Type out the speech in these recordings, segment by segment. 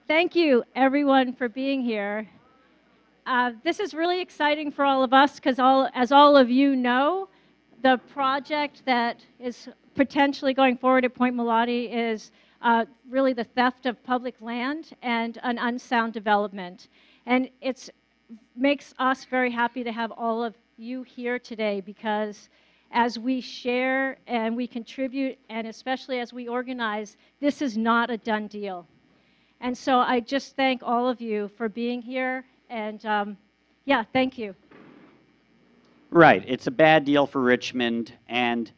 Thank you, everyone, for being here. This is really exciting for all of us because, as all of you know, the project that is potentially going forward at Point Molate is really the theft of public land and an unsound development. And it makes us very happy to have all of you here today because as we share and we contribute, and especially as we organize, this is not a done deal. And so I just thank all of you for being here. And yeah, thank you. Right. It's a bad deal for Richmond. And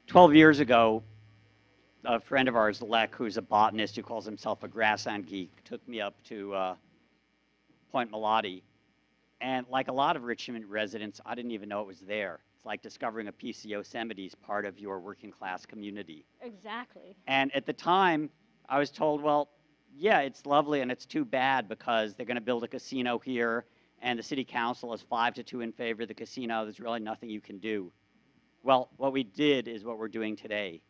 12 years ago, a friend of ours, Lek, who's a botanist who calls himself a grassland geek, took me up to Point Molate. And like a lot of Richmond residents, I didn't even know it was there. It's like discovering a piece of Yosemite is part of your working class community. Exactly. And at the time, I was told, well, yeah, it's lovely and it's too bad because they're going to build a casino here and the city council is 5-2 in favor of the casino. There's really nothing you can do. Well, what we did is what we're doing today.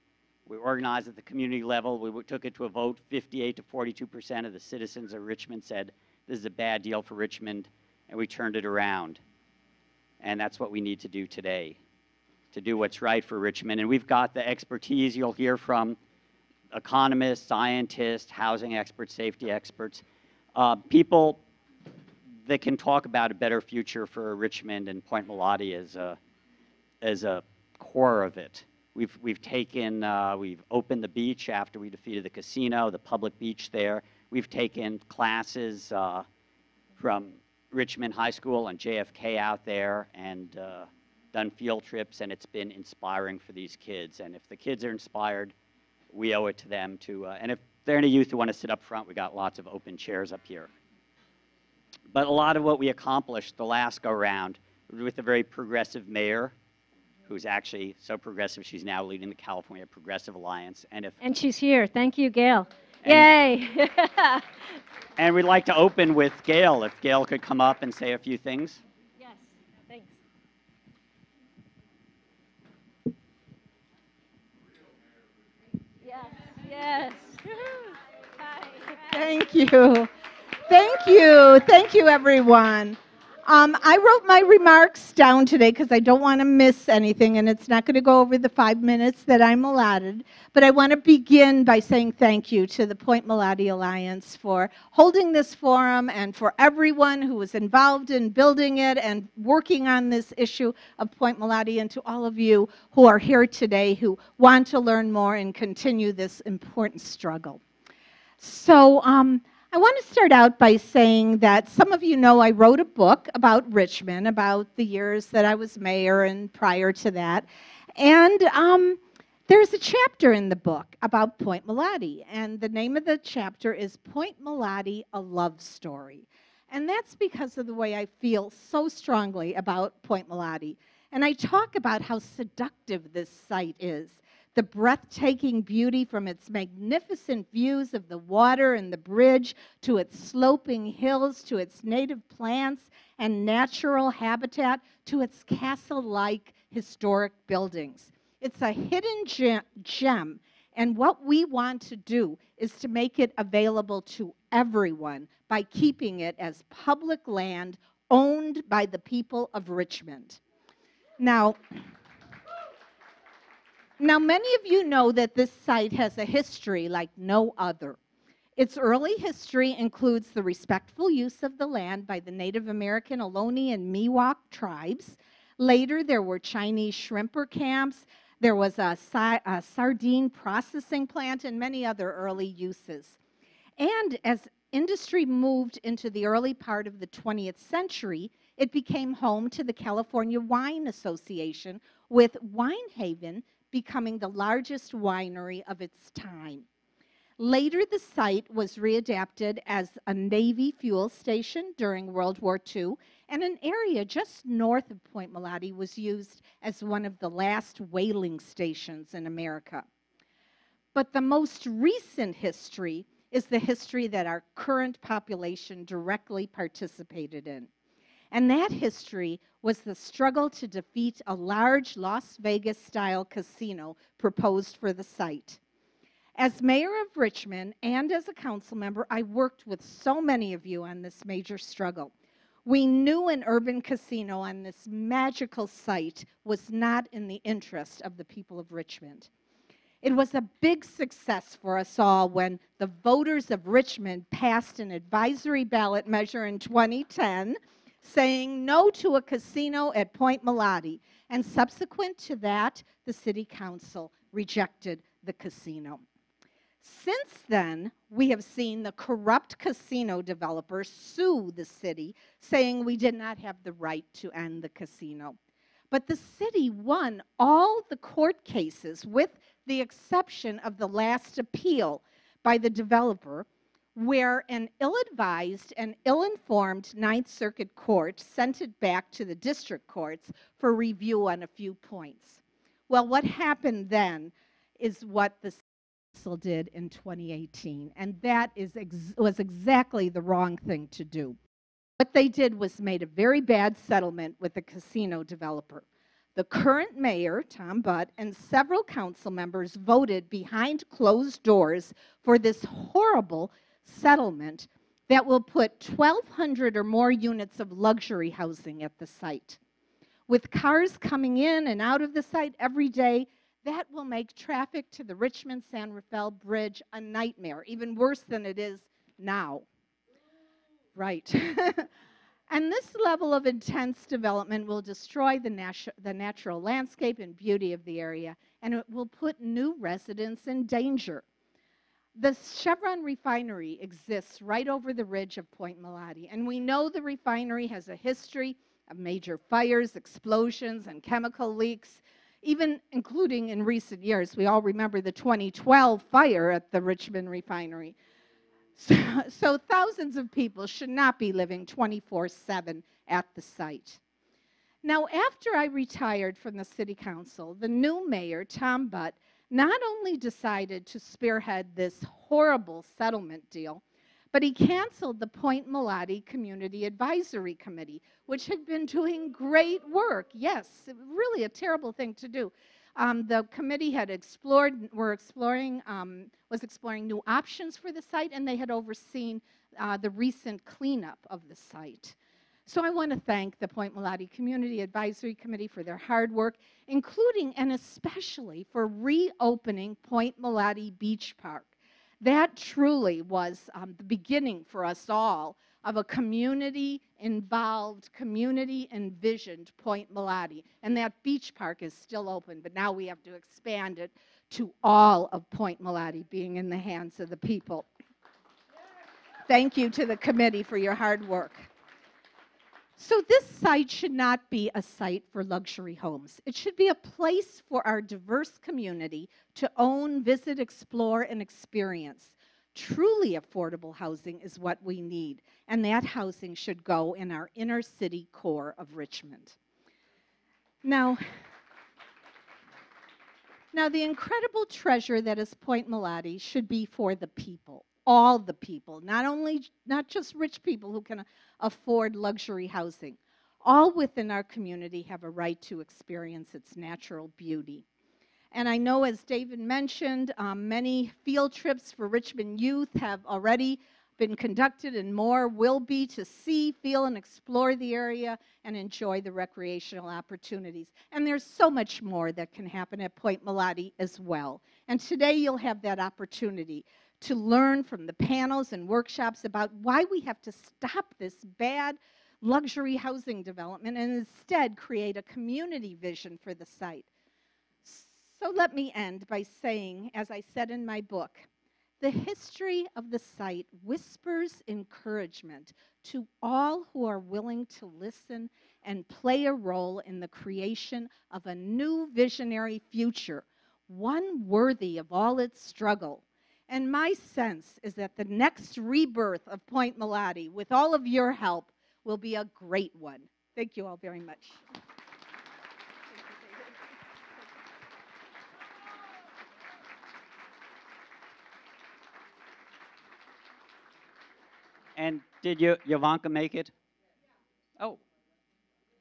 We organized at the community level. We took it to a vote. 58 to 42% of the citizens of Richmond said this is a bad deal for Richmond, and we turned it around. And that's what we need to do today, to do what's right for Richmond. And we've got the expertise you'll hear from economists, scientists, housing experts, safety experts, people that can talk about a better future for Richmond, and Point Molate as a core of it. We've opened the beach after we defeated the casino, the public beach there. We've taken classes from Richmond High School and JFK out there and done field trips, and it's been inspiring for these kids. And if the kids are inspired, we owe it to them to, and if there are any youth who want to sit up front, we got lots of open chairs up here. But a lot of what we accomplished the last go-round with a very progressive mayor, who's actually so progressive she's now leading the California Progressive Alliance. And she's here. Thank you, Gail. Yay! And we'd like to open with Gail, if Gail could come up and say a few things. Yes, thanks. Yes, yes. Hi. Thank you. Thank you. Thank you, everyone. I wrote my remarks down today because I don't want to miss anything, and it's not going to go over the 5 minutes that I'm allotted. But I want to begin by saying thank you to the Point Molate Alliance for holding this forum and for everyone who was involved in building it and working on this issue of Point Molate, and to all of you who are here today who want to learn more and continue this important struggle. So, I want to start out by saying that some of you know I wrote a book about Richmond, about the years that I was mayor and prior to that. And there's a chapter in the book about Point Molate, and the name of the chapter is Point Molate, A Love Story. And that's because of the way I feel so strongly about Point Molate. And I talk about how seductive this site is. The breathtaking beauty from its magnificent views of the water and the bridge, to its sloping hills, to its native plants and natural habitat, to its castle-like historic buildings. It's a hidden gem, and what we want to do is to make it available to everyone by keeping it as public land owned by the people of Richmond. Now, many of you know that this site has a history like no other. Its early history includes the respectful use of the land by the Native American Ohlone and Miwok tribes. Later, there were Chinese shrimper camps. There was a sardine processing plant and many other early uses. And as industry moved into the early part of the 20th century, it became home to the California Wine Association, with Winehaven becoming the largest winery of its time. Later, the site was readapted as a Navy fuel station during World War II, and an area just north of Point Molate was used as one of the last whaling stations in America. But the most recent history is the history that our current population directly participated in. And that history was the struggle to defeat a large Las Vegas-style casino proposed for the site. As mayor of Richmond and as a council member, I worked with so many of you on this major struggle. We knew an urban casino on this magical site was not in the interest of the people of Richmond. It was a big success for us all when the voters of Richmond passed an advisory ballot measure in 2010 saying no to a casino at Point Molate. And subsequent to that, the city council rejected the casino. Since then, we have seen the corrupt casino developers sue the city, saying we did not have the right to end the casino. But the city won all the court cases with the exception of the last appeal by the developer, where an ill-advised and ill-informed Ninth Circuit court sent it back to the district courts for review on a few points. Well, what happened then is what the council did in 2018, and that was exactly the wrong thing to do. What they did was made a very bad settlement with the casino developer. The current mayor, Tom Butt, and several council members voted behind closed doors for this horrible settlement that will put 1,200 or more units of luxury housing at the site. With cars coming in and out of the site every day, that will make traffic to the Richmond-San Rafael Bridge a nightmare, even worse than it is now. Right. And this level of intense development will destroy the natural landscape and beauty of the area, and it will put new residents in danger. The Chevron refinery exists right over the ridge of Point Molate, and we know the refinery has a history of major fires, explosions, and chemical leaks, even including in recent years. We all remember the 2012 fire at the Richmond refinery. So thousands of people should not be living 24/7 at the site. Now, after I retired from the city council, the new mayor, Tom Butt, not only decided to spearhead this horrible settlement deal, but he canceled the Point Molate Community Advisory Committee, which had been doing great work. Yes, really a terrible thing to do. The committee had was exploring new options for the site, and they had overseen the recent cleanup of the site. So I want to thank the Point Molate Community Advisory Committee for their hard work, including and especially for reopening Point Molate Beach Park. That truly was the beginning for us all of a community-involved, community-envisioned Point Molate. And that beach park is still open, but now we have to expand it to all of Point Molate being in the hands of the people. Thank you to the committee for your hard work. So this site should not be a site for luxury homes. It should be a place for our diverse community to own, visit, explore, and experience. Truly affordable housing is what we need, and that housing should go in our inner city core of Richmond. Now the incredible treasure that is Point Molate should be for the people, all the people, not just rich people who can afford luxury housing. All within our community have a right to experience its natural beauty. And I know, as David mentioned, many field trips for Richmond youth have already been conducted, and more will be to see, feel, and explore the area and enjoy the recreational opportunities. And there's so much more that can happen at Point Molate as well. And today you'll have that opportunity to learn from the panels and workshops about why we have to stop this bad luxury housing development and instead create a community vision for the site. So let me end by saying, as I said in my book, the history of the site whispers encouragement to all who are willing to listen and play a role in the creation of a new visionary future, one worthy of all its struggle. And my sense is that the next rebirth of Point Molate, with all of your help, will be a great one. Thank you all very much. And did Yovanka make it? Oh,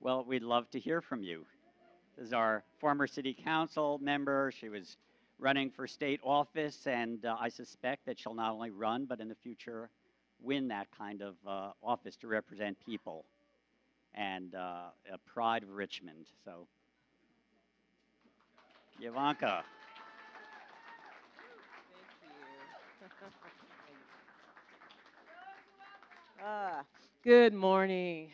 well, we'd love to hear from you. This is our former city council member. She was running for state office, and I suspect that she'll not only run, but in the future win that kind of office to represent people and a pride of Richmond. So, Ivanka. Ah, good morning.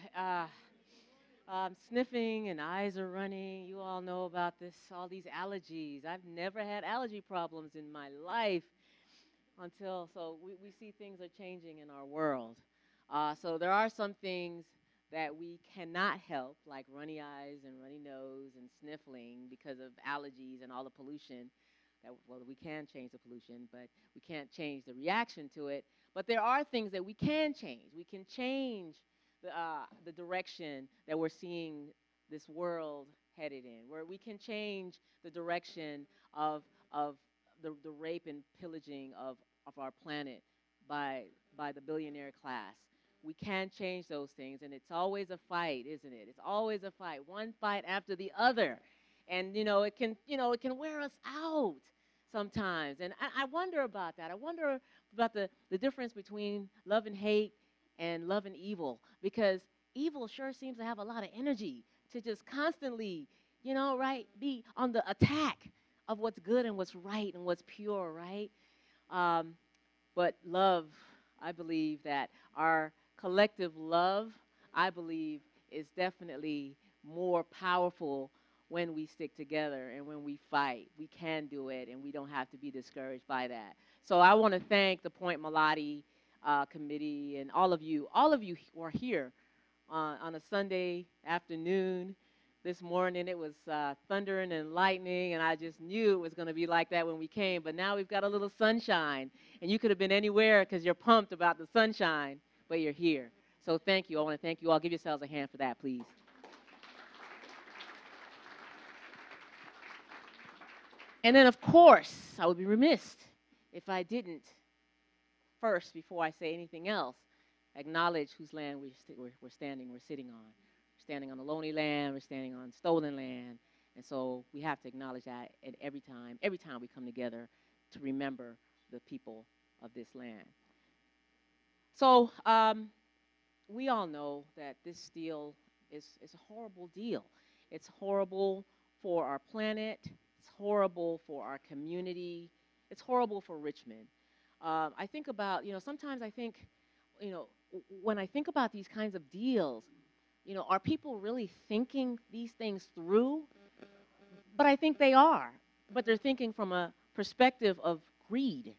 I'm sniffing and eyes are running. You all know about this, all these allergies. I've never had allergy problems in my life so we see things are changing in our world. So there are some things that we cannot help, like runny eyes and runny nose and sniffling because of allergies and all the pollution. Well, we can change the pollution, but we can't change the reaction to it. But there are things that we can change. We can change the direction that we're seeing this world headed in, where we can change the direction of the rape and pillaging of our planet by the billionaire class. We can change those things, and it's always a fight, isn't it? It's always a fight, one fight after the other, and it can wear us out sometimes. And I wonder about that. I wonder about the difference between love and hate and love and evil, because evil sure seems to have a lot of energy to just constantly, right, be on the attack of what's good and what's right and what's pure, right? Um, but love, I believe that our collective love, I believe, is definitely more powerful when we stick together and when we fight. We can do it, and we don't have to be discouraged by that. So I want to thank the Point Molate committee and all of you who are here on a Sunday afternoon. This morning it was thundering and lightning, and I just knew it was going to be like that when we came. But now we've got a little sunshine, and you could have been anywhere because you're pumped about the sunshine, but you're here. So thank you. I want to thank you all. Give yourselves a hand for that, please. And then, of course, I would be remiss if I didn't first, before I say anything else, acknowledge whose land we're sitting on. We're standing on the lonely land, we're standing on stolen land, and so we have to acknowledge that at every time we come together to remember the people of this land. So we all know that this deal is a horrible deal. It's horrible for our planet, it's horrible for our community, it's horrible for Richmond. I think about, sometimes I think, when I think about these kinds of deals, are people really thinking these things through? But I think they are. But they're thinking from a perspective of greed.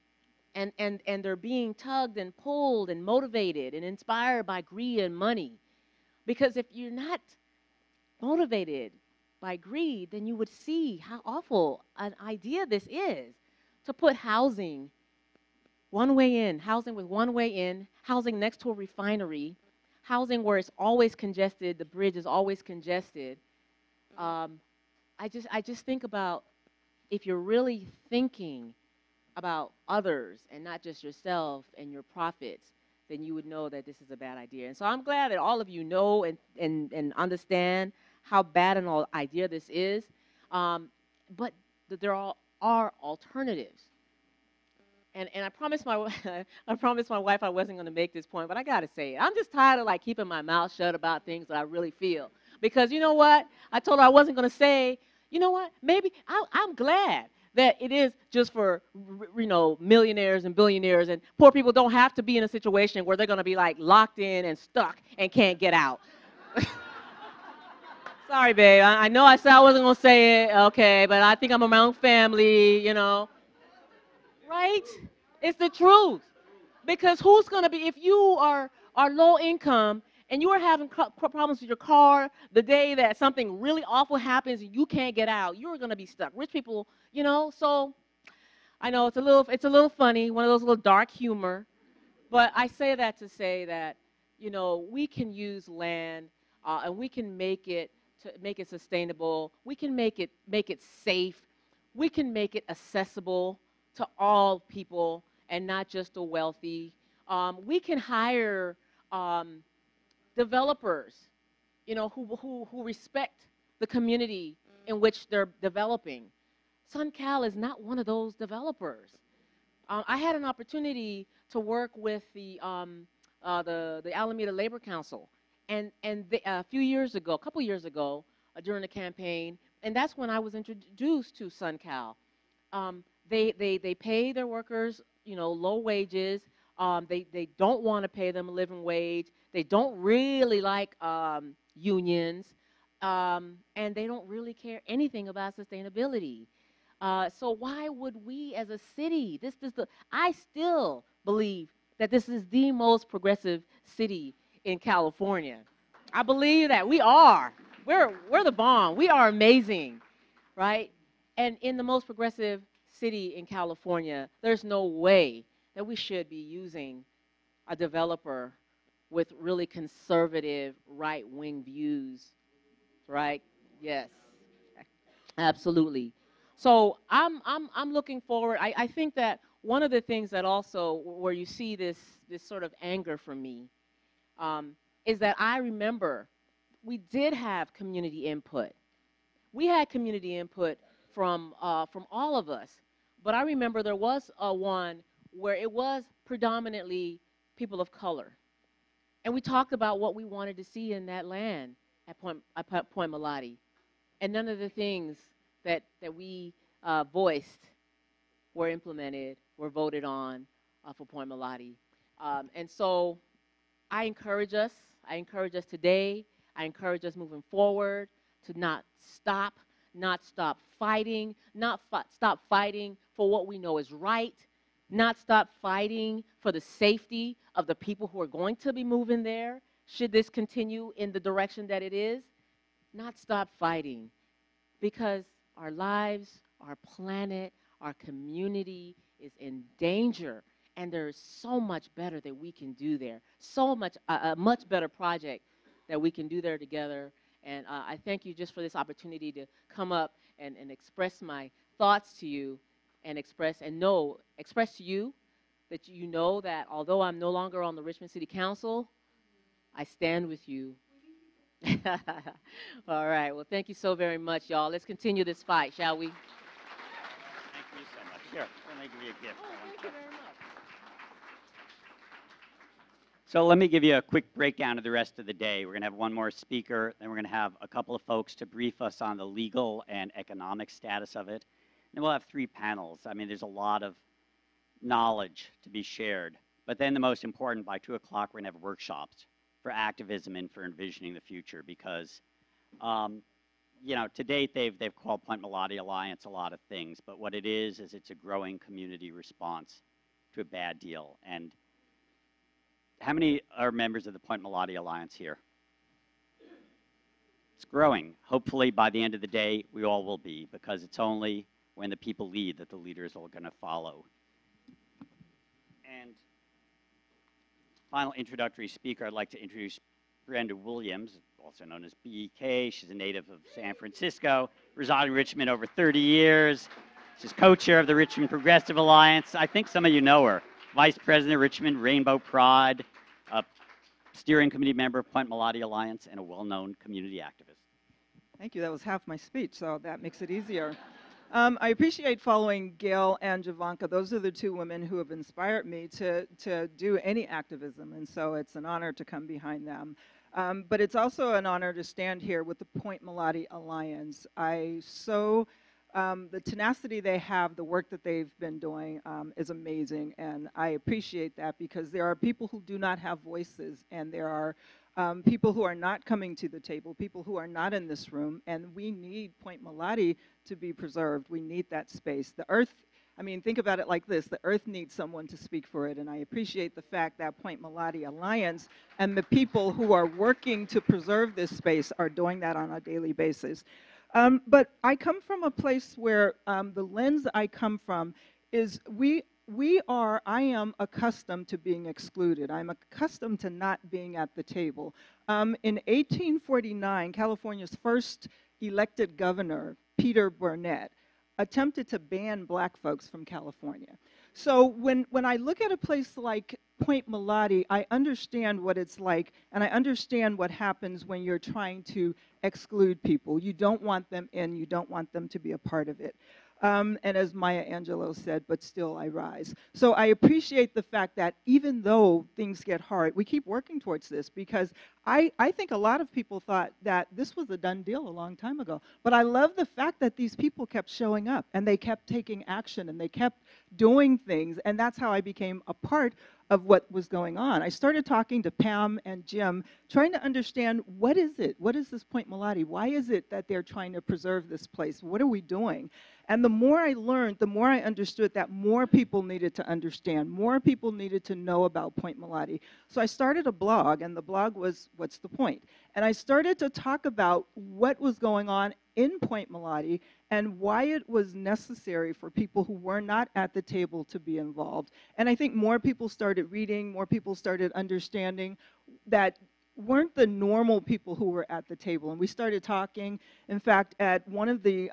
And they're being tugged and pulled and motivated and inspired by greed and money. Because if you're not motivated by greed, then you would see how awful an idea this is to put housing one way in, housing with one way in, housing next to a refinery, housing where it's always congested, the bridge is always congested. I just think about, if you're really thinking about others and not just yourself and your profits, then you would know that this is a bad idea. And so I'm glad that all of you know and understand how bad an idea this is, but that there are alternatives. And I promised I promised my wife I wasn't going to make this point, but I got to say it. I'm just tired of keeping my mouth shut about things that I really feel. Because you know what? I told her I wasn't going to say, you know what? Maybe I'm glad that it is just for, millionaires and billionaires, and poor people don't have to be in a situation where they're going to be locked in and stuck and can't get out. Sorry, babe. I know I said I wasn't going to say it, okay, but I think I'm around family. Right? It's the truth. Because who's going to be, if you are low income and you are having problems with your car the day that something really awful happens and you can't get out, you're going to be stuck. Rich people, so I know it's a little funny, one of those little dark humor, but I say that to say that, we can use land and we can make it sustainable. We can make it safe. We can make it accessible to all people and not just the wealthy. We can hire developers, who respect the community in which they're developing. SunCal is not one of those developers. I had an opportunity to work with the Alameda Labor Council, and a few years ago, a couple years ago, during the campaign, and that's when I was introduced to SunCal. They pay their workers, low wages. They don't want to pay them a living wage. They don't really like unions, and they don't really care anything about sustainability. So why would we, as a city, I still believe that this is the most progressive city in California. I believe that we are. We're the bomb. We are amazing, right? And in the most progressive city in California, there's no way that we should be using a developer with really conservative right-wing views, right? Yes, absolutely. So I'm looking forward. I think that one of the things that also where you see this sort of anger from me is that I remember we did have community input. We had community input from all of us, but I remember there was one where it was predominantly people of color, and we talked about what we wanted to see in that land at Point Molate, and none of the things that we voiced were implemented, were voted on for Point Molate. And so I encourage us. I encourage us today. I encourage us moving forward to not stop fighting, stop fighting for what we know is right, not stop fighting for the safety of the people who are going to be moving there, should this continue in the direction that it is, not stop fighting, because our lives, our planet, our community is in danger, and there is so much better that we can do there, so much, a much better project that we can do there together. And I thank you just for this opportunity to come up and express my thoughts to you, and express to you that you know that although I'm no longer on the Richmond City Council, I stand with you. All right. Well, thank you so very much, y'all. Let's continue this fight, shall we? Thank you so much. Here, let me give you a gift. Oh, thank you very much. So let me give you a quick breakdown of the rest of the day. We're going to have one more speaker, then we're going to have a couple of folks to brief us on the legal and economic status of it. Then we'll have 3 panels. I mean, there's a lot of knowledge to be shared. But then the most important, by 2 o'clock, we're going to have workshops for activism and for envisioning the future, because, to date, they've called Point Molate Alliance a lot of things, but what it is it's a growing community response to a bad deal. And how many are members of the Point Molate Alliance here? It's growing. Hopefully, by the end of the day, we all will be, because it's only when the people lead that the leaders are going to follow. And final introductory speaker, I'd like to introduce Brenda Williams, also known as BEK. She's a native of San Francisco, resided in Richmond over 30 years. She's co-chair of the Richmond Progressive Alliance. I think some of you know her. Vice President of Richmond Rainbow Pride, a steering committee member of Point Molate Alliance, and a well-known community activist. Thank you. That was half my speech, so that makes it easier. I appreciate following Gail and Javanka. Those are the 2 women who have inspired me to do any activism, and so it's an honor to come behind them. But it's also an honor to stand here with the Point Molate Alliance. The tenacity they have, the work that they've been doing is amazing, and I appreciate that, because there are people who do not have voices, and there are people who are not coming to the table, people who are not in this room, and we need Point Molate to be preserved. We need that space. The earth, I mean, think about it like this: the earth needs someone to speak for it, and I appreciate the fact that Point Molate Alliance and the people who are working to preserve this space are doing that on a daily basis. But I come from a place where the lens I come from is I am accustomed to being excluded. I'm accustomed to not being at the table. In 1849, California's first elected governor, Peter Burnett, attempted to ban black folks from California. So when I look at a place like Point Molate, I understand what it's like, and I understand what happens when you're trying to exclude people. You don't want them in, you don't want them to be a part of it. And as Maya Angelou said, but still I rise. So I appreciate the fact that even though things get hard, we keep working towards this, because I think a lot of people thought that this was a done deal a long time ago. But I love the fact that these people kept showing up and they kept taking action and they kept doing things. And that's how I became a part of what was going on. I started talking to Pam and Jim, trying to understand, what is it? What is this Point Molate? Why is it that they're trying to preserve this place? What are we doing? And the more I learned, the more I understood that more people needed to understand, more people needed to know about Point Molate. So I started a blog, and the blog was, What's the Point? And I started to talk about what was going on in Point Molate and why it was necessary for people who were not at the table to be involved. And I think more people started reading, more people started understanding that weren't the normal people who were at the table. And we started talking. In fact, at one of the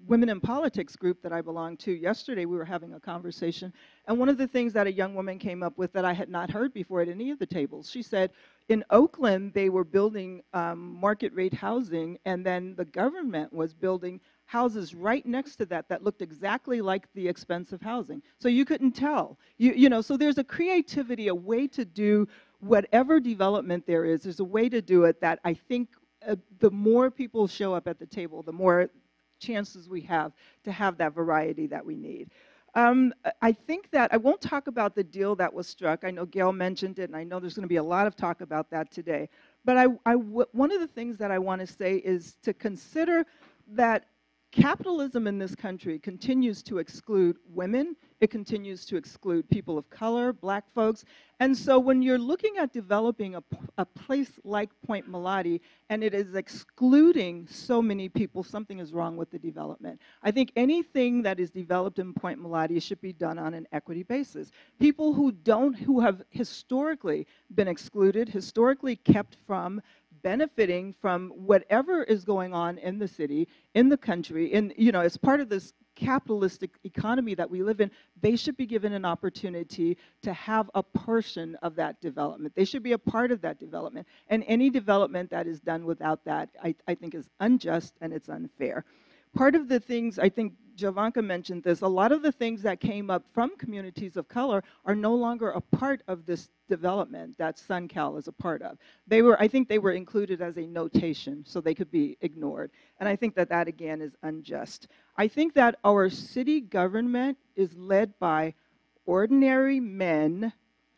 Women in Politics group that I belong to yesterday, we were having a conversation. And one of the things that a young woman came up with that I had not heard before at any of the tables, she said, in Oakland, they were building market rate housing, and then the government was building houses right next to that that looked exactly like the expensive housing. So you couldn't tell. You know, so there's a creativity, a way to do whatever development there is, there's a way to do it that I think the more people show up at the table, the more chances we have to have that variety that we need. I think that I won't talk about the deal that was struck. I know Gail mentioned it, and I know there's going to be a lot of talk about that today. But one of the things that I want to say is to consider that capitalism in this country continues to exclude women. It continues to exclude people of color, black folks. And so when you're looking at developing a place like Point Molate and it is excluding so many people, something is wrong with the development. I think anything that is developed in Point Molate should be done on an equity basis. People who have historically been excluded, historically kept from benefiting from whatever is going on in the city, in the country, as part of this capitalistic economy that we live in, they should be given an opportunity to have a portion of that development. They should be a part of that development. And any development that is done without that, I think is unjust and it's unfair. Part of the things, I think Jovanka mentioned this, a lot of the things that came up from communities of color are no longer a part of this development that SunCal is a part of. I think they were included as a notation so they could be ignored. And I think that that again is unjust. I think that our city government is led by ordinary men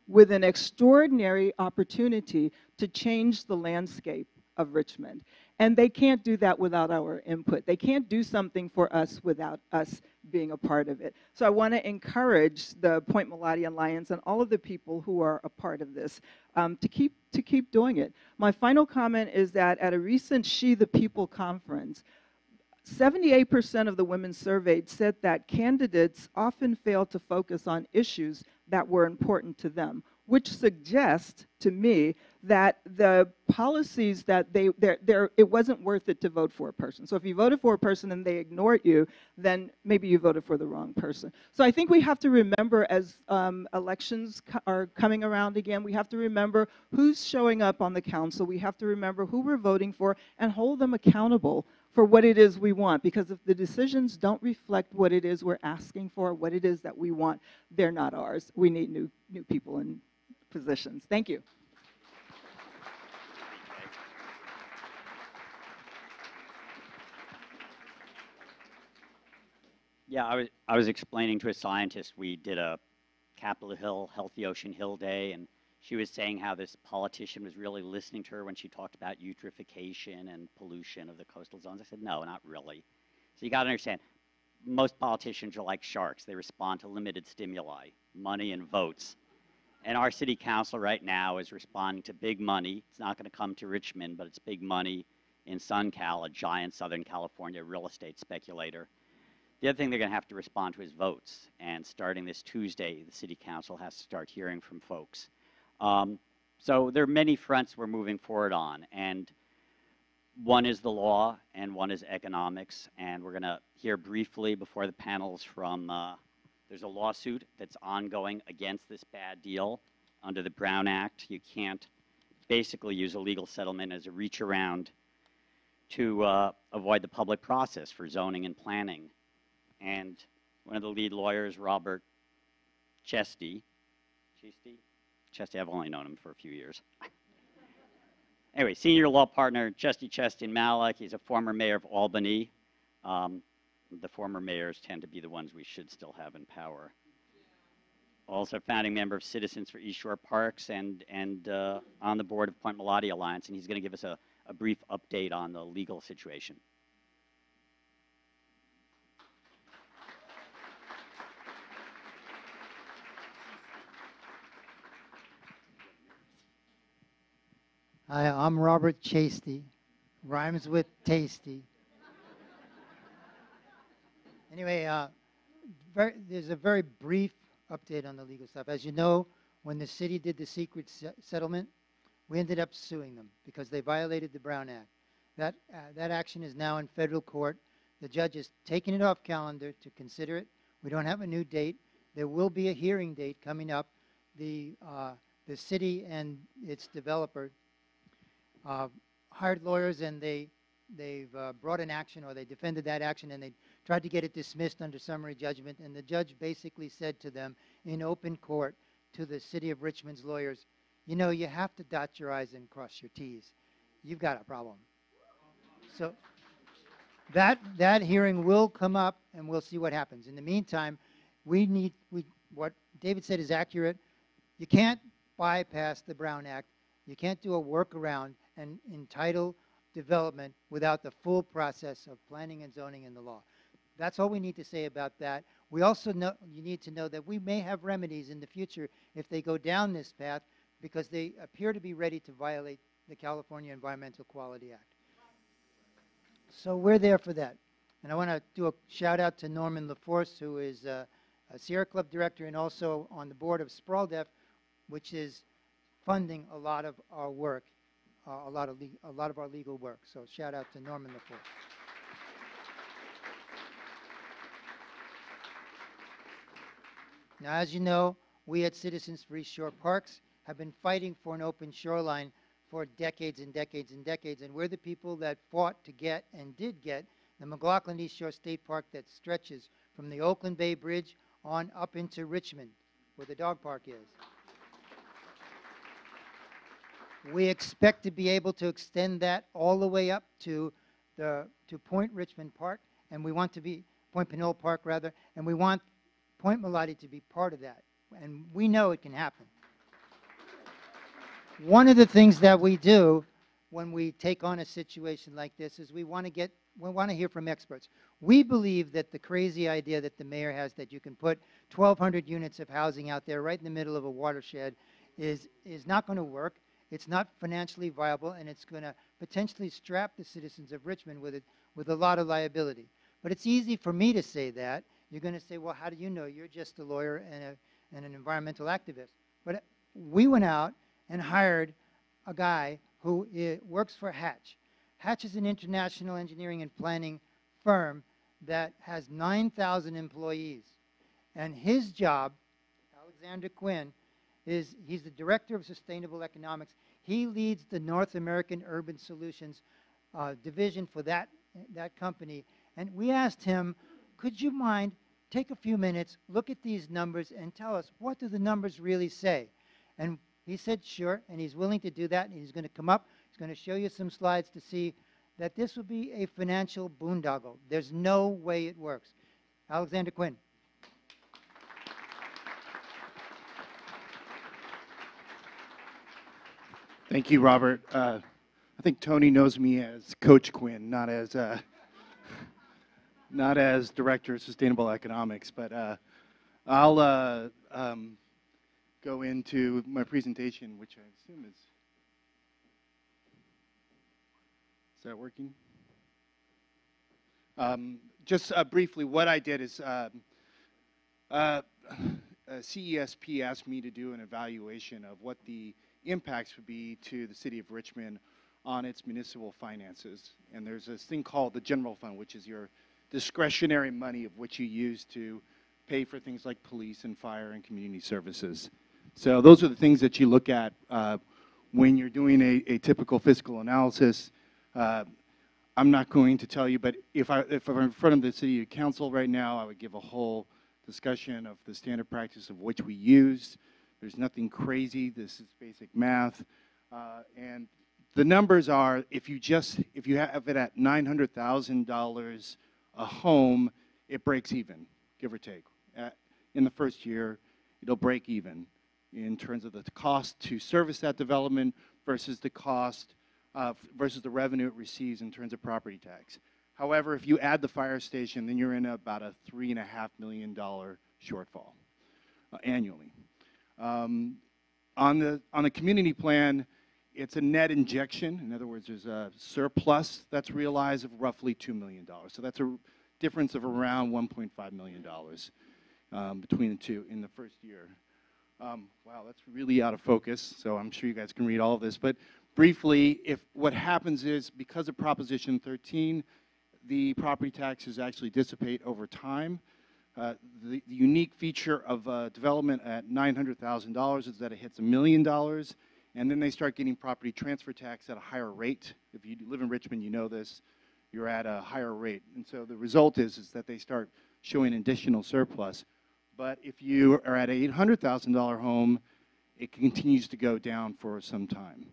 with an extraordinary opportunity to change the landscape of Richmond. And they can't do that without our input. They can't do something for us without us being a part of it. So I want to encourage the Point Molate Alliance and all of the people who are a part of this to keep doing it. My final comment is that at a recent She the People conference, 78% of the women surveyed said that candidates often fail to focus on issues that were important to them, which suggests to me that the policies that it wasn't worth it to vote for a person. So if you voted for a person and they ignored you, then maybe you voted for the wrong person. So I think we have to remember as elections are coming around again, we have to remember who's showing up on the council. We have to remember who we're voting for and hold them accountable for what it is we want. Because if the decisions don't reflect what it is we're asking for, what it is that we want, they're not ours. We need new people in positions. Thank you. Yeah, I was explaining to a scientist, we did a Capitol Hill, Healthy Ocean Hill Day, and she was saying how this politician was really listening to her when she talked about eutrophication and pollution of the coastal zones. I said, no, not really. So you got to understand, most politicians are like sharks. They respond to limited stimuli, money and votes. And our city council right now is responding to big money. It's not going to come to Richmond, but it's big money in SunCal, a giant Southern California real estate speculator. The other thing they're going to have to respond to is votes. And starting this Tuesday, the city council has to start hearing from folks. So there are many fronts we're moving forward on. And one is the law, and one is economics. And we're going to hear briefly before the panels from, there's a lawsuit that's ongoing against this bad deal under the Brown Act. You can't basically use a legal settlement as a reach around to avoid the public process for zoning and planning. and one of the lead lawyers, Robert Chesty. Chesty, I've only known him for a few years. Anyway, senior law partner, Chesty and Malik. He's a former mayor of Albany. The former mayors tend to be the ones we should still have in power. Also founding member of Citizens for East Shore Parks and on the board of Point Molate Alliance, and he's going to give us a brief update on the legal situation. Hi, I'm Robert Chasty. Rhymes with tasty. Anyway, there's a very brief update on the legal stuff. As you know, when the city did the secret settlement, we ended up suing them because they violated the Brown Act. That action is now in federal court. The judge is taking it off calendar to consider it. We don't have a new date. There will be a hearing date coming up. The city and its developer hired lawyers, and they've brought an action, or they defended that action, and they tried to get it dismissed under summary judgment. And the judge basically said to them in open court, to the city of Richmond's lawyers, you know, you have to dot your I's and cross your T's. You've got a problem. So that hearing will come up, and we'll see what happens. In the meantime, what David said is accurate. You can't bypass the Brown Act. You can't do a workaround and entitle development without the full process of planning and zoning in the law. That's all we need to say about that. We also know, you need to know that we may have remedies in the future if they go down this path, because they appear to be ready to violate the California Environmental Quality Act. So we're there for that. And I want to do a shout out to Norman LaForce, who is a Sierra Club director and also on the board of SprawlDef, which is funding a lot of our work, a lot of our legal work. So shout out to Norman LaForce. Now, as you know, we at Citizens for East Shore Parks have been fighting for an open shoreline for decades and decades and decades, and we're the people that fought to get and did get the McLaughlin East Shore State Park that stretches from the Oakland Bay Bridge on up into Richmond, where the dog park is. We expect to be able to extend that all the way up to Point Richmond Park, and we want to be Point Pinole Park rather, and we want Point Molate to be part of that, and we know it can happen. One of the things that we do when we take on a situation like this is we want to hear from experts. We believe that the crazy idea that the mayor has, that you can put 1,200 units of housing out there right in the middle of a watershed, is not going to work. It's not financially viable, and it's going to potentially strap the citizens of Richmond with a lot of liability. But it's easy for me to say that. You're going to say, well, how do you know? You're just a lawyer and an environmental activist. But we went out and hired a guy who works for Hatch. Hatch is an international engineering and planning firm that has 9,000 employees. And his job, Alexander Quinn, he's the director of sustainable economics. He leads the North American Urban Solutions division for that company. And we asked him, could you mind take a few minutes, look at these numbers, and tell us, what do the numbers really say? And he said sure, and he's willing to do that, and he's going to come up. He's going to show you some slides to see that this will be a financial boondoggle. There's no way it works. Alexander Quinn. Thank you, Robert. I think Tony knows me as Coach Quinn, not as Director of Sustainable Economics, but I'll go into my presentation, which I assume is that working? Just briefly, what I did is CESP asked me to do an evaluation of what the impacts would be to the city of Richmond on its municipal finances. And there's this thing called the general fund, which is your discretionary money of which you use to pay for things like police and fire and community services. So those are the things that you look at when you're doing a typical fiscal analysis. I'm not going to tell you, but if I'm in front of the city council right now, I would give a whole discussion of the standard practice of which we use. There's nothing crazy. This is basic math. And the numbers are, if you have it at $900,000 a home, it breaks even, give or take. In the first year, it'll break even in terms of the cost to service that development versus the cost versus the revenue it receives in terms of property tax. However, if you add the fire station, then you're in about a $3.5 million shortfall annually. On the community plan, it's a net injection. In other words, there's a surplus that's realized of roughly $2 million. So that's a difference of around $1.5 million between the two in the first year. Wow, that's really out of focus, so I'm sure you guys can read all of this. But briefly, what happens is, because of Proposition 13, the property taxes actually dissipate over time. The unique feature of development at $900,000 is that it hits $1 million, and then they start getting property transfer tax at a higher rate. If you live in Richmond, you know this. You're at a higher rate. And so the result is that they start showing additional surplus. But if you are at an $800,000 home, it continues to go down for some time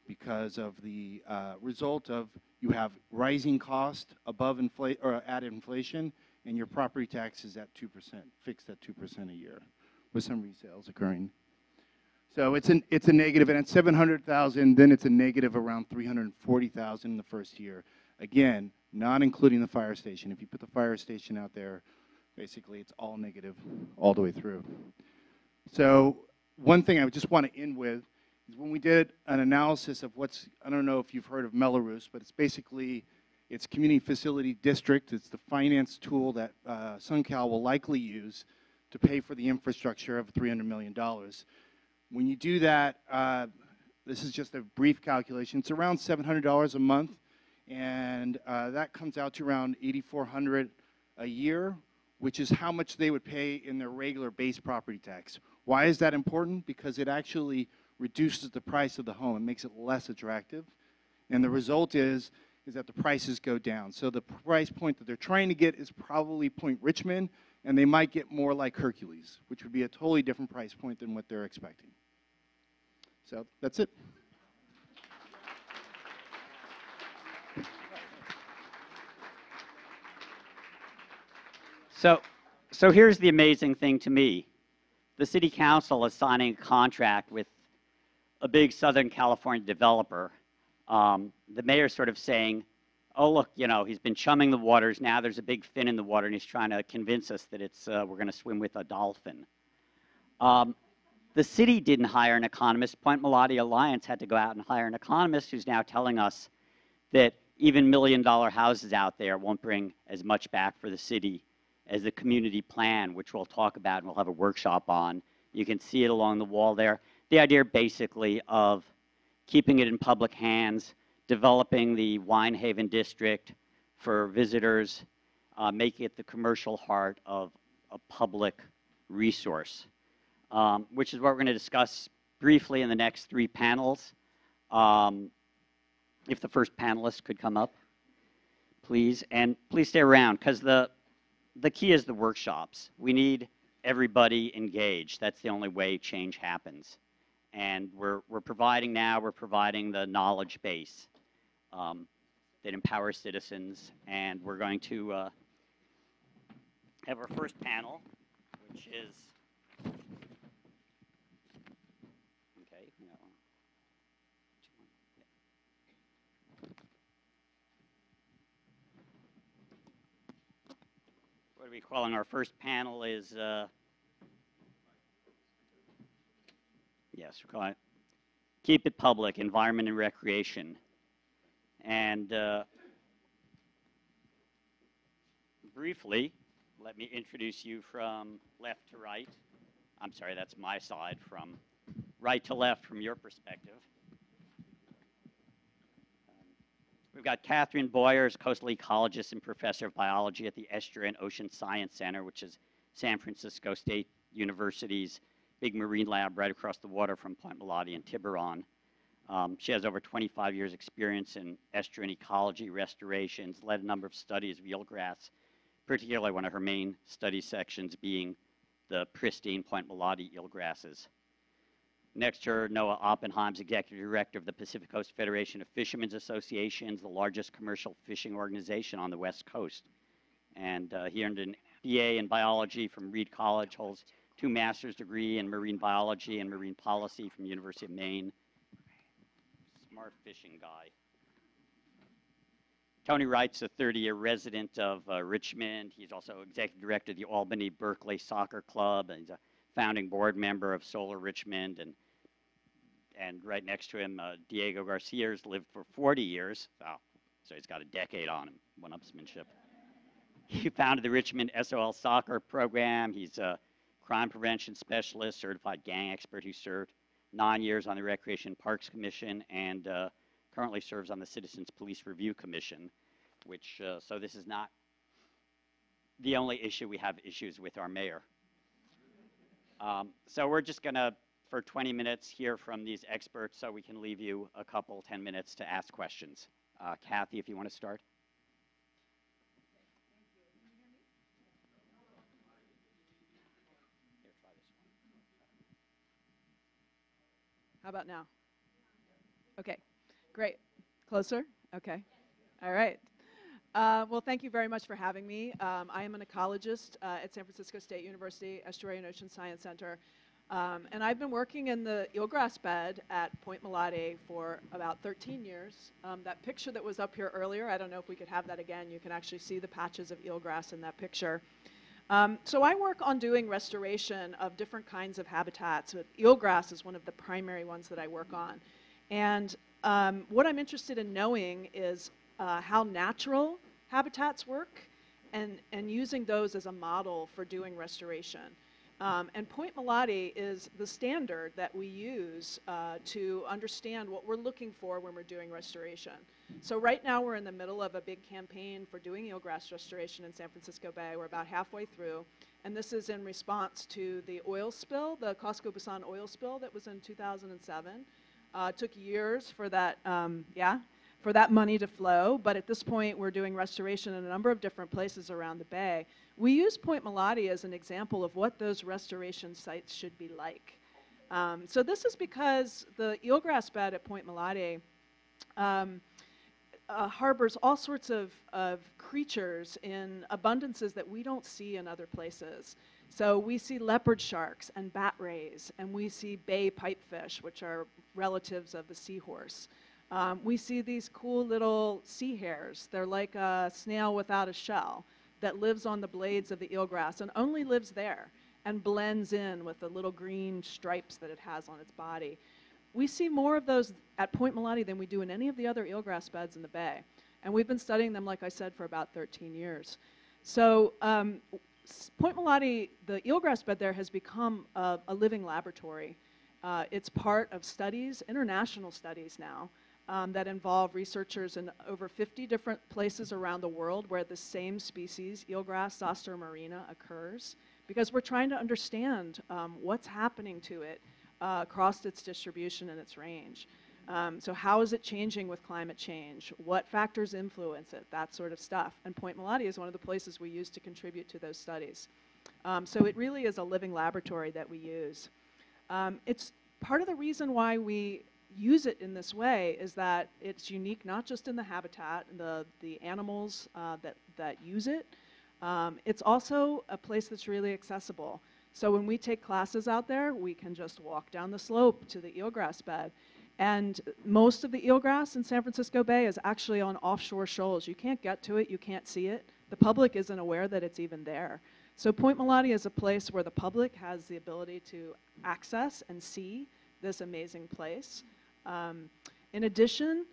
because of the result of you have rising cost above or at inflation, and your property tax is at 2%, fixed at 2% a year, with some resales occurring. So it's a negative, and at 700,000, then it's a negative around 340,000 in the first year. Again, not including the fire station. If you put the fire station out there, basically it's all negative all the way through. So one thing I just want to end with is when we did an analysis of I don't know if you've heard of Melrose, but it's Community Facility District. It's the finance tool that SunCal will likely use to pay for the infrastructure of $300 million. When you do that, this is just a brief calculation. It's around $700 a month, and that comes out to around $8,400 a year, which is how much they would pay in their regular base property tax. Why is that important? Because it actually reduces the price of the home. It makes it less attractive. And the result is that the prices go down. So the price point that they're trying to get is probably Point Richmond, and they might get more like Hercules, which would be a totally different price point than what they're expecting. So that's it. So here's the amazing thing to me. The city council is signing a contract with a big Southern California developer. The mayor's sort of saying, oh, look, he's been chumming the waters. Now there's a big fin in the water, and he's trying to convince us that we're going to swim with a dolphin. The city didn't hire an economist. Point Molate Alliance had to go out and hire an economist who's now telling us that even million-dollar houses out there won't bring as much back for the city as the community plan, which we'll talk about and we'll have a workshop on. You can see it along the wall there. The idea basically of keeping it in public hands, developing the Wine Haven district for visitors, making it the commercial heart of a public resource, which is what we're going to discuss briefly in the next 3 panels. If the first panelist could come up, please. And please stay around, because the key is the workshops. We need everybody engaged. That's the only way change happens. And we're providing the knowledge base that empowers citizens. And we're going to have our first panel, which is, okay, no. What are we calling our first panel is, yes, we're calling it Keep It Public, Environment and Recreation. And briefly, let me introduce you from left to right. I'm sorry, that's my side, from right to left from your perspective. We've got Catherine Boyers, coastal ecologist and professor of biology at the Estuary and Ocean Science Center, which is San Francisco State University's big marine lab right across the water from Point Molate and Tiburon. She has over 25 years experience in estuarine ecology restorations, led a number of studies of eelgrass, particularly one of her main study sections being the pristine Point Molate eelgrasses. Next to her, Noah Oppenheim's executive director of the Pacific Coast Federation of Fishermen's Associations, the largest commercial fishing organization on the West Coast. And he earned an BA in biology from Reed College, holds 2 master's degree in marine biology and marine policy from University of Maine. Smart fishing guy. Tony Wright's a 30-year resident of Richmond. He's also executive director of the Albany Berkeley Soccer Club, and he's a founding board member of Solar Richmond. And right next to him, Diego Garcia's lived for 40 years. So he's got a decade on him, one-upsmanship. He founded the Richmond SOL soccer program. He's a crime prevention specialist, certified gang expert who served 9 years on the Recreation Parks Commission and currently serves on the Citizens Police Review Commission, which, so this is not the only issue we have issues with our mayor. So we're just going to, for 20 minutes, hear from these experts so we can leave you a couple, 10 minutes to ask questions. Kathy, if you want to start. How about now? Okay, great. Closer? Okay. All right. Well, thank you very much for having me. I am an ecologist at San Francisco State University Estuary and Ocean Science Center. And I've been working in the eelgrass bed at Point Molate for about 13 years. That picture that was up here earlier, I don't know if we could have that again. You can actually see the patches of eelgrass in that picture. So I work on doing restoration of different kinds of habitats. Eelgrass is one of the primary ones that I work on. And what I'm interested in knowing is how natural habitats work and using those as a model for doing restoration. And Point Molate is the standard that we use to understand what we're looking for when we're doing restoration. So right now we're in the middle of a big campaign for doing eelgrass restoration in San Francisco Bay. We're about halfway through. And this is in response to the oil spill, the Costco Busan oil spill that was in 2007. It took years for that, for that money to flow. But at this point, we're doing restoration in a number of different places around the bay. We use Point Molate as an example of what those restoration sites should be like. So this is because the eelgrass bed at Point Molate harbors all sorts of creatures in abundances that we don't see in other places. So we see leopard sharks and bat rays, and we see bay pipefish, which are relatives of the seahorse. We see these cool little sea hares. They're like a snail without a shell that lives on the blades of the eelgrass and only lives there and blends in with the little green stripes that it has on its body. We see more of those at Point Molate than we do in any of the other eelgrass beds in the bay. And we've been studying them, like I said, for about 13 years. So Point Molate, the eelgrass bed there has become a living laboratory. It's part of studies, international studies now, that involve researchers in over 50 different places around the world where the same species, eelgrass zoster marina, occurs, because we're trying to understand what's happening to it across its distribution and its range. So how is it changing with climate change? What factors influence it? That sort of stuff. And Point Molate is one of the places we use to contribute to those studies. So it really is a living laboratory that we use. It's part of the reason why we use it in this way is that it's unique not just in the habitat, the animals that use it. It's also a place that's really accessible. So when we take classes out there, we can just walk down the slope to the eelgrass bed. And most of the eelgrass in San Francisco Bay is actually on offshore shoals. You can't get to it, you can't see it. The public isn't aware that it's even there. So Point Molate is a place where the public has the ability to access and see this amazing place. In addition,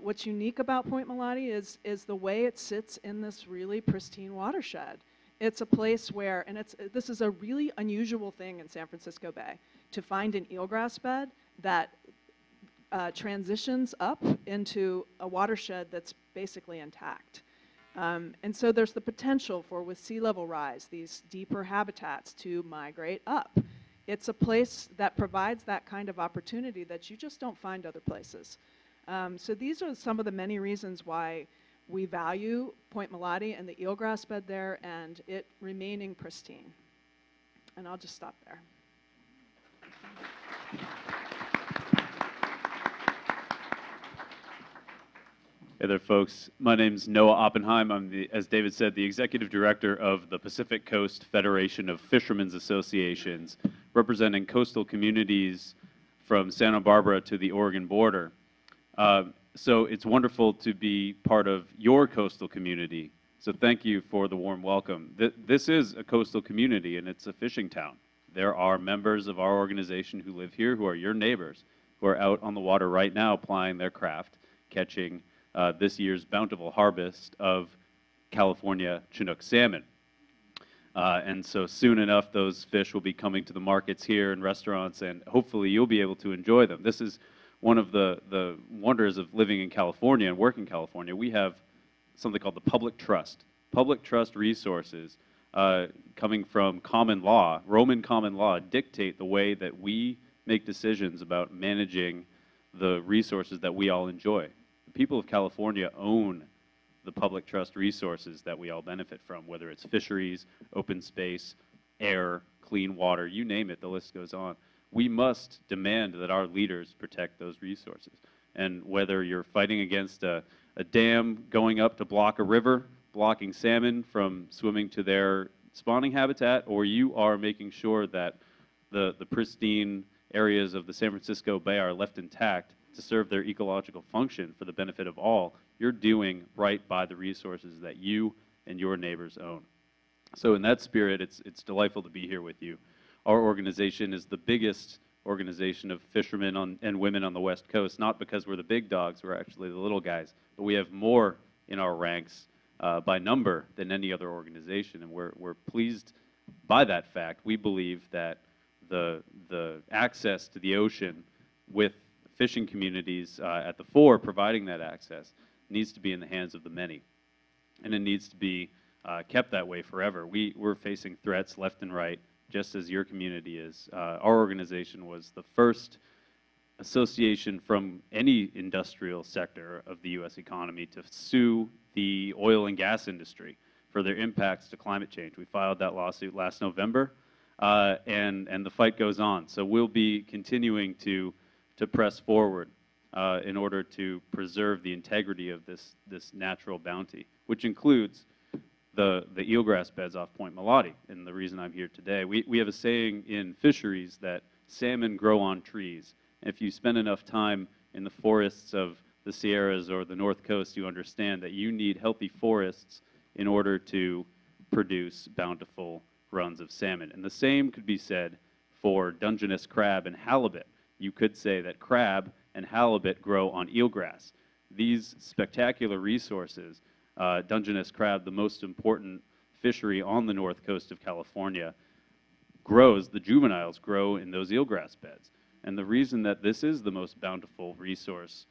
what's unique about Point Molate is the way it sits in this really pristine watershed. It's a place where, and this is a really unusual thing in San Francisco Bay, to find an eelgrass bed that transitions up into a watershed that's basically intact. And so there's the potential for, with sea level rise, these deeper habitats to migrate up it's a place that provides that kind of opportunity that you just don't find other places. So these are some of the many reasons why we value Point Molate and the eelgrass bed there and it remaining pristine. And I'll just stop there. Hey there, folks. My name's Noah Oppenheim. I'm, as David said, the executive director of the Pacific Coast Federation of Fishermen's Associations, representing coastal communities from Santa Barbara to the Oregon border. So it's wonderful to be part of your coastal community. So thank you for the warm welcome. This is a coastal community, and it's a fishing town. There are members of our organization who live here who are your neighbors, who are out on the water right now plying their craft, catching this year's bountiful harvest of California Chinook salmon. And so soon enough, those fish will be coming to the markets here and restaurants, and hopefully you'll be able to enjoy them. This is one of the wonders of living in California and working in California. We have something called the public trust. Public trust resources coming from common law, Roman common law, dictate the way that we make decisions about managing the resources that we all enjoy. The people of California own the public trust resources that we all benefit from, whether it's fisheries, open space, air, clean water, you name it, the list goes on. We must demand that our leaders protect those resources. And whether you're fighting against a dam going up to block a river, blocking salmon from swimming to their spawning habitat, or you are making sure that the pristine areas of the San Francisco Bay are left intact to serve their ecological function for the benefit of all, you're doing right by the resources that you and your neighbors own. So in that spirit, it's delightful to be here with you. Our organization is the biggest organization of fishermen and women on the West Coast, not because we're the big dogs, we're actually the little guys, but we have more in our ranks by number than any other organization, and we're pleased by that fact. We believe that the access to the ocean with fishing communities at the fore providing that access needs to be in the hands of the many, and it needs to be kept that way forever. We're facing threats left and right, just as your community is. Our organization was the first association from any industrial sector of the U.S. economy to sue the oil and gas industry for their impacts to climate change. We filed that lawsuit last November, and the fight goes on. So we'll be continuing to press forward in order to preserve the integrity of this natural bounty, which includes the eelgrass beds off Point Molate. And the reason I'm here today, we have a saying in fisheries that salmon grow on trees. And if you spend enough time in the forests of the Sierras or the North Coast, you understand that you need healthy forests in order to produce bountiful runs of salmon. And the same could be said for Dungeness crab and halibut. You could say that crab and halibut grow on eelgrass. These spectacular resources, Dungeness crab, the most important fishery on the north coast of California, the juveniles grow in those eelgrass beds. And the reason that this is the most bountiful resource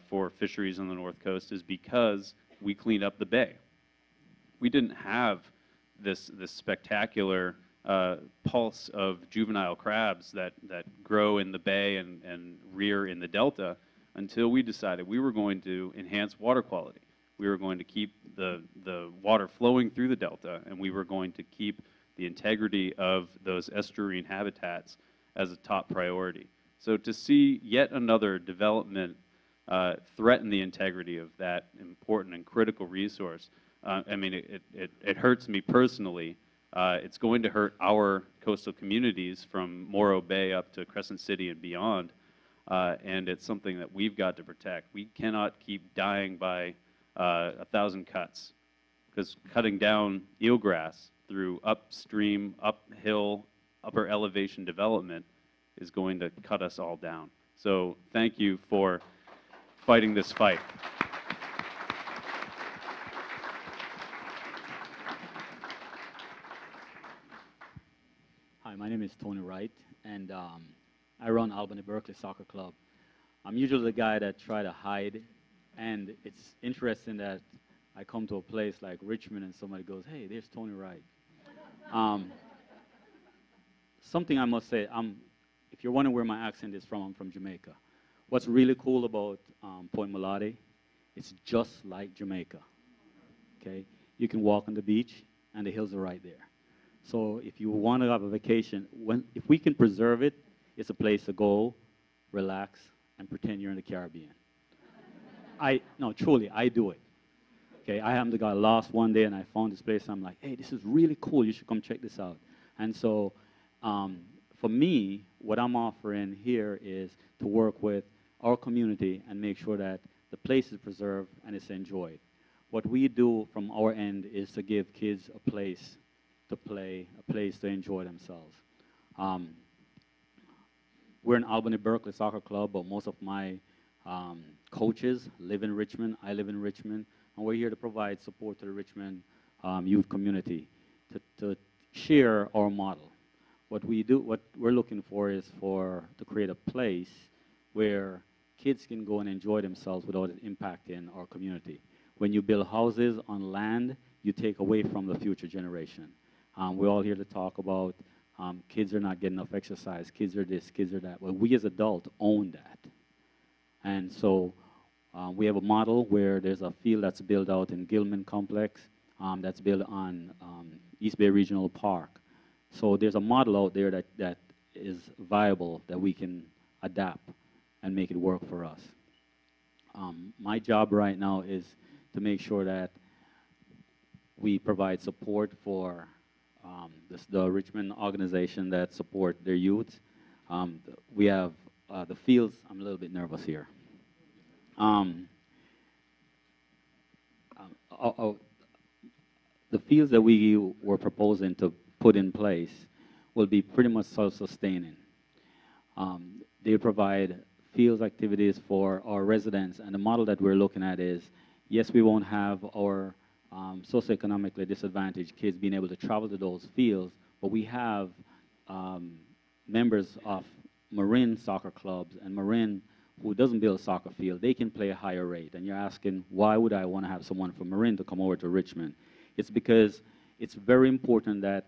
for fisheries on the north coast is because we clean up the bay. We didn't have this spectacular pulse of juvenile crabs that grow in the bay and rear in the delta until we decided we were going to enhance water quality. We were going to keep the water flowing through the delta, and we were going to keep the integrity of those estuarine habitats as a top priority. So to see yet another development threaten the integrity of that important and critical resource, I mean, it hurts me personally. It's going to hurt our coastal communities from Morro Bay up to Crescent City and beyond, and it's something that we've got to protect. We cannot keep dying by 1,000 cuts, because cutting down eelgrass through upstream, uphill, upper elevation development is going to cut us all down. So thank you for fighting this fight. Hi, my name is Tony Wright, and I run Albany Berkeley Soccer Club. I'm usually the guy that try to hide, and it's interesting that I come to a place like Richmond and somebody goes, "Hey, there's Tony Wright." something I must say, if you're wondering where my accent is from, I'm from Jamaica. What's really cool about Point Molate, it's just like Jamaica, okay? You can walk on the beach, and the hills are right there. So if you want to have a vacation, if we can preserve it, it's a place to go, relax, and pretend you're in the Caribbean. No, truly, I do it. Okay, I happen to got lost one day, and I found this place. I'm like, hey, this is really cool. You should come check this out. And so for me, what I'm offering here is to work with our community and make sure that the place is preserved and it's enjoyed. What we do from our end is to give kids a place to play, a place to enjoy themselves. We're an Albany Berkeley Soccer Club, but most of my coaches live in Richmond. I live in Richmond, and we're here to provide support to the Richmond youth community to share our model. What we're looking for is to create a place where kids can go and enjoy themselves without it impacting our community. When you build houses on land, you take away from the future generation. We're all here to talk about kids are not getting enough exercise, kids are this, kids are that. Well, we as adults own that. And so we have a model where there's a field that's built out in Gilman Complex that's built on East Bay Regional Park. So there's a model out there that is viable that we can adapt and make it work for us. My job right now is to make sure that we provide support for the Richmond organization that support their youth. We have the fields. I'm a little bit nervous here. The fields that we were proposing to put in place will be pretty much self-sustaining. They provide fields activities for our residents, and the model that we're looking at is, yes, we won't have our socioeconomically disadvantaged kids being able to travel to those fields, but we have members of Marin soccer clubs and Marin who doesn't build a soccer field. They can play a higher rate. And you're asking, why would I want to have someone from Marin to come over to Richmond? It's because it's very important that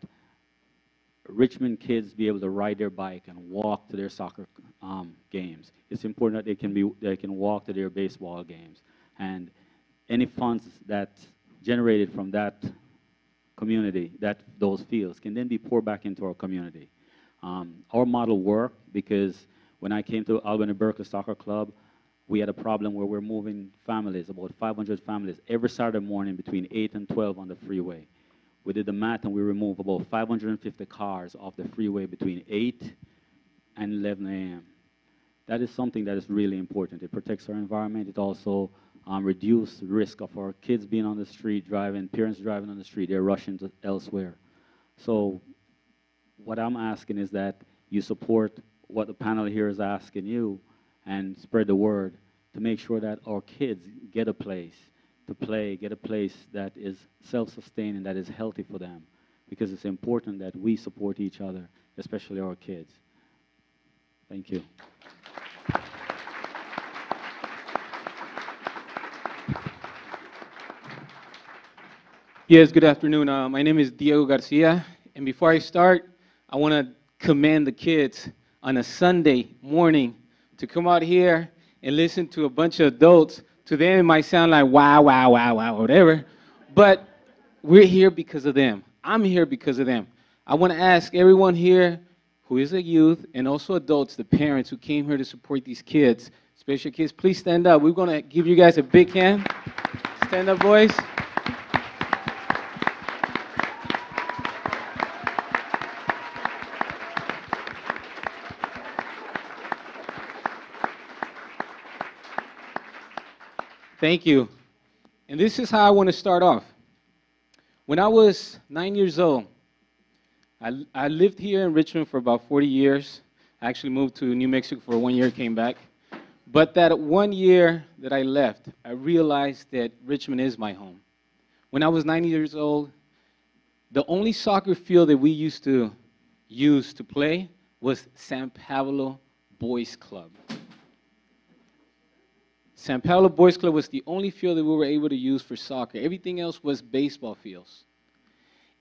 Richmond kids be able to ride their bike and walk to their soccer games. It's important that they can walk to their baseball games. And any funds that's generated from that community, those fields, can then be poured back into our community. Our model worked because when I came to Albany Berkeley Soccer Club, we had a problem where we're moving families, about 500 families, every Saturday morning between 8 and 12 on the freeway. We did the math and we removed about 550 cars off the freeway between 8 and 11 a.m. That is something that is really important. It protects our environment. It also reduces the risk of our kids being on the street driving, parents driving on the street. They're rushing to elsewhere. So what I'm asking is that you support what the panel here is asking you and spread the word to make sure that our kids get a place to play, get a place that is self-sustaining, that is healthy for them, because it's important that we support each other, especially our kids. Thank you. Yes, good afternoon. My name is Diego Garcia, and before I start, I want to commend the kids on a Sunday morning to come out here and listen to a bunch of adults. To them, it might sound like wow, wow, wow, wow, whatever, but we're here because of them. I'm here because of them. I want to ask everyone here who is a youth and also adults, the parents who came here to support these kids, special kids, please stand up. We're going to give you guys a big hand. Stand up, boys. Thank you. And this is how I want to start off. When I was 9 years old, I lived here in Richmond for about 40 years. I actually moved to New Mexico for 1 year, came back. But that 1 year that I left, I realized that Richmond is my home. When I was 9 years old, the only soccer field that we used to use to play was San Pablo Boys Club. San Pablo Boys Club was the only field that we were able to use for soccer. Everything else was baseball fields.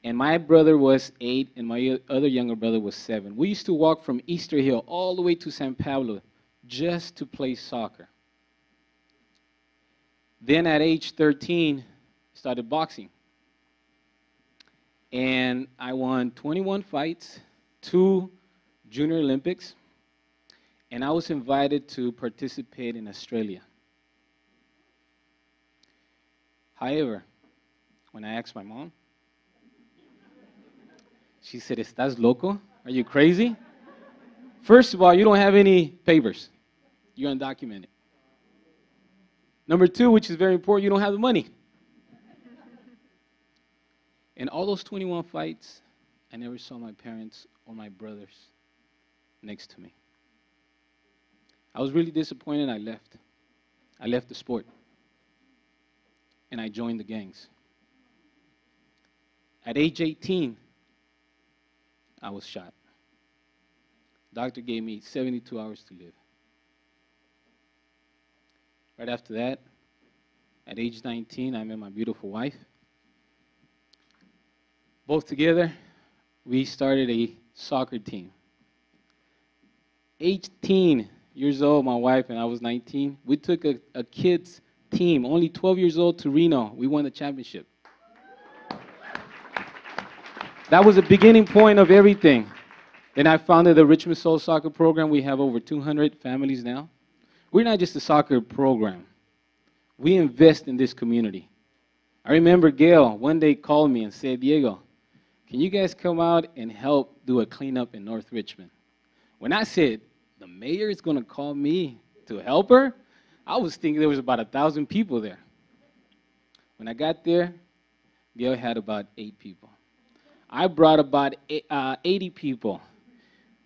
And my brother was 8, and my other younger brother was 7. We used to walk from Easter Hill all the way to San Pablo just to play soccer. Then at age 13, started boxing. And I won 21 fights, 2 Junior Olympics, and I was invited to participate in Australia. However, when I asked my mom, she said, "Estás loco? Are you crazy? First of all, you don't have any papers. You're undocumented. Number 2, which is very important, you don't have the money." And all those 21 fights, I never saw my parents or my brothers next to me. I was really disappointed. I left. I left the sport. And I joined the gangs. At age 18, I was shot. Doctor gave me 72 hours to live. Right after that, at age 19, I met my beautiful wife. Both together, we started a soccer team. 18 years old, my wife, and I was 19. We took a kids team, only 12 years old, to Reno. We won the championship. That was the beginning point of everything. Then I founded the Richmond Soul Soccer Program. We have over 200 families now. We're not just a soccer program. We invest in this community. I remember Gail one day called me and said, "Diego, can you guys come out and help do a cleanup in North Richmond?" When I said, the mayor is going to call me to help her, I was thinking there was about 1,000 people there. When I got there, Gail had about 8 people. I brought about 80 people.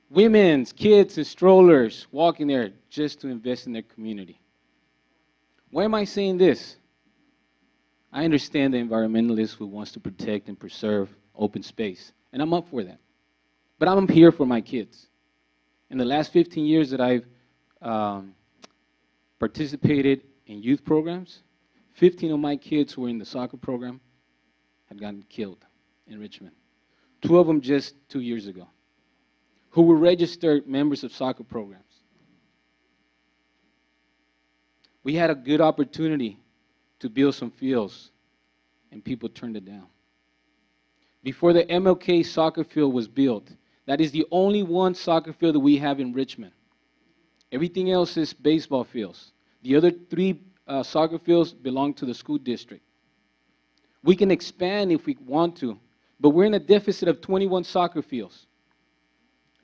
Women's, kids, and strollers walking there just to invest in their community. Why am I saying this? I understand the environmentalist who wants to protect and preserve open space, and I'm up for that. But I'm here for my kids. In the last 15 years that I've participated in youth programs, 15 of my kids who were in the soccer program had gotten killed in Richmond. 2 of them just 2 years ago, who were registered members of soccer programs. We had a good opportunity to build some fields, and people turned it down. Before the MLK soccer field was built, that is the only one soccer field that we have in Richmond. Everything else is baseball fields. The other 3 soccer fields belong to the school district. We can expand if we want to, but we're in a deficit of 21 soccer fields.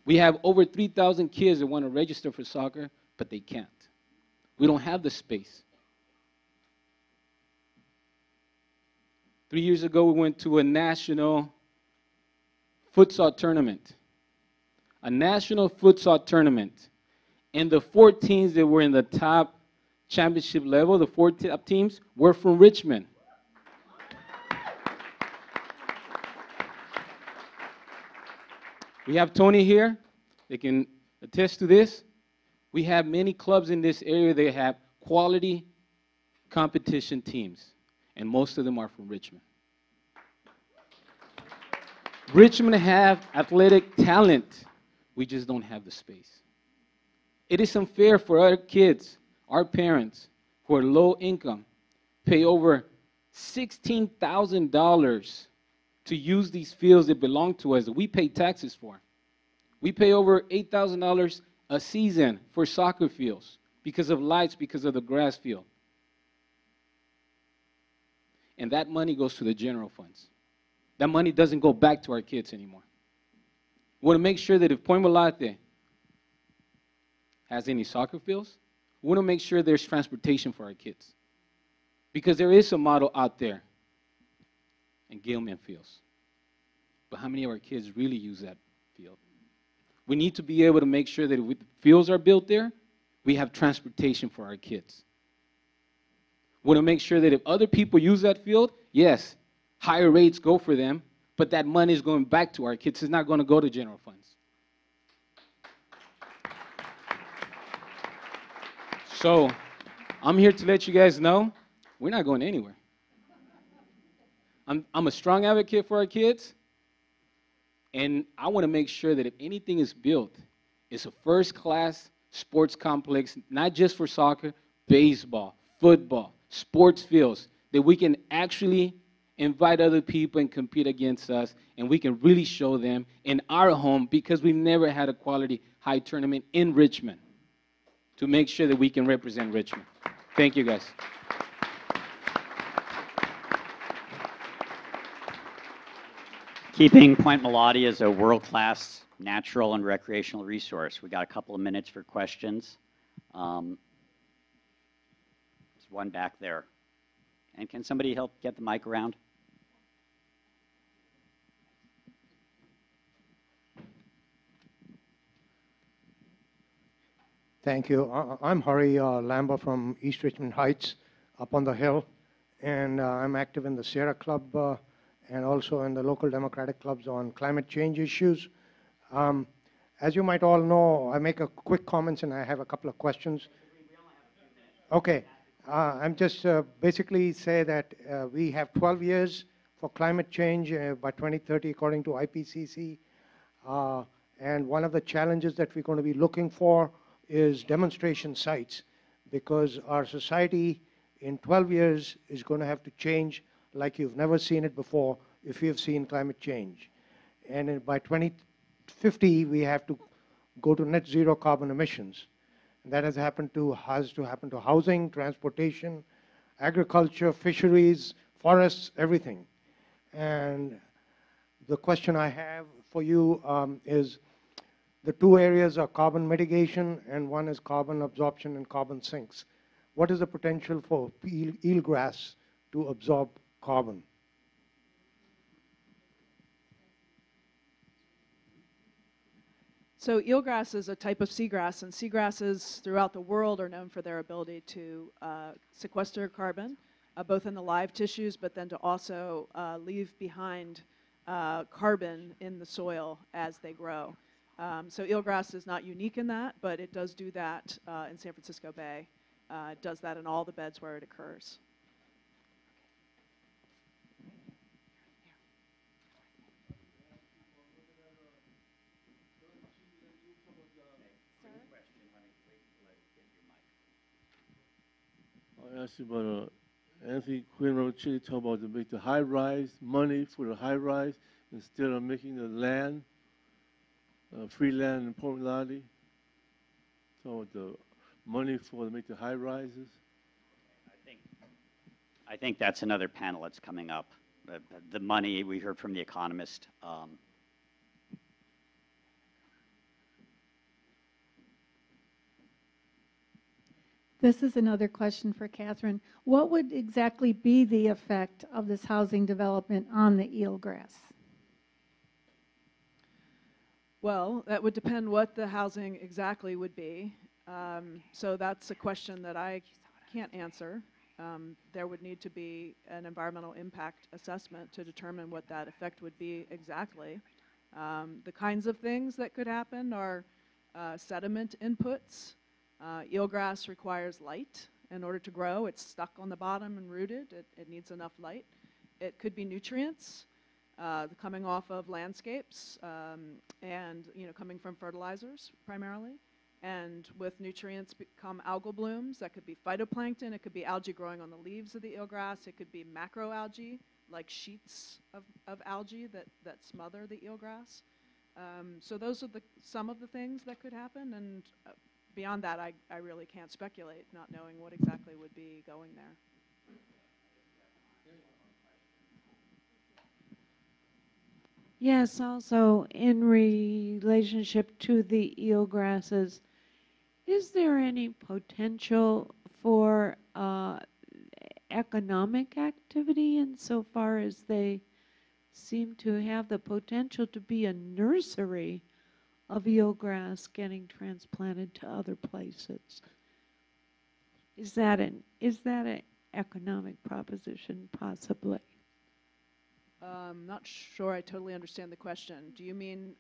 We have over 3,000 kids that want to register for soccer, but they can't. We don't have the space. 3 years ago, we went to a national futsal tournament. A national futsal tournament. And the 4 teams that were in the top championship level, the 4 top teams, were from Richmond. We have Tony here. They can attest to this. We have many clubs in this area that have quality competition teams, and most of them are from Richmond. Richmond have athletic talent. We just don't have the space. It is unfair for our kids, our parents, who are low income, pay over $16,000 to use these fields that belong to us that we pay taxes for. We pay over $8,000 a season for soccer fields because of lights, because of the grass field. And that money goes to the general funds. That money doesn't go back to our kids anymore. We want to make sure that if Point Molate has any soccer fields, we want to make sure there's transportation for our kids. Because there is a model out there in Gilman Fields. But how many of our kids really use that field? We need to be able to make sure that if the fields are built there, we have transportation for our kids. We want to make sure that if other people use that field, yes, higher rates go for them, but that money is going back to our kids. It's not going to go to general funds. So I'm here to let you guys know we're not going anywhere. I'm a strong advocate for our kids, And I want to make sure that if anything is built, it's a first-class sports complex, not just for soccer, baseball, football, sports fields, that we can actually invite other people and compete against us, and we can really show them in our home, because we've never had a quality high tournament in Richmond, to make sure that we can represent Richmond. Thank you, guys. Keeping Point Molate as a world-class natural and recreational resource. We got a couple of minutes for questions. There's one back there. And can somebody help get the mic around? Thank you. I'm Hari Lamba from East Richmond Heights, up on the hill, and I'm active in the Sierra Club and also in the local democratic clubs on climate change issues. As you might all know, I make a quick comments and I have a couple of questions. Okay. I'm just basically say that we have 12 years for climate change by 2030 according to IPCC. And one of the challenges that we're going to be looking for is demonstration sites, because our society in 12 years is going to have to change like you've never seen it before if you've seen climate change. And by 2050, we have to go to net zero carbon emissions. And that has to happen to housing, transportation, agriculture, fisheries, forests, everything. And the question I have for you is, the two areas are carbon mitigation and one is carbon absorption and carbon sinks. What is the potential for eelgrass to absorb carbon? So eelgrass is a type of seagrass, and seagrasses throughout the world are known for their ability to sequester carbon, both in the live tissues, but then to also leave behind carbon in the soil as they grow. So eelgrass is not unique in that, but it does do that in San Francisco Bay. It does that in all the beds where it occurs. I asked you about Anthony Quinn Rochelle talked about to make the high rise, money for the high rise instead of making the land, free land in Port Molate. So the money for to make the high rises. I think that's another panel that's coming up. The money we heard from the economist. This is another question for Catherine. What would exactly be the effect of this housing development on the eelgrass? Well, that would depend what the housing exactly would be. So that's a question that I can't answer. There would need to be an environmental impact assessment to determine what that effect would be exactly. The kinds of things that could happen are sediment inputs. Eelgrass requires light in order to grow. It's stuck on the bottom and rooted. It needs enough light. It could be nutrients coming off of landscapes and coming from fertilizers primarily. And with nutrients come algal blooms. That could be phytoplankton. It could be algae growing on the leaves of the eelgrass. It could be macroalgae, like sheets of algae that smother the eelgrass. So those are some of the things that could happen. And beyond that, I really can't speculate, not knowing what exactly would be going there. Yes, also in relationship to the eelgrasses, is there any potential for economic activity insofar as they seem to have the potential to be a nursery of eelgrass getting transplanted to other places? Is that an economic proposition, possibly? I'm not sure I totally understand the question. Do you mean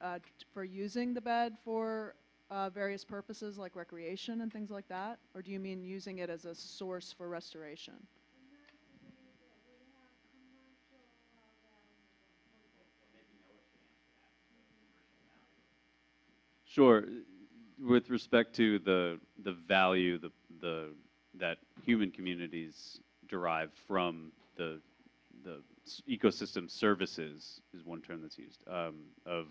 for using the bed for various purposes like recreation and things like that? Or do you mean using it as a source for restoration? Sure. With respect to the value that human communities derive from the ecosystem services is one term that's used of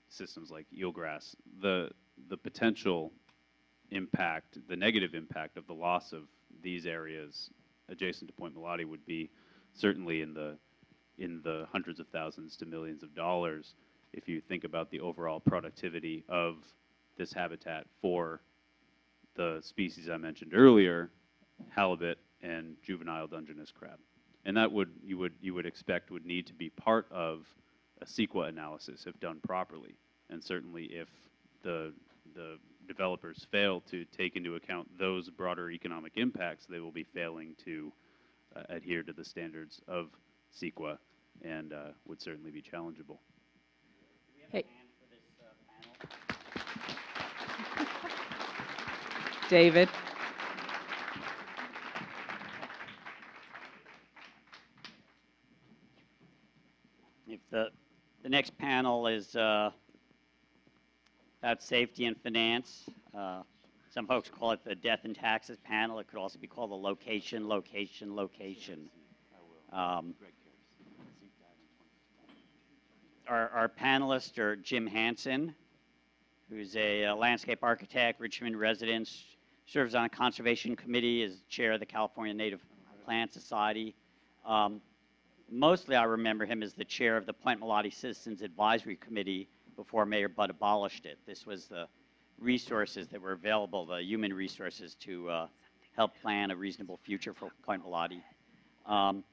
systems like eelgrass. The potential impact, the negative impact of the loss of these areas adjacent to Point Molate would be certainly in the hundreds of thousands to millions of dollars if you think about the overall productivity of this habitat for the species I mentioned earlier, halibut and juvenile Dungeness crab. And that you would expect would need to be part of a CEQA analysis if done properly. And certainly if the developers fail to take into account those broader economic impacts, they will be failing to adhere to the standards of CEQA and would certainly be challengeable. Hey. David. If the next panel is about safety and finance. Some folks call it the death and taxes panel. It could also be called the location. Our panelists are Jim Hansen, who's a landscape architect, Richmond resident, serves on a conservation committee as chair of the California Native Plant Society. Mostly I remember him as the chair of the Point Molate Citizens Advisory Committee before Mayor Budd abolished it. This was the resources that were available, the human resources to help plan a reasonable future for Point Molate.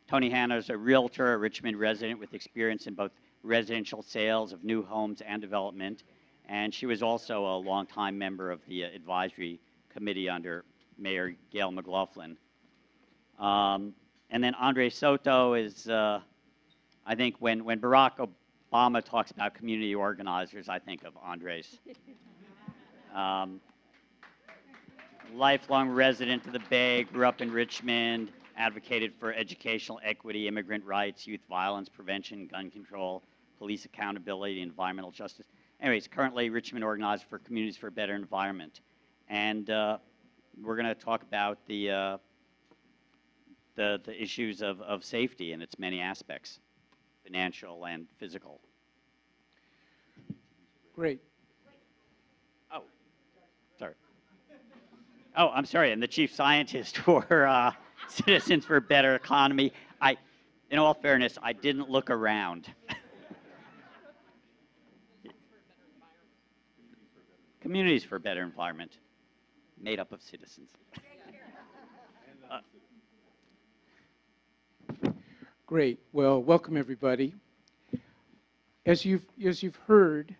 Tony Hanna is a realtor, a Richmond resident with experience in both residential sales of new homes and development. And she was also a longtime member of the advisory committee under Mayor Gail McLaughlin. And then Andre Soto is, I think when Barack Obama talks about community organizers, I think of Andres. Lifelong resident of the Bay, grew up in Richmond, advocated for educational equity, immigrant rights, youth violence prevention, gun control, police accountability, environmental justice. Anyways, currently Richmond organizer for Communities for a Better Environment. And we're going to talk about the issues of safety in its many aspects, financial and physical. Great. Oh, sorry. Oh, I'm sorry. I'm the chief scientist for Citizens for a Better Economy. In all fairness, I didn't look around. Communities for a Better Environment, made up of citizens. Great. Well, welcome everybody. As you've heard,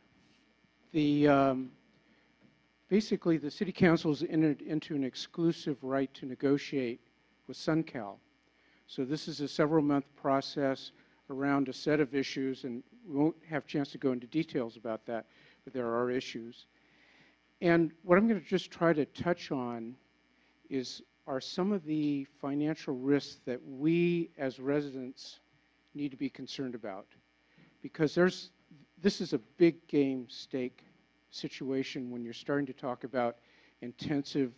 basically the City Council has entered into an exclusive right to negotiate with SunCal. So this is a several-month process around a set of issues, and we won't have a chance to go into details about that, but there are issues. And what I'm going to just try to touch on are some of the financial risks that we as residents need to be concerned about. Because this is a big game stake situation when you're starting to talk about intensive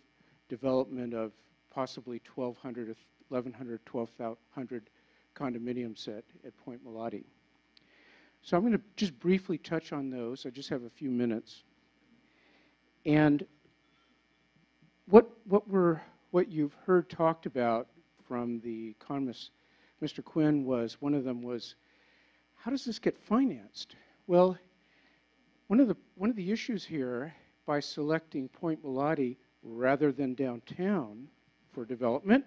development of possibly 1,200, 1,100, 1,200 condominiums at Point Molate. So I'm going to just briefly touch on those. I just have a few minutes. And what you've heard talked about from the economist, Mr. Quinn, one of them was, how does this get financed? Well, one of the issues here, by selecting Point Molate rather than downtown for development,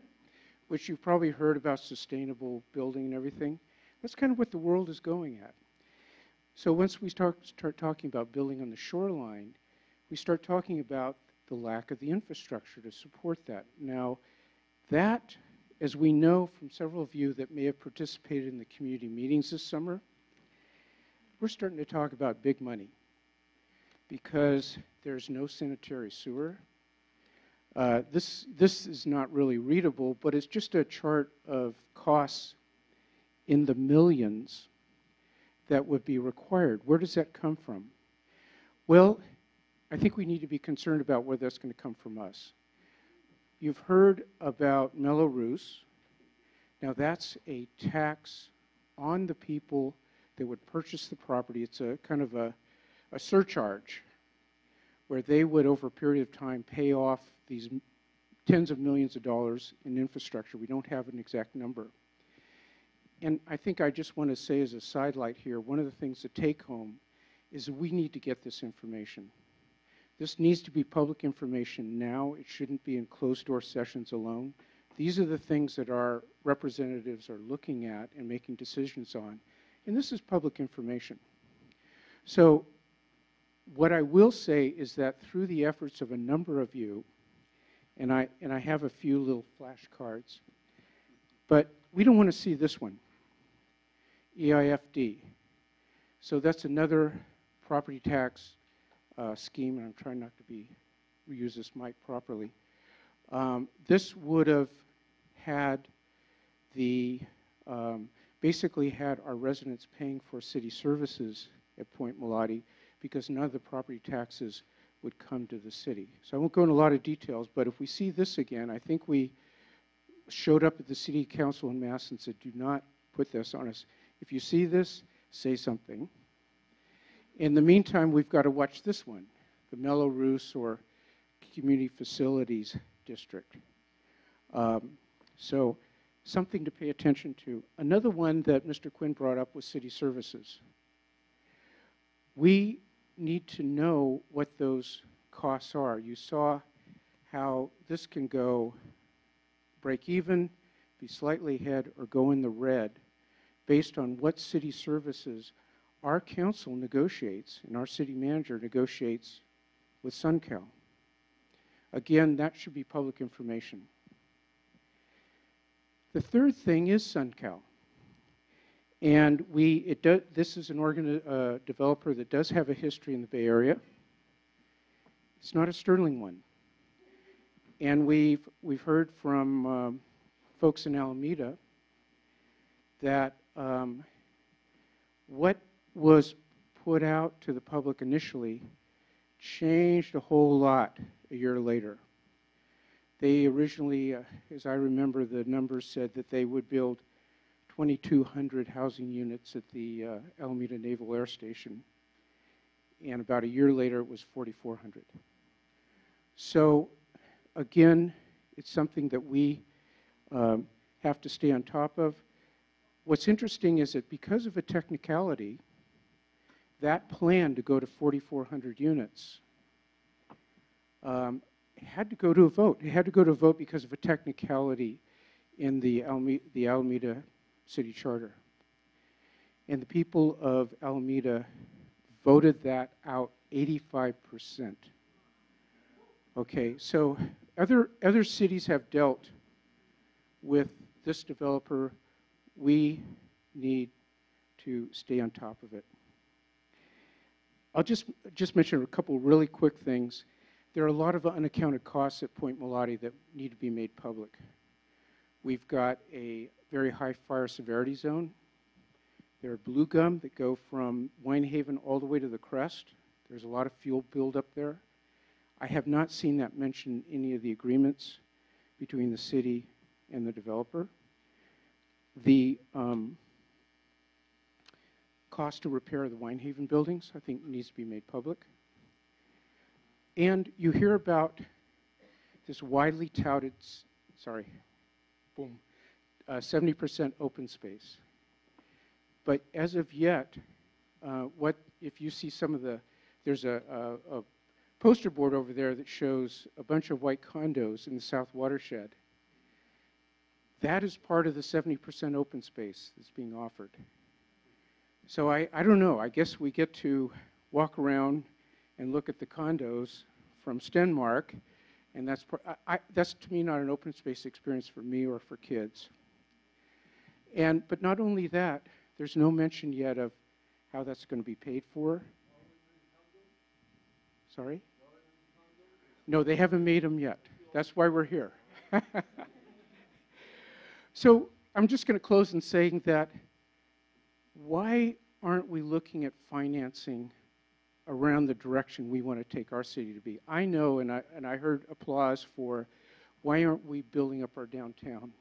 which you've probably heard about sustainable building and everything, that's kind of what the world is going at. So once we start talking about building on the shoreline, we start talking about the lack of the infrastructure to support that. Now, that, as we know from several of you that may have participated in the community meetings this summer, we're starting to talk about big money because there's no sanitary sewer. This is not really readable, but it's just a chart of costs in the millions that would be required. Where does that come from? Well, I think we need to be concerned about where that's going to come from us. You've heard about Mello-Roos. Now that's a tax on the people that would purchase the property. It's a kind of a surcharge where they would, over a period of time, pay off these tens of millions of dollars in infrastructure. We don't have an exact number. And I think I just want to say as a sidelight here, one of the things to take home is we need to get this information. This needs to be public information now. It shouldn't be in closed-door sessions alone. These are the things that our representatives are looking at and making decisions on. And this is public information. So what I will say is that through the efforts of a number of you, and I have a few little flashcards, but we don't want to see this one, EIFD. So that's another property tax scheme, and I'm trying not to use this mic properly. This would have had basically had our residents paying for city services at Point Molate because none of the property taxes would come to the city. So I won't go into a lot of details, but if we see this again, I think we showed up at the city council in Mass and said, do not put this on us. If you see this, say something. In the meantime, we've got to watch this one, the Mello-Roos or Community Facilities District. So something to pay attention to. Another one that Mr. Quinn brought up was city services. We need to know what those costs are. You saw how this can go break even, be slightly ahead, or go in the red based on what city services our council negotiates and our city manager negotiates with SunCal. Again, that should be public information. The third thing is SunCal. And this is an developer that does have a history in the Bay Area. It's not a sterling one. And we've heard from folks in Alameda that what was put out to the public initially changed a whole lot a year later. They originally, as I remember, the numbers said that they would build 2,200 housing units at the Alameda Naval Air Station. And about a year later, it was 4,400. So again, it's something that we have to stay on top of. What's interesting is that because of a technicality, that plan to go to 4,400 units had to go to a vote. It had to go to a vote because of a technicality in the Alameda City Charter. And the people of Alameda voted that out 85%. Okay, so other cities have dealt with this developer. We need to stay on top of it. I'll just mention a couple really quick things. There are a lot of unaccounted costs at Point Molate that need to be made public. We've got a very high fire severity zone. There are blue gum that go from Winehaven all the way to the crest. There's a lot of fuel buildup there. I have not seen that mentioned in any of the agreements between the city and the developer. The cost to repair the Winehaven buildings, I think, needs to be made public. And you hear about this widely touted, 70% open space. But as of yet, if you see some of there's a poster board over there that shows a bunch of white condos in the South Watershed. That is part of the 70% open space that's being offered. So I don't know. I guess we get to walk around and look at the condos from Stenmark, and that's to me not an open space experience for me or for kids. But not only that, there's no mention yet of how that's going to be paid for. Sorry? No, they haven't made them yet. That's why we're here. So I'm just going to close in saying that why aren't we looking at financing around the direction we want to take our city to be. I know, and I heard applause for, why aren't we building up our downtown?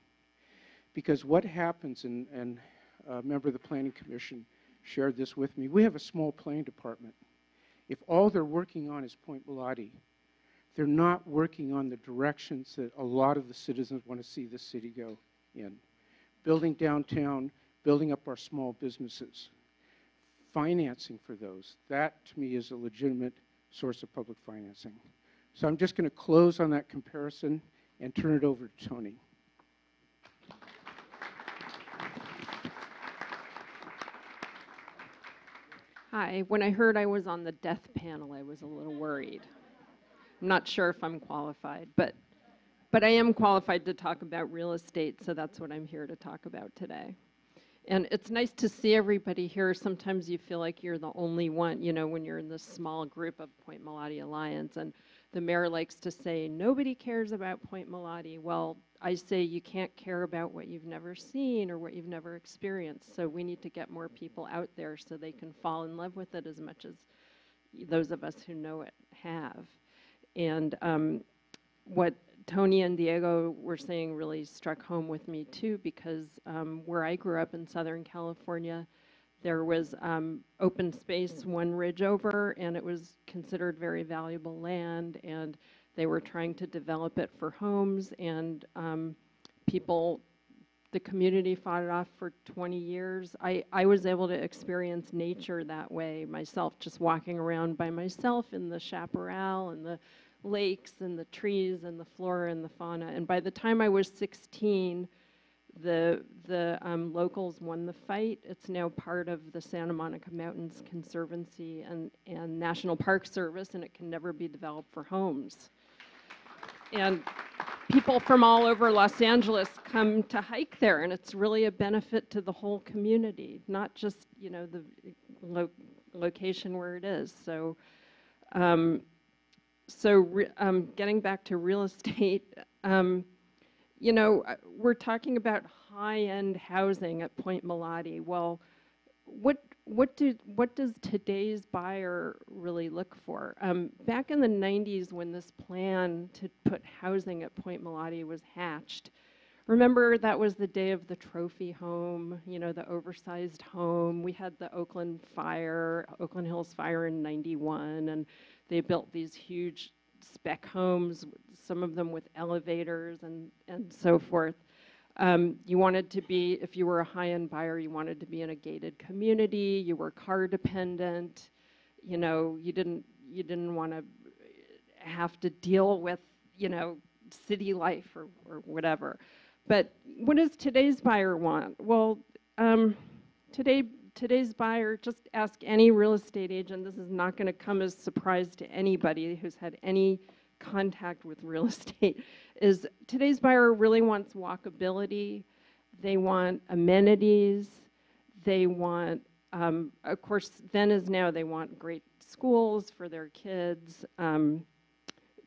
Because what happens, and a member of the Planning Commission shared this with me, we have a small planning department. If all they're working on is Point Molate, they're not working on the directions that a lot of the citizens want to see the city go in. Building downtown, building up our small businesses, financing for those. That, to me, is a legitimate source of public financing. So I'm just going to close on that comparison and turn it over to Tony. Hi. When I heard I was on the death panel, I was a little worried. I'm not sure if I'm qualified, but I am qualified to talk about real estate, so that's what I'm here to talk about today. And it's nice to see everybody here. Sometimes you feel like you're the only one, you know, when you're in this small group of Point Molate Alliance. And the mayor likes to say, nobody cares about Point Molate. Well, I say you can't care about what you've never seen or what you've never experienced. So we need to get more people out there so they can fall in love with it as much as those of us who know it have. And what Tony and Diego were saying really struck home with me too, because where I grew up in Southern California, there was open space one ridge over, and it was considered very valuable land, and they were trying to develop it for homes, and people, the community fought it off for 20 years. I was able to experience nature that way myself, just walking around by myself in the chaparral and the lakes and the trees and the flora and the fauna. And by the time I was 16, the locals won the fight. It's now part of the Santa Monica Mountains Conservancy and National Park Service, and it can never be developed for homes. And people from all over Los Angeles come to hike there, and it's really a benefit to the whole community, not just, you know, the location where it is. So getting back to real estate, you know, we're talking about high-end housing at Point Molate. Well, what does today's buyer really look for? Back in the 90s, when this plan to put housing at Point Molate was hatched, remember that was the day of the trophy home, you know, the oversized home. We had the Oakland Hills fire in '91, and they built these huge spec homes, some of them with elevators and so forth. You wanted to be, if you were a high-end buyer, you wanted to be in a gated community. You were car dependent. You know, you didn't want to have to deal with, you know, city life or whatever. But what does today's buyer want? Well, today's buyer, just ask any real estate agent. This is not going to come as a surprise to anybody who's had any contact with real estate, is today's buyer really wants walkability. They want amenities. They want, of course, then as now, they want great schools for their kids.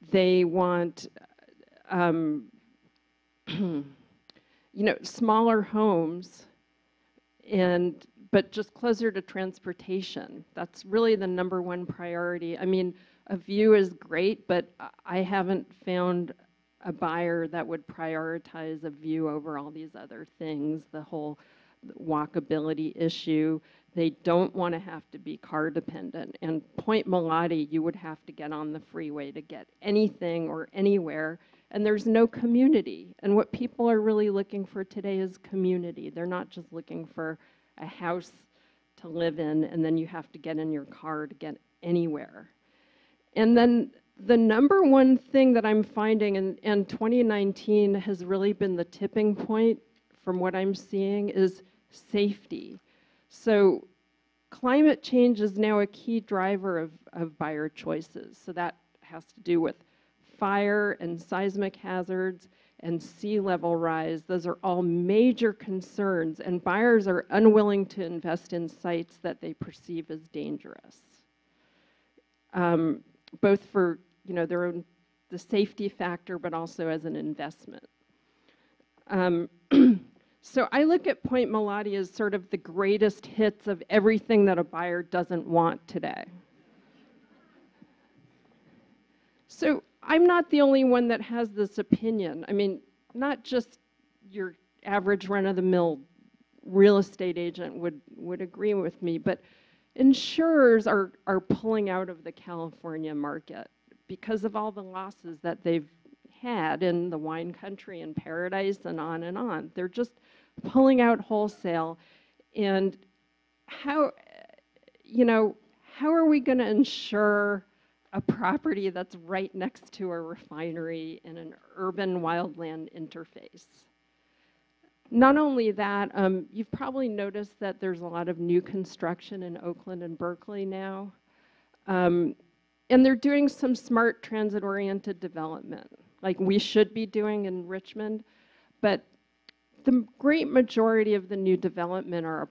They want, you know, smaller homes, but just closer to transportation. That's really the #1 priority. I mean, a view is great, but I haven't found a buyer that would prioritize a view over all these other things, the whole walkability issue. They don't want to have to be car dependent. And Point Molate, you would have to get on the freeway to get anything or anywhere, and there's no community. And what people are really looking for today is community. They're not just looking for a house to live in, and then you have to get in your car to get anywhere. And then the #1 thing that I'm finding, and 2019 has really been the tipping point from what I'm seeing, is safety. So climate change is now a key driver of buyer choices. So that has to do with fire and seismic hazards and sea level rise. Those are all major concerns, and buyers are unwilling to invest in sites that they perceive as dangerous. Both for, you know, the safety factor, but also as an investment. So I look at Point Molate as sort of the greatest hits of everything that a buyer doesn't want today. So I'm not the only one that has this opinion. I mean, not just your average run-of-the-mill real estate agent would agree with me, but insurers are pulling out of the California market because of all the losses that they've had in the wine country and Paradise and on and on. They're just pulling out wholesale. And how, how are we going to insure a property that's right next to a refinery in an urban wildland interface? Not only that, you've probably noticed that there's a lot of new construction in Oakland and Berkeley now. And they're doing some smart transit-oriented development, like we should be doing in Richmond. But the great majority of the new development are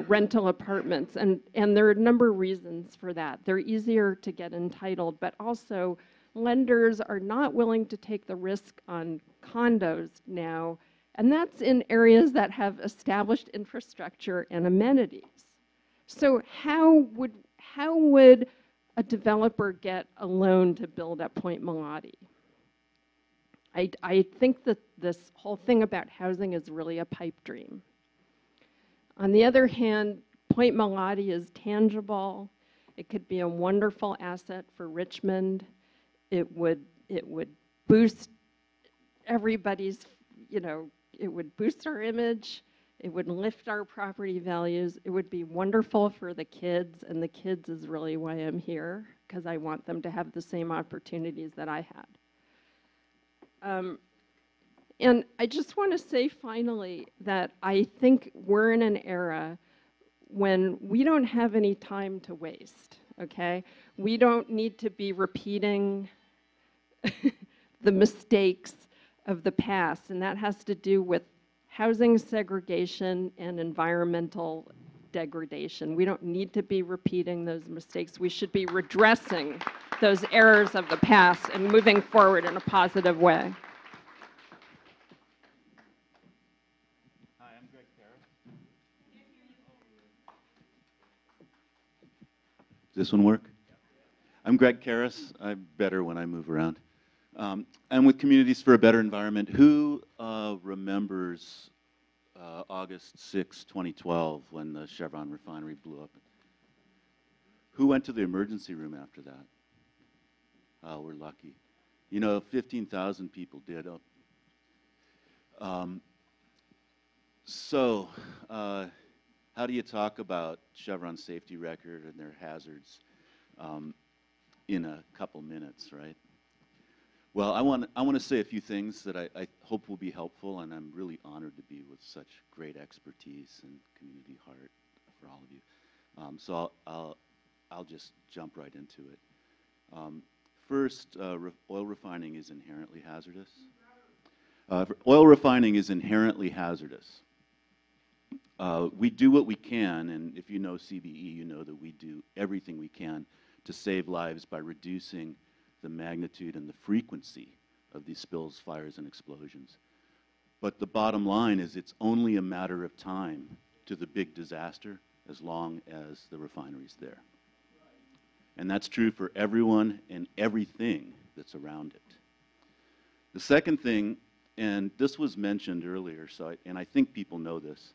rental apartments. And there are a number of reasons for that. They're easier to get entitled, but also lenders are not willing to take the risk on condos now. And that's in areas that have established infrastructure and amenities. So how would a developer get a loan to build at Point Molate? I think that this whole thing about housing is really a pipe dream. On the other hand, Point Molate is tangible. It could be a wonderful asset for Richmond. It would boost everybody's, it would boost our image. It would lift our property values. It would be wonderful for the kids, and the kids is really why I'm here, because I want them to have the same opportunities that I had. And I just want to say finally that I think we're in an era when we don't have any time to waste, okay? We don't need to be repeating the mistakes of the past, and that has to do with housing segregation and environmental degradation. We don't need to be repeating those mistakes. We should be redressing those errors of the past and moving forward in a positive way. Hi, I'm Greg Karras. Does this one work? I'm Greg Karras. I'm better when I move around. I'm with Communities for a Better Environment. Who remembers August 6, 2012, when the Chevron refinery blew up? Who went to the emergency room after that? Oh, we're lucky. 15,000 people did. So how do you talk about Chevron's safety record and their hazards in a couple minutes, right? Well, I want to say a few things that I hope will be helpful, and I'm really honored to be with such great expertise and community heart for all of you. So I'll just jump right into it. First, oil refining is inherently hazardous. Oil refining is inherently hazardous. We do what we can, and if you know CBE, you know that we do everything we can to save lives by reducing the magnitude and the frequency of these spills, fires, and explosions. But the bottom line is it's only a matter of time to the big disaster as long as the refinery's there. And that's true for everyone and everything that's around it. The second thing, and this was mentioned earlier, and I think people know this,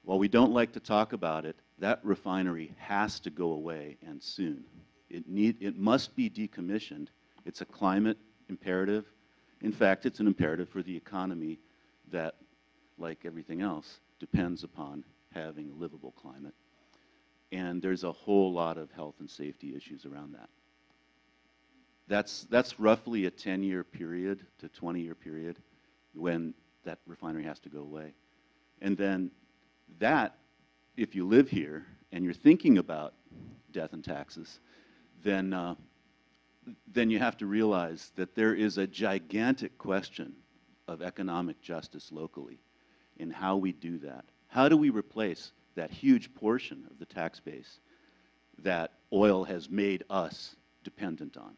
while we don't like to talk about it, that refinery has to go away, and soon. It must be decommissioned. It's a climate imperative. In fact, it's an imperative for the economy that, like everything else, depends upon having a livable climate. And there's a whole lot of health and safety issues around that. That's roughly a 10-year period to 20-year period when that refinery has to go away. And then that, if you live here and you're thinking about death and taxes, then you have to realize that there is a gigantic question of economic justice locally in how we do that. How do we replace that huge portion of the tax base that oil has made us dependent on?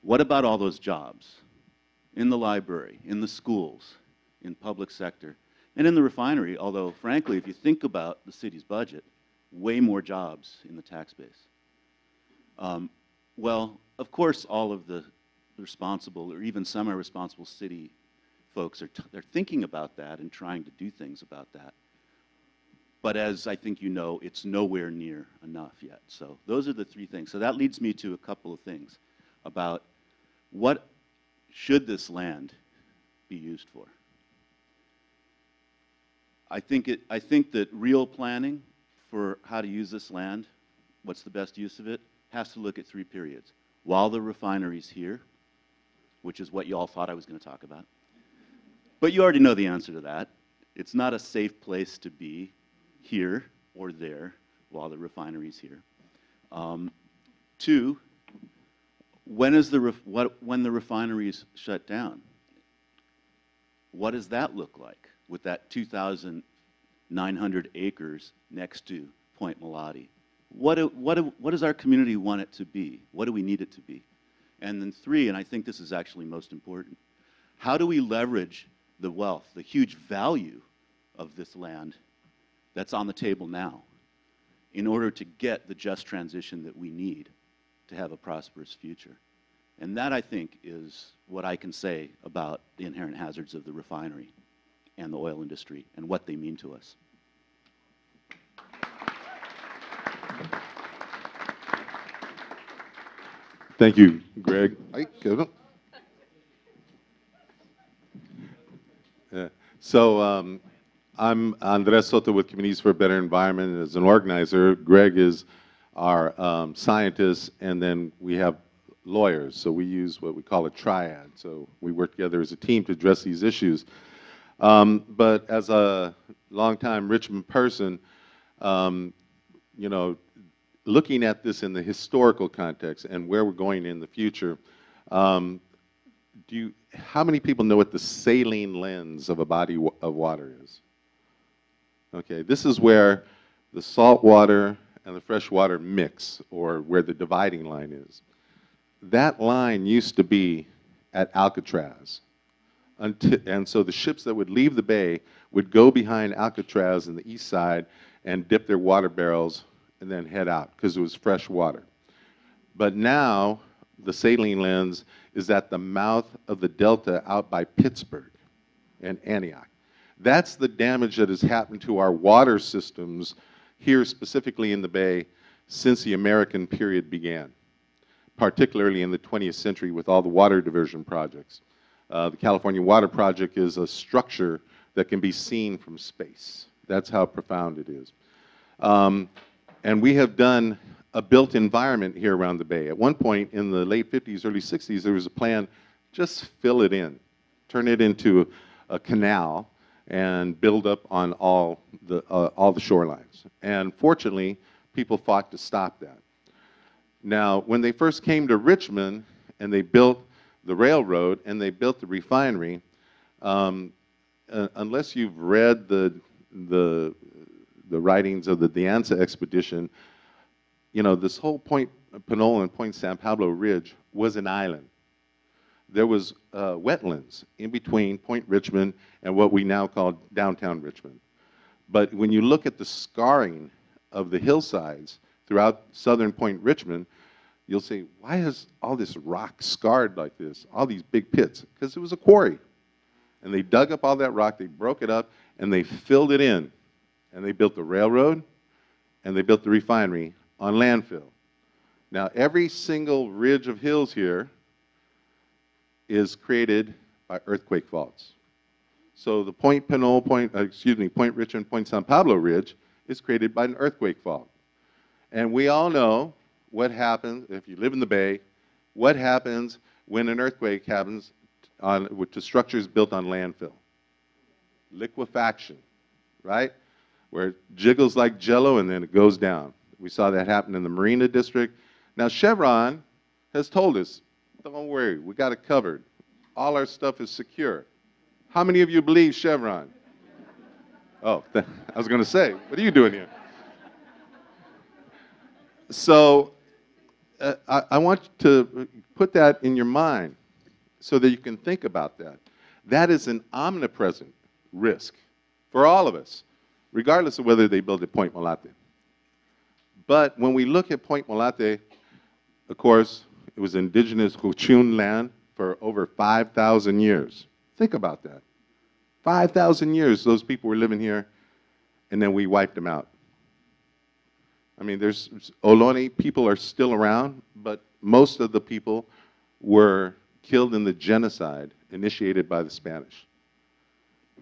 What about all those jobs in the library, in the schools, in public sector, and in the refinery? Although, frankly, if you think about the city's budget, way more jobs in the tax base. Well, of course, all of the responsible or even semi-responsible city folks they're thinking about that and trying to do things about that. But as I think you know, it's nowhere near enough yet. So those are the three things. So that leads me to a couple of things about what should this land be used for. I think that real planning for how to use this land, what's the best use of it, has to look at three periods. While the refinery's here, which is what you all thought I was going to talk about. But you already know the answer to that. It's not a safe place to be here or there while the refinery's here. Two, when the refinery's shut down, what does that look like with that 2,900 acres next to Point Molate? What does our community want it to be? What do we need it to be? And then three, and I think this is actually most important, how do we leverage the wealth, the huge value of this land that's on the table now in order to get the just transition that we need to have a prosperous future? And that, I think, is what I can say about the inherent hazards of the refinery and the oil industry and what they mean to us. Thank you, Greg. So I'm Andres Soto with Communities for a Better Environment. As an organizer, Greg is our scientist, and then we have lawyers. So we use what we call a triad. So we work together as a team to address these issues. But as a longtime Richmond person, you know, looking at this in the historical context and where we're going in the future, how many people know what the saline lens of a body of water is? Okay, this is where the salt water and the fresh water mix, or where the dividing line is. That line used to be at Alcatraz. And so the ships that would leave the bay would go behind Alcatraz on the east side and dip their water barrels and then head out because it was fresh water. But now the saline lens is at the mouth of the delta out by Pittsburgh and Antioch. That's the damage that has happened to our water systems here, specifically in the bay, since the American period began, particularly in the 20th century with all the water diversion projects. The California Water Project is a structure that can be seen from space. That's how profound it is. And we have done a built environment here around the bay. At one point in the late 50s, early 60s, there was a plan, just fill it in, turn it into a canal, and build up on all the shorelines. And fortunately, people fought to stop that. Now, when they first came to Richmond and they built the railroad and they built the refinery, unless you've read the writings of the De Anza expedition, you know, this whole Point Pinole and Point San Pablo Ridge was an island. There was wetlands in between Point Richmond and what we now call downtown Richmond. But when you look at the scarring of the hillsides throughout southern Point Richmond, you'll say, why is all this rock scarred like this, all these big pits? Because it was a quarry. And they dug up all that rock, they broke it up, and they filled it in. And they built the railroad, and they built the refinery on landfill. Now, every single ridge of hills here is created by earthquake faults. So the Point Pinole, Point Richmond, Point San Pablo Ridge is created by an earthquake fault. And we all know what happens, if you live in the bay, what happens when an earthquake happens to structures built on landfill. Liquefaction, right? Where it jiggles like jello and then it goes down. We saw that happen in the Marina District. Now Chevron has told us, don't worry, we got it covered. All our stuff is secure. How many of you believe Chevron? Oh, I was going to say, what are you doing here? So I want to put that in your mind so that you can think about that. That is an omnipresent risk for all of us, regardless of whether they build at Point Molate. But when we look at Point Molate, of course, it was indigenous Huchun land for over 5,000 years. Think about that. 5,000 years those people were living here, and then we wiped them out. I mean, there's Ohlone people are still around, but most of the people were killed in the genocide initiated by the Spanish.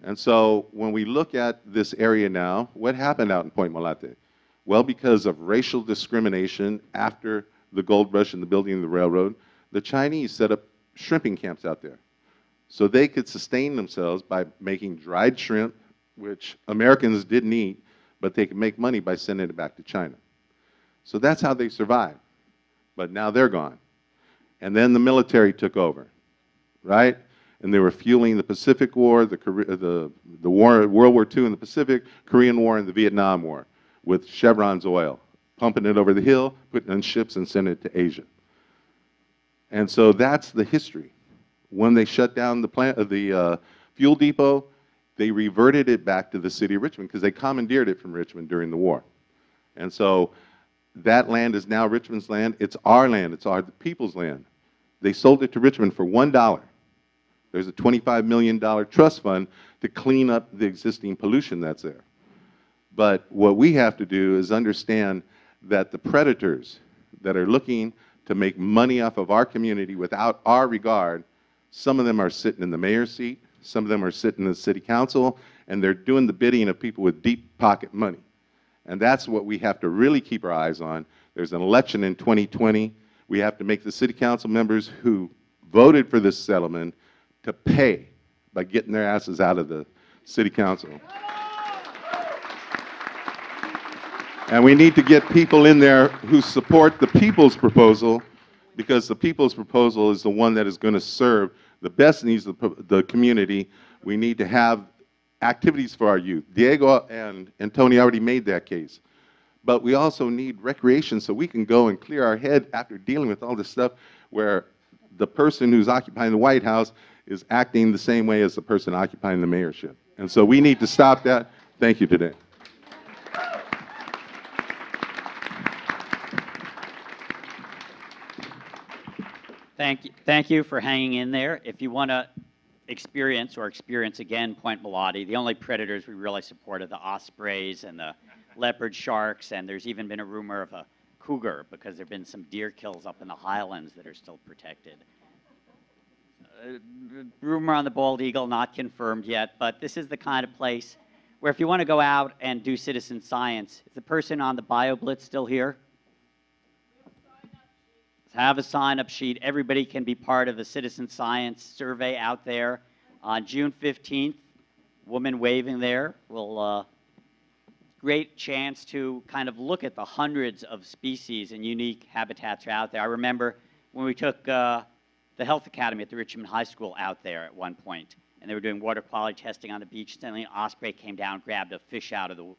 And so when we look at this area now, what happened out in Point Molate? Well, because of racial discrimination after the gold rush and the building of the railroad, the Chinese set up shrimping camps out there. So they could sustain themselves by making dried shrimp, which Americans didn't eat, but they could make money by sending it back to China. So that's how they survived. But now they're gone. And then the military took over, right? And they were fueling the Pacific War, the war, World War II in the Pacific, Korean War, and the Vietnam War with Chevron's oil, pumping it over the hill, putting it on ships, and sending it to Asia. And so that's the history. When they shut down the fuel depot, they reverted it back to the city of Richmond because they commandeered it from Richmond during the war. And so that land is now Richmond's land. It's our land. It's the people's land. They sold it to Richmond for $1. There's a $25 million trust fund to clean up the existing pollution that's there. But what we have to do is understand that the predators that are looking to make money off of our community without our regard, some of them are sitting in the mayor's seat, some of them are sitting in the city council, and they're doing the bidding of people with deep pocket money. And that's what we have to really keep our eyes on. There's an election in 2020. We have to make the city council members who voted for this settlement to pay by getting their asses out of the city council. And we need to get people in there who support the people's proposal, because the people's proposal is the one that is going to serve the best needs of the community. We need to have activities for our youth. Diego and Tony already made that case. But we also need recreation so we can go and clear our head after dealing with all this stuff where the person who's occupying the White House is acting the same way as the person occupying the mayorship. And so we need to stop that. Thank you today. Thank you for hanging in there. If you want to experience again Point Molate, the only predators we really support are the ospreys and the leopard sharks, and there's even been a rumor of a cougar because there have been some deer kills up in the highlands that are still protected. Rumor on the bald eagle, not confirmed yet, but this is the kind of place where if you want to go out and do citizen science, is the person on the BioBlitz still here? Have a sign-up sheet. Everybody can be part of the citizen science survey out there. On June 15th, woman waving there will great chance to kind of look at the hundreds of species and unique habitats out there. I remember when we took the Health Academy at the Richmond High School out there at one point, and they were doing water quality testing on the beach. Suddenly an osprey came down, grabbed a fish out of the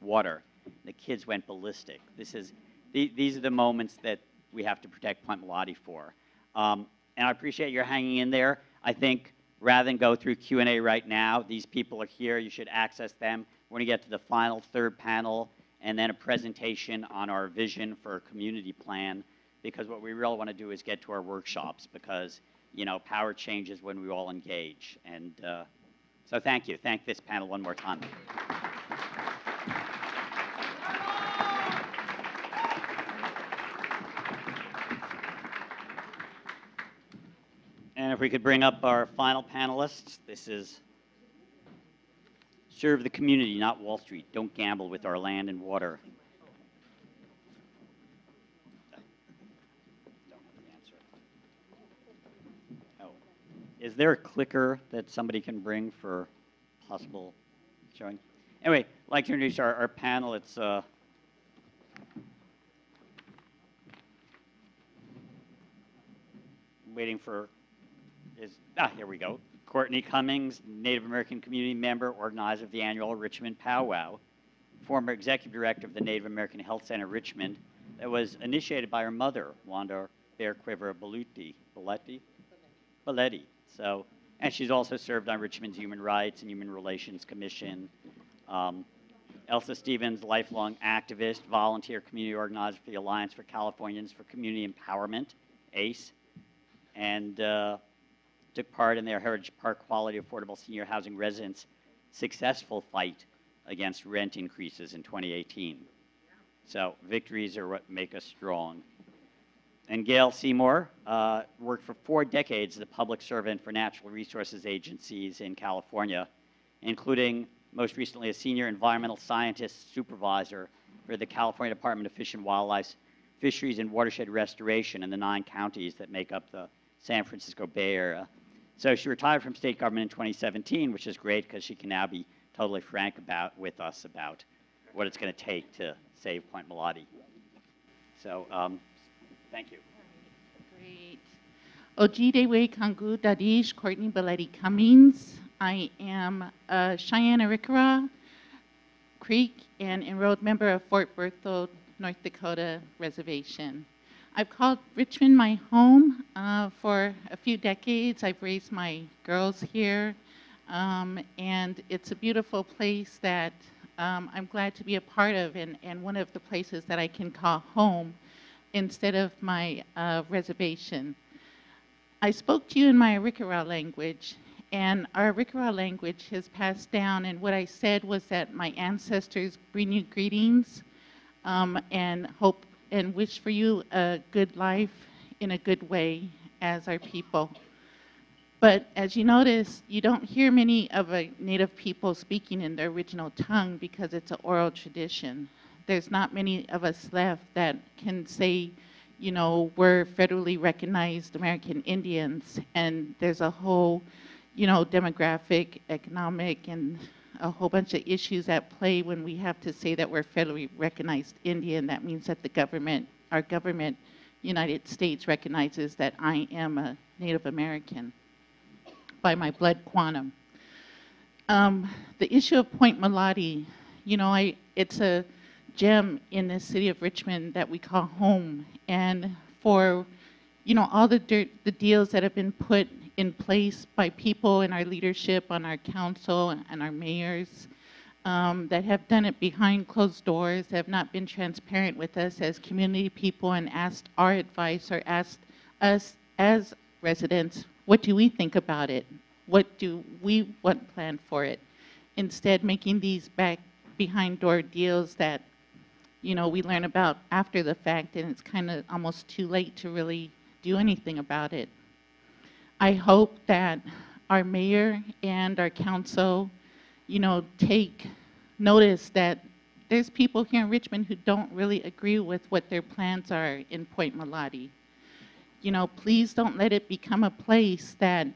water. The kids went ballistic. These are the moments that we have to protect Point Molate for. And I appreciate your hanging in there. I think rather than go through Q&A right now, these people are here. You should access them. We're going to get to the final third panel and then a presentation on our vision for a community plan, because what we really want to do is get to our workshops, because, you know, power changes when we all engage. And so thank you. Thank this panel one more time. And if we could bring up our final panelists, this is serve the community, not Wall Street. Don't gamble with our land and water. Oh. Is there a clicker that somebody can bring for possible showing? Anyway, I'd like to introduce our panel. It's waiting for here we go. Courtney Cummings, Native American community member, organizer of the annual Richmond Powwow, former executive director of the Native American Health Center Richmond, that was initiated by her mother, Wanda Bear Quiver Balletti. So, and she's also served on Richmond's Human Rights and Human Relations Commission, Elsa Stevens, lifelong activist, volunteer community organizer for the Alliance for Californians for Community Empowerment, ACE, and took part in their Heritage Park Quality Affordable Senior Housing Residents' successful fight against rent increases in 2018. So victories are what make us strong. And Gail Seymour worked for 4 decades as a public servant for natural resources agencies in California, including most recently a senior environmental scientist supervisor for the California Department of Fish and Wildlife, Fisheries and Watershed Restoration in the 9 counties that make up the San Francisco Bay Area. So she retired from state government in 2017, which is great because she can now be totally frank with us about what it's going to take to save Point Molate. So thank you. Great. Ojidewe Kangu Dadish, Courtney Belletti Cummings. I am a Cheyenne Arikara Creek and enrolled member of Fort Berthold, North Dakota Reservation. I've called Richmond my home for a few decades. I've raised my girls here, and it's a beautiful place that I'm glad to be a part of, and one of the places that I can call home instead of my reservation. I spoke to you in my Arikara language, and our Arikara language has passed down, and what I said was that my ancestors bring you greetings and hope and wish for you a good life in a good way as our people. But as you notice, you don't hear many of a Native people speaking in their original tongue because it's an oral tradition. There's not many of us left that can say, you know, we're federally recognized American Indians, and there's a whole, you know, demographic, economic, and a whole bunch of issues at play when we have to say that we're federally recognized Indian. That means that the government, our government, United States, recognizes that I am a Native American by my blood quantum. The issue of Point Molate, you know, it's a gem in the city of Richmond that we call home. And for, you know, all the deals that have been put in place by people in our leadership on our council and our mayors that have done it behind closed doors, have not been transparent with us as community people and asked our advice or asked us as residents, what do we think about it? What do we want planned for it? Instead, making these behind door deals that, you know, we learn about after the fact, and it's kind of almost too late to really do anything about it. I hope that our mayor and our council, you know, take notice that there's people here in Richmond who don't really agree with what their plans are in Point Molate. You know, please don't let it become a place that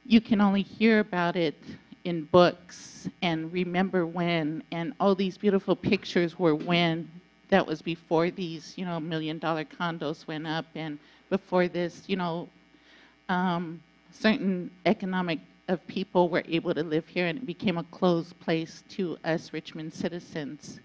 you can only hear about it in books and remember when, and all these beautiful pictures were when. That was before these, you know, $1 million condos went up, and before this, you know, certain economic of people were able to live here, and it became a closed place to us Richmond citizens.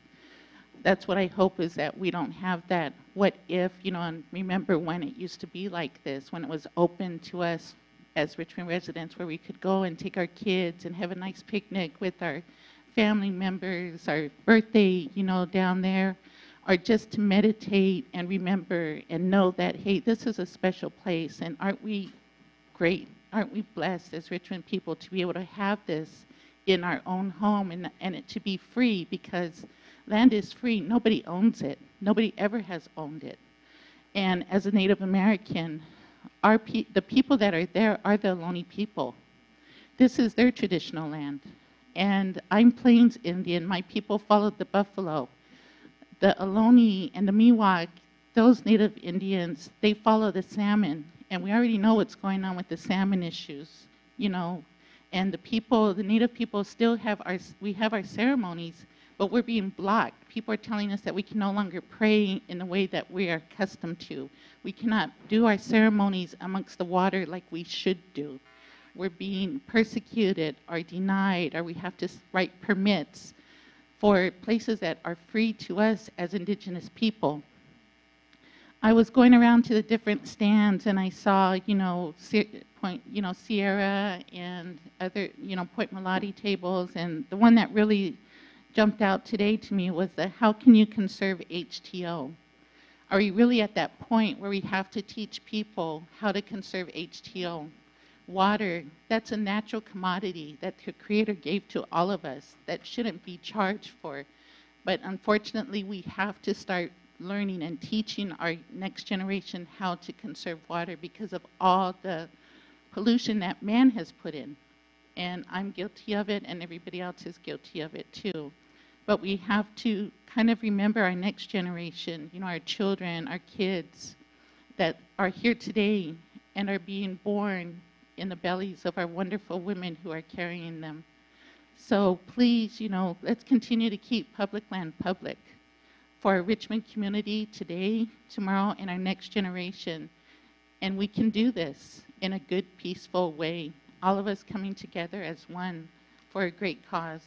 That's what I hope, is that we don't have that what if, you know, and remember when it used to be like this, when it was open to us as Richmond residents, where we could go and take our kids and have a nice picnic with our family members, our birthday, you know, down there, or just to meditate and remember and know that, hey, this is a special place, and aren't we great? Aren't we blessed as Richmond people to be able to have this in our own home, and it to be free, because land is free. Nobody owns it. Nobody ever has owned it. And as a Native American, the people that are there are the Ohlone people. This is their traditional land. And I'm Plains Indian. My people followed the buffalo. The Ohlone and the Miwok, those Native Indians, they follow the salmon. And we already know what's going on with the salmon issues, you know. And the people, the Native people still have we have our ceremonies, but we're being blocked. People are telling us that we can no longer pray in the way that we are accustomed to. We cannot do our ceremonies amongst the water like we should do. We're being persecuted or denied, or we have to write permits for places that are free to us as Indigenous people. I was going around to the different stands, and I saw, you know, Sierra and other, you know, Point Molate tables, and the one that really, jumped out today to me was the how can you conserve HTO? Are we really at that point where we have to teach people how to conserve HTO? Water, that's a natural commodity that the Creator gave to all of us that shouldn't be charged for. But unfortunately, we have to start learning and teaching our next generation how to conserve water because of all the pollution that man has put in. And I'm guilty of it, and everybody else is guilty of it too. But we have to kind of remember our next generation, our children, our kids that are here today and are being born in the bellies of our wonderful women who are carrying them. So please, let's continue to keep public land public for our Richmond community today, tomorrow, and our next generation. And we can do this in a good, peaceful way, all of us coming together as one for a great cause.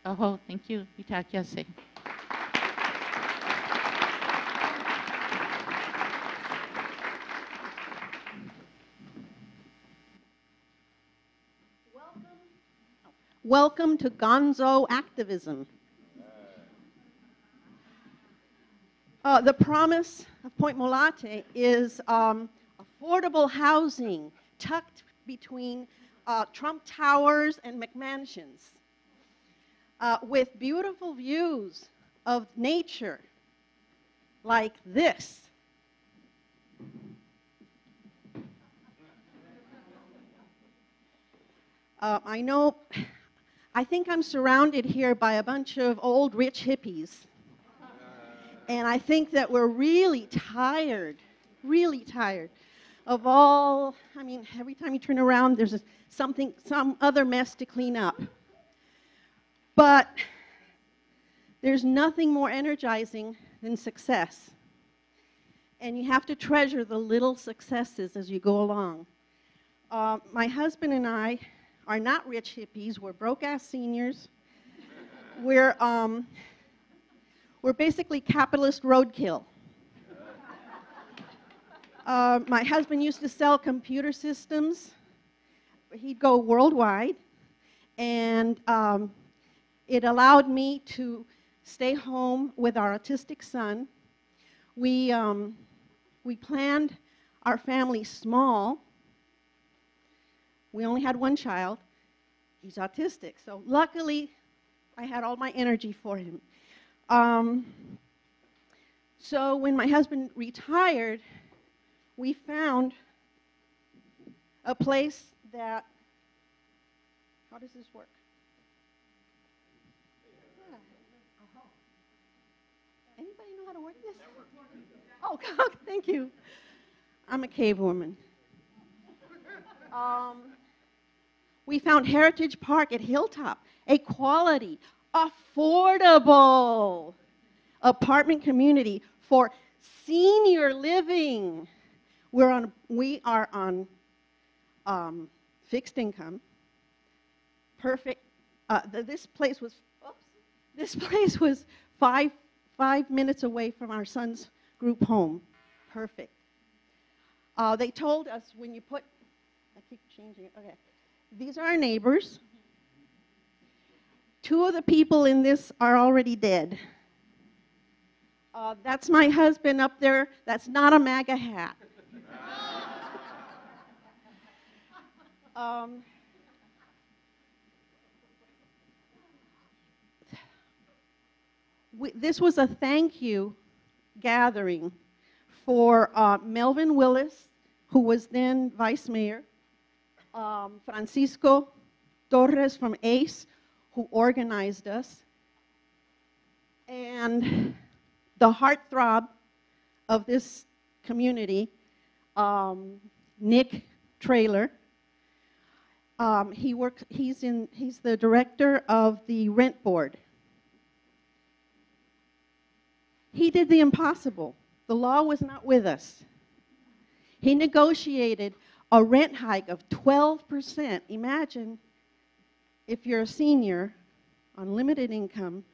Aho, thank you. Itakiase. Welcome to Gonzo activism. The promise of Point Molate is affordable housing tucked between Trump Towers and McMansions with beautiful views of nature like this. I think I'm surrounded here by a bunch of old rich hippies. And I think that we're really tired of all, every time you turn around, there's some other mess to clean up. But there's nothing more energizing than success. And you have to treasure the little successes as you go along. My husband and I are not rich hippies. We're broke-ass seniors. We're basically capitalist roadkill. My husband used to sell computer systems. He'd go worldwide, and it allowed me to stay home with our autistic son. We planned our family small. We only had one child. He's autistic, so luckily I had all my energy for him. So when my husband retired, we found a place that, how does this work? Yeah. Anybody know how to work this? Oh, thank you. I'm a cave woman. We found Heritage Park at Hilltop, a quality, affordable apartment community for senior living. We are on fixed income. Perfect. This place was 5 minutes away from our son's group home. Perfect. They told us when you put, I keep changing it. Okay. These are our neighbors. 2 of the people in this are already dead. That's my husband up there. That's not a MAGA hat. This was a thank you gathering for Melvin Willis, who was then vice mayor, Francisco Torres from ACE, who organized us, and the heartthrob of this community, Nick Traylor. He's the director of the rent board. He did the impossible. The law was not with us. He negotiated a rent hike of 12%. Imagine if you're a senior on limited income,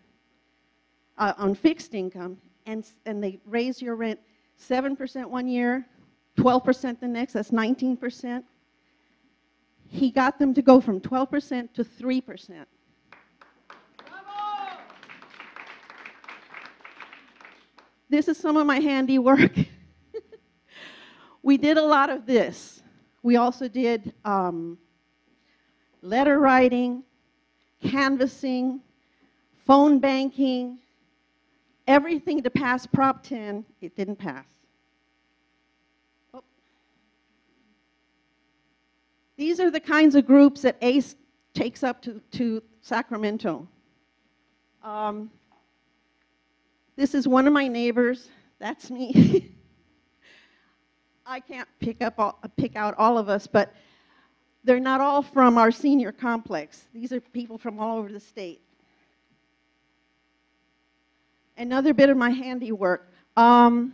on fixed income, and they raise your rent 7% one year, 12% the next, that's 19%. He got them to go from 12% to 3%. This is some of my handiwork. We did a lot of this. We also did letter writing, canvassing, phone banking, everything to pass Prop 10. It didn't pass. Oh. These are the kinds of groups that ACE takes up to Sacramento. This is one of my neighbors. That's me. I can't pick out all of us, but they're not all from our senior complex. These are people from all over the state. Another bit of my handiwork. Do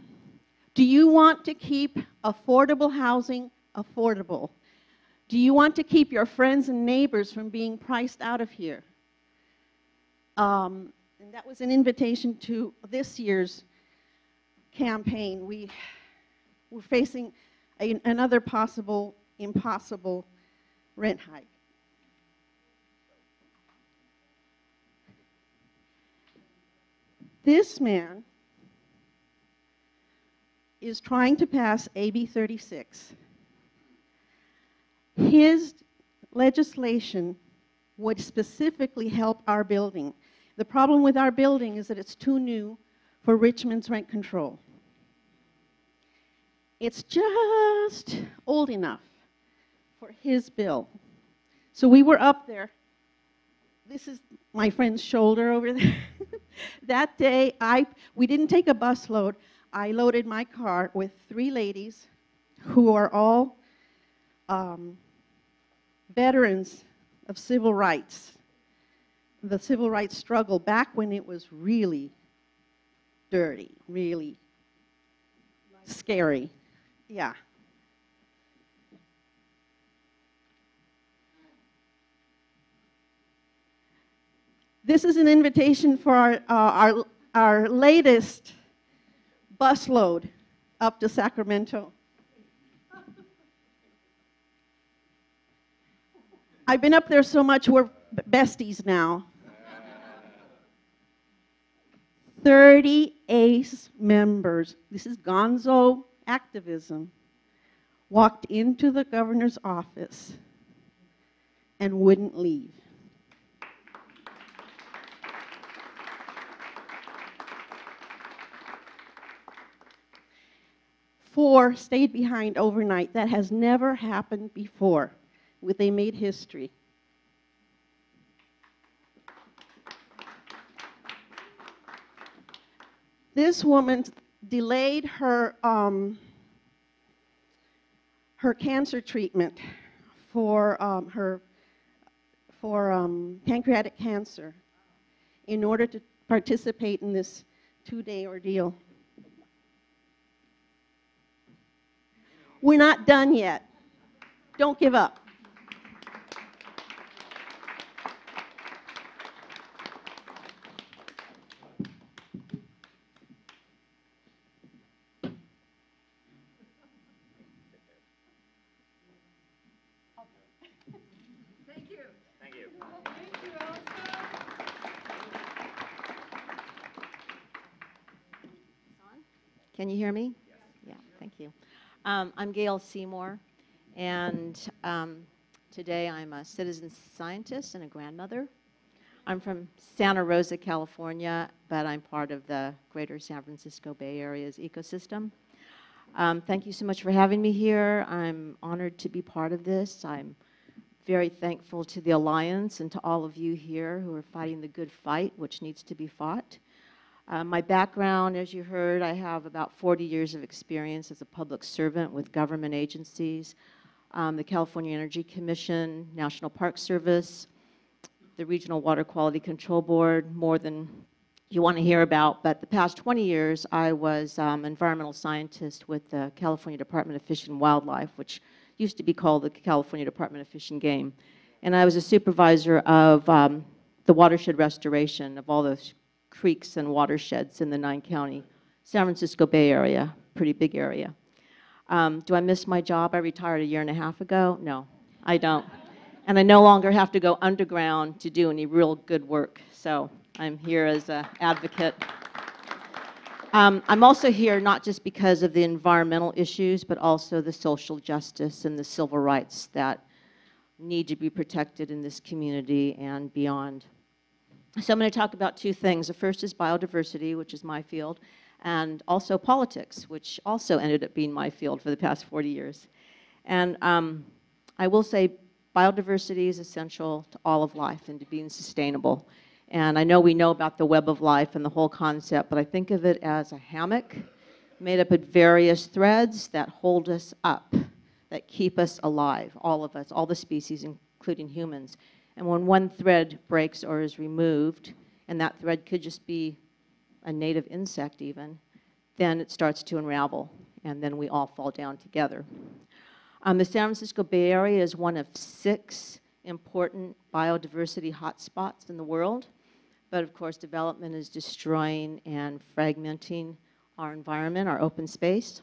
you want to keep affordable housing affordable? Do you want to keep your friends and neighbors from being priced out of here? And that was an invitation to this year's campaign. We're facing another possible, impossible rent hike. This man is trying to pass AB 36. His legislation would specifically help our building. The problem with our building is that it's too new for Richmond's rent control. It's just old enough for his bill. So we were up there. This is my friend's shoulder over there. That day, we didn't take a bus load. I loaded my car with 3 ladies who are all veterans of civil rights, the civil rights struggle back when it was really dirty, really scary. Yeah. This is an invitation for our latest busload up to Sacramento. I've been up there so much, we're besties now. 30 ACE members, this is gonzo activism, walked into the governor's office and wouldn't leave. Four stayed behind overnight. That has never happened before. They made history. This woman delayed her her cancer treatment for pancreatic cancer in order to participate in this 2-day ordeal. We're not done yet. Don't give up. Thank you. Thank you. Can you hear me? Yes. Yeah, thank you. I'm Gail Seymour, and today I'm a citizen scientist and a grandmother. I'm from Santa Rosa, California, but I'm part of the greater San Francisco Bay Area's ecosystem. Thank you so much for having me here. I'm honored to be part of this. I'm very thankful to the Alliance and to all of you here who are fighting the good fight, which needs to be fought. My background, as you heard, I have about 40 years of experience as a public servant with government agencies, the California Energy Commission, National Park Service, the Regional Water Quality Control Board, more than you want to hear about. But the past 20 years, I was environmental scientist with the California Department of Fish and Wildlife, which used to be called the California Department of Fish and Game. And I was a supervisor of the watershed restoration of all those creeks and watersheds in the 9-county San Francisco Bay Area, pretty big area. Do I miss my job? I retired a year and a half ago. No, I don't. And I no longer have to go underground to do any real good work. So I'm here as an advocate. I'm also here not just because of the environmental issues, but also the social justice and the civil rights that need to be protected in this community and beyond. So I'm going to talk about two things. The first is biodiversity, which is my field, and also politics, which also ended up being my field for the past 40 years. And I will say biodiversity is essential to all of life and to being sustainable. And I know we know about the web of life and the whole concept, but I think of it as a hammock made up of various threads that hold us up, that keep us alive, all of us, all the species, including humans. And when one thread breaks or is removed, and that thread could just be a native insect even, then it starts to unravel, and then we all fall down together. The San Francisco Bay Area is one of 6 important biodiversity hotspots in the world. But of course, development is destroying and fragmenting our environment, our open space.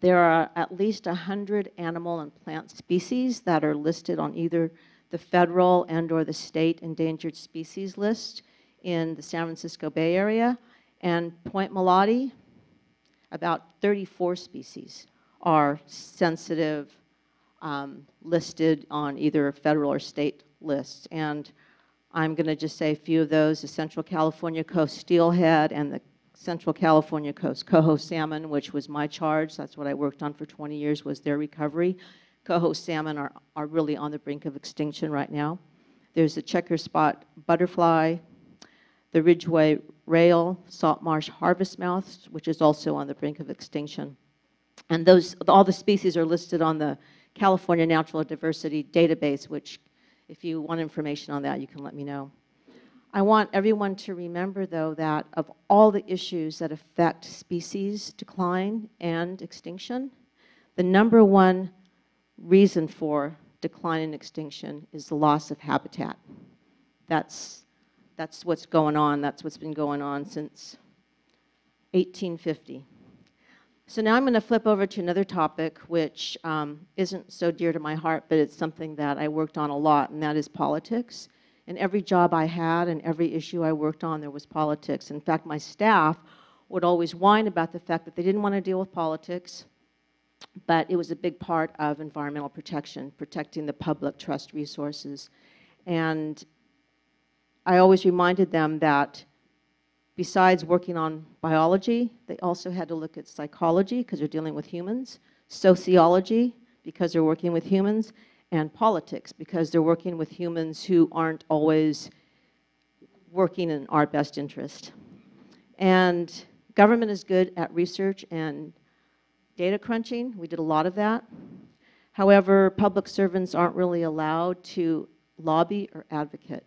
There are at least 100 animal and plant species that are listed on either the federal and or the state endangered species list in the San Francisco Bay Area. And Point Molate, about 34 species are sensitive, listed on either federal or state lists. And I'm going to just say a few of those: the Central California Coast steelhead and the Central California Coast coho salmon, which was my charge. That's what I worked on for 20 years, was their recovery. Coho salmon are really on the brink of extinction right now. There's the checker spot butterfly, the Ridgway rail, salt marsh harvest mouse, which is also on the brink of extinction. And all the species are listed on the California Natural Diversity Database, which if you want information on that, you can let me know. I want everyone to remember, though, that of all the issues that affect species decline and extinction, the #1 reason for decline and extinction is the loss of habitat. That's what's going on. That's what's been going on since 1850. So now I'm going to flip over to another topic, which isn't so dear to my heart, but it's something that I worked on a lot, and that is politics. In every job I had and every issue I worked on, there was politics. In fact, my staff would always whine about the fact that they didn't want to deal with politics, but it was a big part of environmental protection, protecting the public trust resources. And I always reminded them that besides working on biology, they also had to look at psychology, because they're dealing with humans, sociology, because they're working with humans, and politics, because they're working with humans who aren't always working in our best interest. And government is good at research and data crunching. We did a lot of that. However, public servants aren't really allowed to lobby or advocate.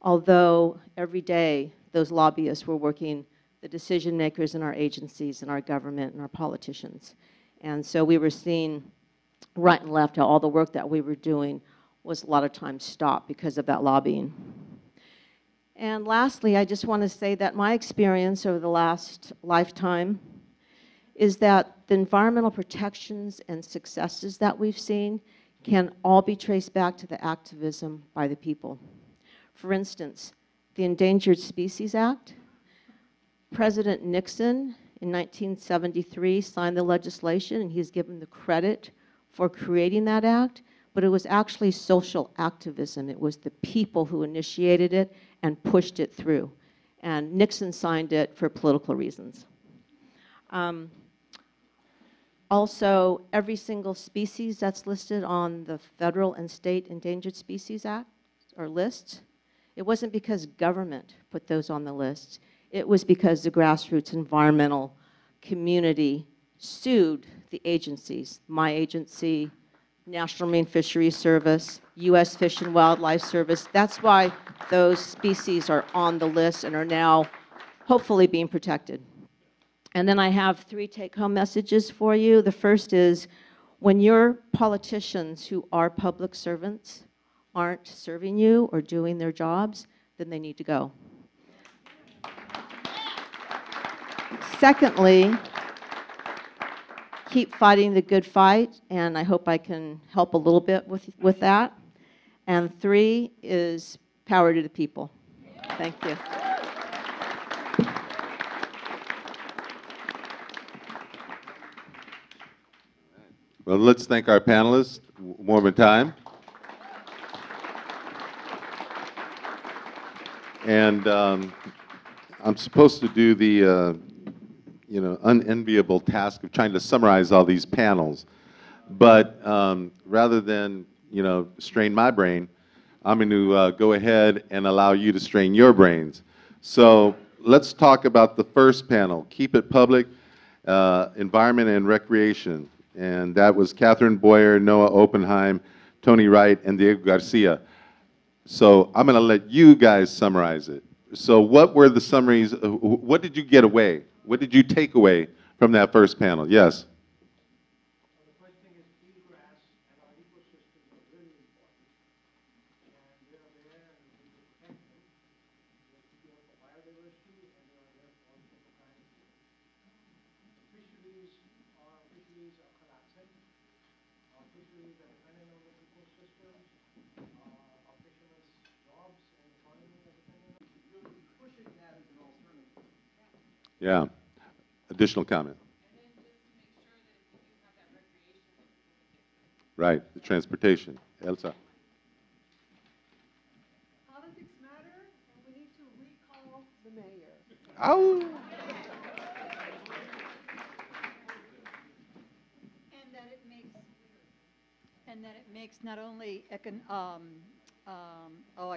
Although every day those lobbyists were working, the decision makers in our agencies and our government and our politicians. And so we were seeing right and left how all the work that we were doing was a lot of times stopped because of that lobbying. And lastly, I just want to say that my experience over the last lifetime is that the environmental protections and successes that we've seen can all be traced back to the activism by the people. For instance, the Endangered Species Act. President Nixon in 1973 signed the legislation, and he's given the credit for creating that act, but it was actually social activism. It was the people who initiated it and pushed it through. And Nixon signed it for political reasons. Also, every single species that's listed on the federal and state Endangered Species Act or lists, it wasn't because government put those on the list. It was because the grassroots environmental community sued the agencies, my agency, National Marine Fisheries Service, U.S. Fish and Wildlife Service. That's why those species are on the list and are now hopefully being protected. And then I have 3 take-home messages for you. The first is, when your politicians who are public servants aren't serving you or doing their jobs, then they need to go. Secondly, keep fighting the good fight, and I hope I can help a little bit with that. And 3 is power to the people. Thank you. Well, let's thank our panelists one more time. And I'm supposed to do the unenviable task of trying to summarize all these panels. But rather than, strain my brain, I'm going to go ahead and allow you to strain your brains. So let's talk about the first panel, Keep It Public, Environment and Recreation. And that was Catherine Boyer, Noah Oppenheim, Tony Wright, and Diego Garcia. So I'm going to let you guys summarize it. So what were the summaries? What did you get away? What did you take away from that first panel? Yes? Yeah. Additional comment? Right, the transportation. Elsa? Politics matter, and we need to recall the mayor. Ow! And that it makes not only I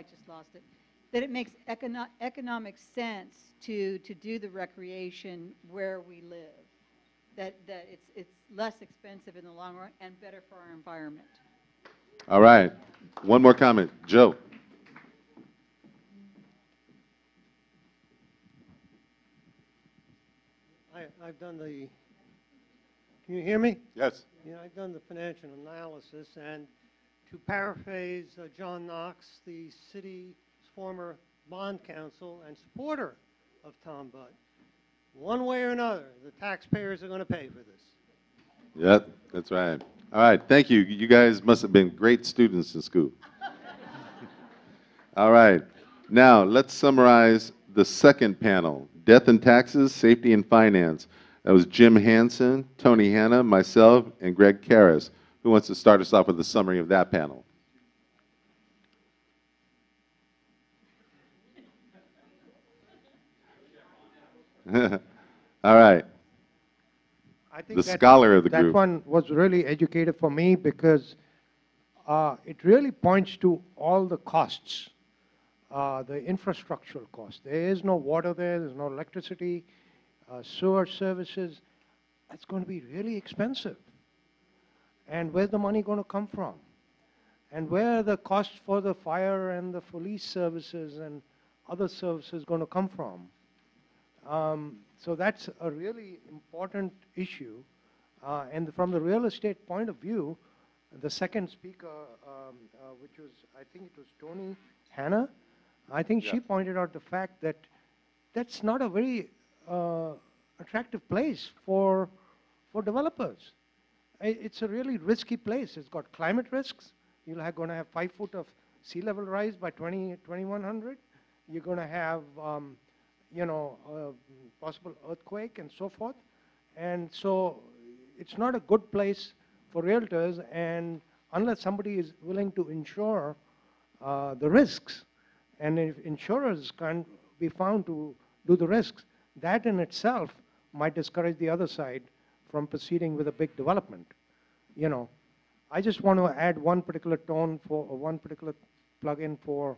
just lost it. That it makes economic sense to do the recreation where we live. That it's less expensive in the long run and better for our environment. All right. One more comment. Joe? I've done the, can you hear me? Yes. Yeah, I've done the financial analysis, and to paraphrase John Knox, the city's former bond counsel and supporter of Tom Budd, one way or another, the taxpayers are going to pay for this. Yep, that's right. All right, thank you. You guys must have been great students in school. All right. Now, let's summarize the second panel, Death and Taxes, Safety and Finance. That was Jim Hansen, Tony Hanna, myself, and Greg Karras. Who wants to start us off with a summary of that panel? All right. I think the scholar of the group. That one was really educative for me because it really points to all the costs, the infrastructural costs. There is no water there, there's no electricity, sewer services. It's going to be really expensive. And where's the money going to come from? And where are the costs for the fire and the police services and other services going to come from? So that's a really important issue. And from the real estate point of view, the second speaker, which was, I think it was Tony Hanna, I think she pointed out the fact that that's not a very attractive place for developers. It's a really risky place. It's got climate risks. You're going to have 5 foot of sea level rise by 2100. You're going to have, possible earthquake and so forth. And so it's not a good place for realtors, and unless somebody is willing to insure the risks, and if insurers can't be found to do the risks, that in itself might discourage the other side from proceeding with a big development. I just want to add one particular tone for one particular plug-in for,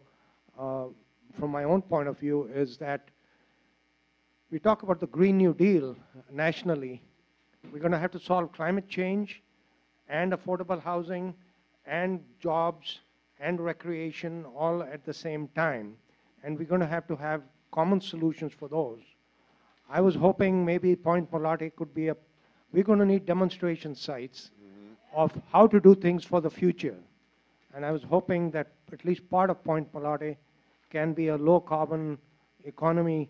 from my own point of view, is that we talk about the Green New Deal nationally. We're going to have to solve climate change and affordable housing and jobs and recreation all at the same time. And we're going to have common solutions for those. I was hoping maybe Point Molate could be we're going to need demonstration sites of how to do things for the future. And I was hoping that at least part of Point Molate can be a low carbon economy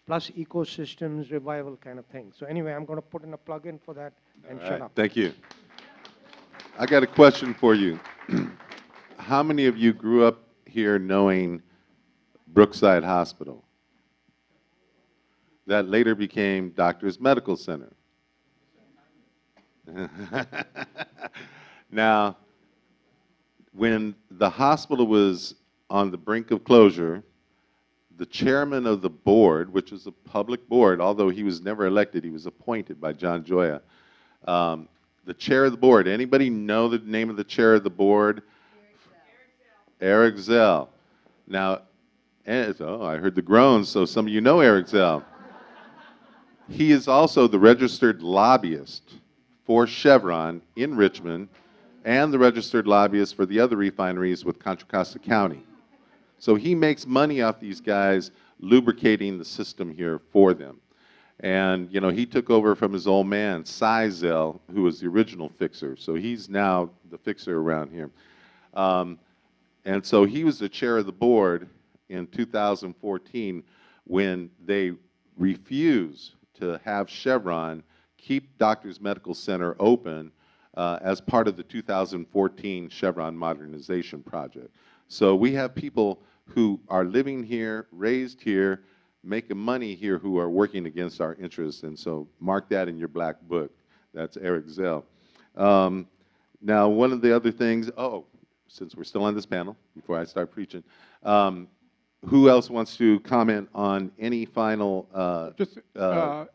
plus ecosystems revival kind of thing. So anyway, I'm going to put in a plug-in for that and shut up. Thank you. I got a question for you. How many of you grew up here knowing Brookside Hospital? That later became Doctors Medical Center. Now, when the hospital was on the brink of closure, the chairman of the board, which is a public board, although he was never elected, he was appointed by John Joya. The chair of the board, anybody know the name of the chair of the board? Eric Zell. Now, oh, I heard the groans, so some of you know Eric Zell. He is also the registered lobbyist for Chevron in Richmond and the registered lobbyist for the other refineries with Contra Costa County. So he makes money off these guys lubricating the system here for them. And, you know, he took over from his old man, Cy Zell, who was the original fixer. So he's now the fixer around here. And so he was the chair of the board in 2014 when they refused to have Chevron keep Doctors Medical Center open as part of the 2014 Chevron modernization project. So we have people who are living here, raised here, making money here, who are working against our interests. And so mark that in your black book. That's Eric Zell. Now, one of the other things, since we're still on this panel, before I start preaching, who else wants to comment on any final?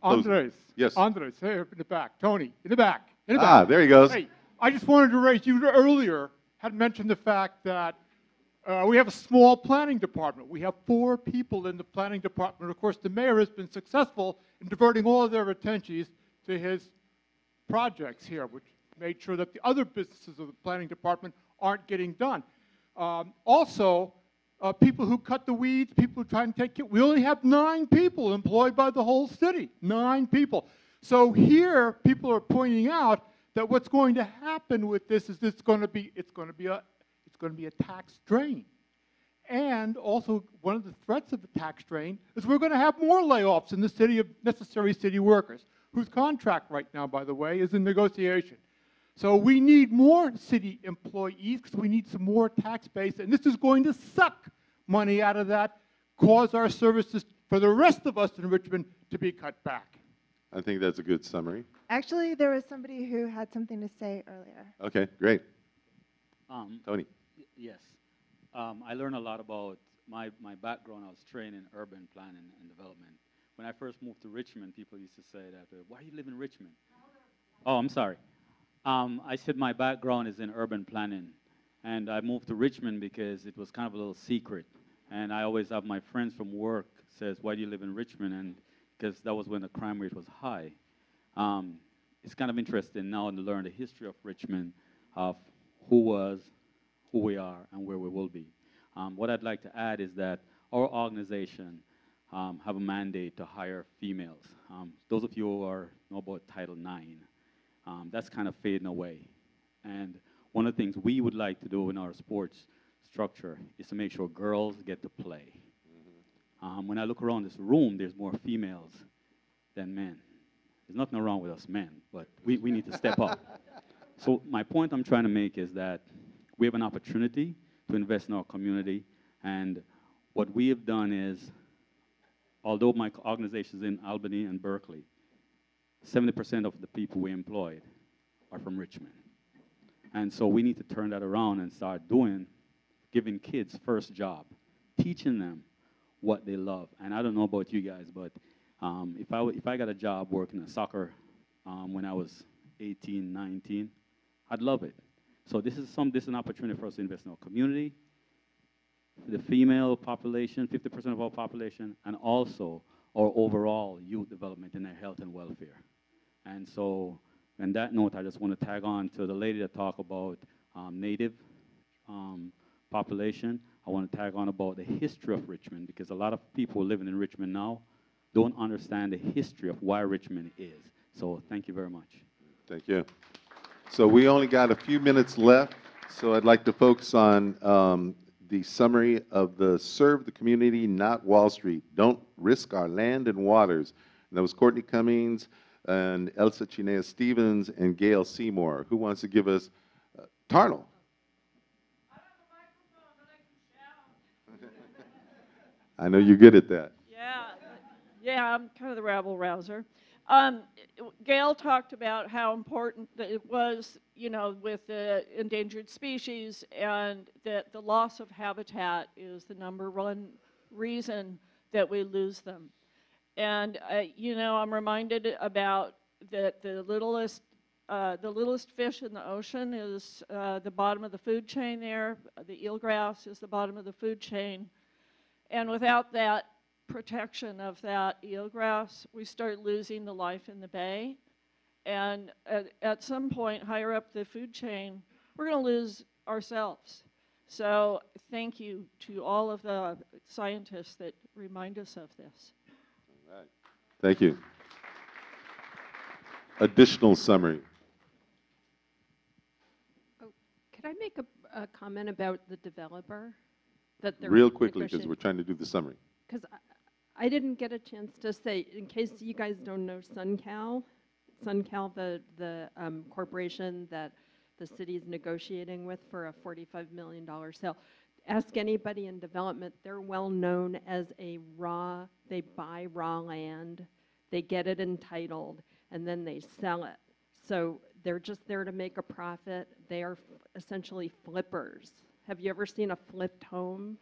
Andres. Yes. Andres, here in the back. Tony, in the back. In the back. There he goes. Hey, I just wanted to raise, you earlier had mentioned the fact that we have a small planning department. We have 4 people in the planning department. Of course, the mayor has been successful in diverting all of their attentions to his projects here, which made sure that the other businesses of the planning department aren't getting done. Also, people who cut the weeds, people who try and take care. We only have 9 people employed by the whole city. 9 people. So here, people are pointing out that what's going to happen with this is it's going to be a tax drain. And also, one of the threats of the tax drain is we're going to have more layoffs in the city of necessary city workers, whose contract right now, by the way, is in negotiation. So we need more city employees because we need some more tax base, and this is going to suck money out of that, cause our services for the rest of us in Richmond to be cut back. I think that's a good summary. Actually, there was somebody who had something to say earlier. Okay, great. Tony. Yes. I learned a lot about my background. I was trained in urban planning and development. When I first moved to Richmond, people used to say that, why do you live in Richmond? Oh, I'm sorry. I said my background is in urban planning, and I moved to Richmond because it was kind of a little secret. And I always have my friends from work says, why do you live in Richmond? And because that was when the crime rate was high. It's kind of interesting now to learn the history of Richmond, of who was, who we are, and where we will be. What I'd like to add is that our organization have a mandate to hire females. Those of you who know about Title IX, that's kind of fading away. And one of the things we would like to do in our sports structure is to make sure girls get to play. When I look around this room, there's more females than men. There's nothing wrong with us men, but we need to step up. So my point I'm trying to make is that we have an opportunity to invest in our community, and what we have done is, although my organization is in Albany and Berkeley, 70% of the people we employed are from Richmond. And so we need to turn that around and start giving kids first job, teaching them what they love. And I don't know about you guys, but if I got a job working at soccer when I was 18, 19, I'd love it. So this is an opportunity for us to invest in our community, the female population, 50% of our population, and also our overall youth development and their health and welfare. And so, on that note, I just want to tag on to the lady that talked about Native population. I want to tag on about the history of Richmond, because a lot of people living in Richmond now don't understand the history of why Richmond is. So thank you very much. Thank you. So we only got a few minutes left, so I'd like to focus on the summary of the Serve the Community, Not Wall Street. Don't risk our land and waters. And that was Courtney Cummings and Elsa Chinea Stevens and Gail Seymour. Who wants to give us Tarnal? I know you're good at that. Yeah, I'm kind of the rabble rouser. Gail talked about how important that it was, with the endangered species, and that the loss of habitat is the #1 reason that we lose them. And I'm reminded about that the littlest fish in the ocean is the bottom of the food chain there. The eelgrass is the bottom of the food chain. And without that protection of that eelgrass, we start losing the life in the bay. And at some point, higher up the food chain, we're going to lose ourselves. So thank you to all of the scientists that remind us of this. All right. Thank you. Additional summary. Could I make a comment about the developer? That they're Real quickly, because we're trying to do the summary. Because I didn't get a chance to say, in case you guys don't know SunCal, the corporation that the city is negotiating with for a $45 million sale. Ask anybody in development, they're well known as they buy raw land, they get it entitled, and then they sell it. So they're just there to make a profit. They are essentially flippers. Have you ever seen a flipped home?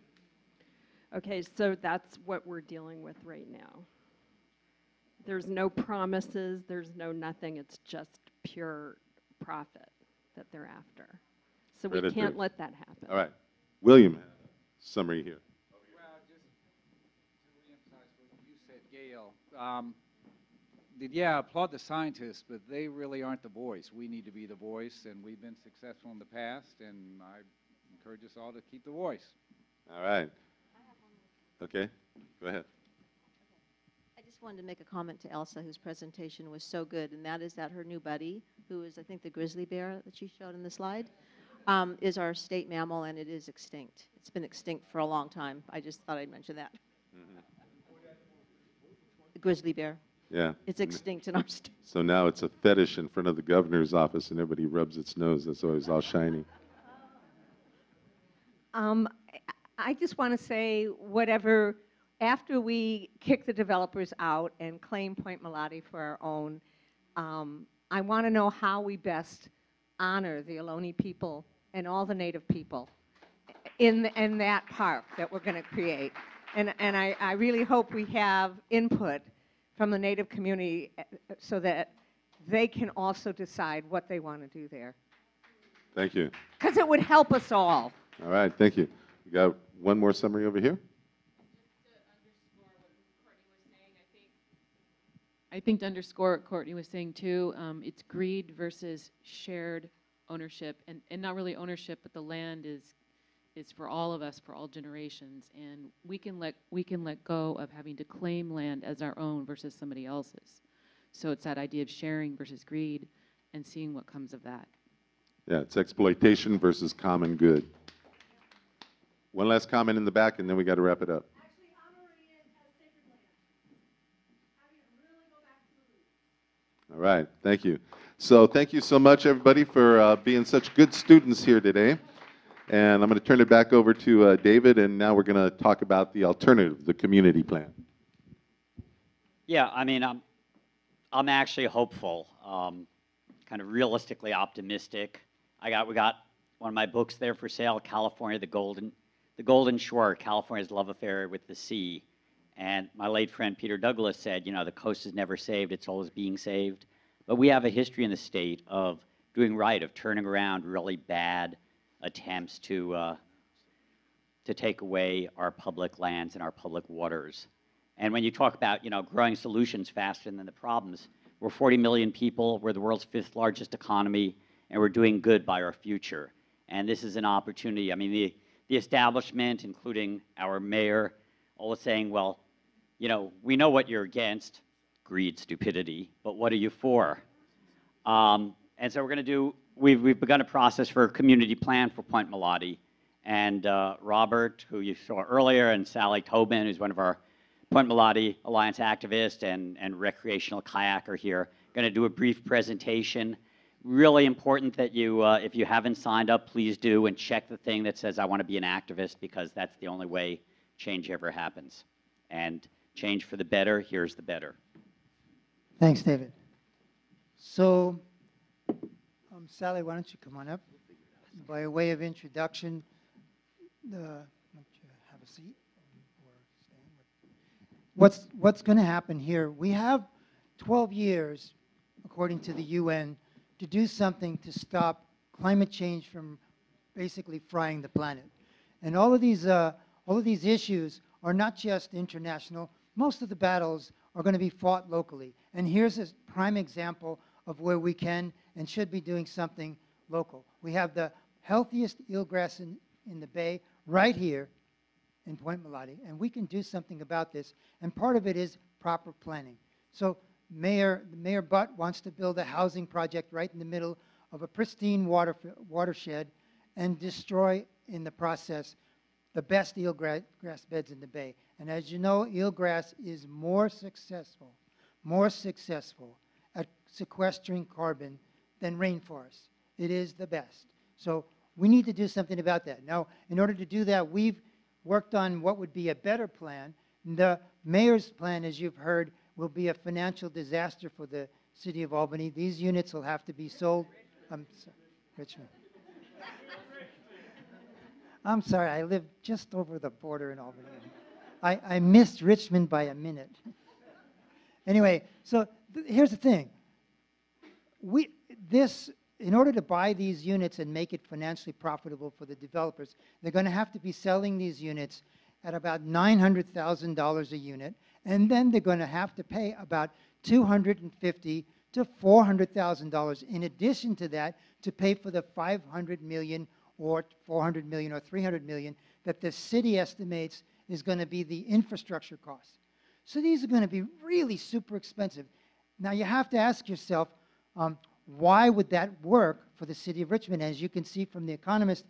Okay, so that's what we're dealing with right now. There's no promises, there's no nothing, it's just pure profit that they're after. So we can't let that happen. All right. William, summary here. Well, just to reemphasize what you said, Gail, yeah, applaud the scientists, but they really aren't the voice. We need to be the voice, and we've been successful in the past, and I encourage us all to keep the voice. All right. Okay, go ahead. I just wanted to make a comment to Elsa, whose presentation was so good, and that is that her new buddy, who is, I think, the grizzly bear that she showed in the slide, is our state mammal, and it is extinct. It's been extinct for a long time. I just thought I'd mention that. The grizzly bear. Yeah. It's extinct in our state. So now it's a fetish in front of the governor's office, and everybody rubs its nose. That's always all shiny. I just want to say whatever, after we kick the developers out and claim Point Molate for our own, I want to know how we best honor the Ohlone people and all the Native people in that park that we're going to create. And I really hope we have input from the Native community so that they can also decide what they want to do there. Thank you. Because it would help us all. All right, thank you. We got one more summary over here. I think to underscore what Courtney was saying too, it's greed versus shared ownership, and not really ownership, but the land is for all of us, for all generations, and we can let go of having to claim land as our own versus somebody else's. So it's that idea of sharing versus greed, and seeing what comes of that. Yeah, it's exploitation versus common good. One last comment in the back, and then we got to wrap it up. All right, thank you. So thank you so much, everybody, for being such good students here today. And I'm going to turn it back over to David, and now we're going to talk about the alternative, the community plan. Yeah, I mean, I'm actually hopeful, kind of realistically optimistic. We got one of my books there for sale, California, the Golden Shore, California's love affair with the sea. And my late friend Peter Douglas said, the coast is never saved, it's always being saved. But we have a history in the state of doing right, of turning around really bad attempts to take away our public lands and our public waters. And when you talk about, growing solutions faster than the problems, we're 40 million people, we're the world's 5th largest economy, and we're doing good by our future. And this is an opportunity. I mean, the establishment, including our mayor, all is saying, well, we know what you're against, greed, stupidity, but what are you for? And so we're going to do, we've begun a process for a community plan for Point Molate. And Robert, who you saw earlier, and Sally Tobin, who's one of our Point Molate Alliance activists and recreational kayaker here, going to do a brief presentation. Really important that you, if you haven't signed up, please do, and check the thing that says, I want to be an activist, because that's the only way change ever happens. And change for the better, here's the better. Thanks, David. So, Sally, why don't you come on up? By way of introduction, why don't you have a seat or stand? What's going to happen here? We have 12 years, according to the UN, to do something to stop climate change from basically frying the planet. And all of these issues are not just international. Most of the battles are going to be fought locally. And here's a prime example of where we can and should be doing something local. We have the healthiest eelgrass in the bay right here in Point Molate, and we can do something about this. And part of it is proper planning. So Mayor Butt wants to build a housing project right in the middle of a pristine watershed and destroy in the process the best eelgrass beds in the bay. And as you know, eelgrass is more successful at sequestering carbon than rainforests. It is the best. So we need to do something about that. Now, in order to do that, we've worked on what would be a better plan. The mayor's plan, as you've heard, will be a financial disaster for the city of Albany. These units will have to be sold. Richmond. I'm sorry, I live just over the border in Albany. I missed Richmond by a minute. Anyway, so here's the thing. In order to buy these units and make it financially profitable for the developers, they're going to have to be selling these units at about $900,000 a unit, and then they're going to have to pay about $250,000 to $400,000 in addition to that to pay for the $500 million or $400 million or $300 million that the city estimates is going to be the infrastructure costs. So these are going to be really super expensive. Now you have to ask yourself, why would that work for the city of Richmond? As you can see from The Economist,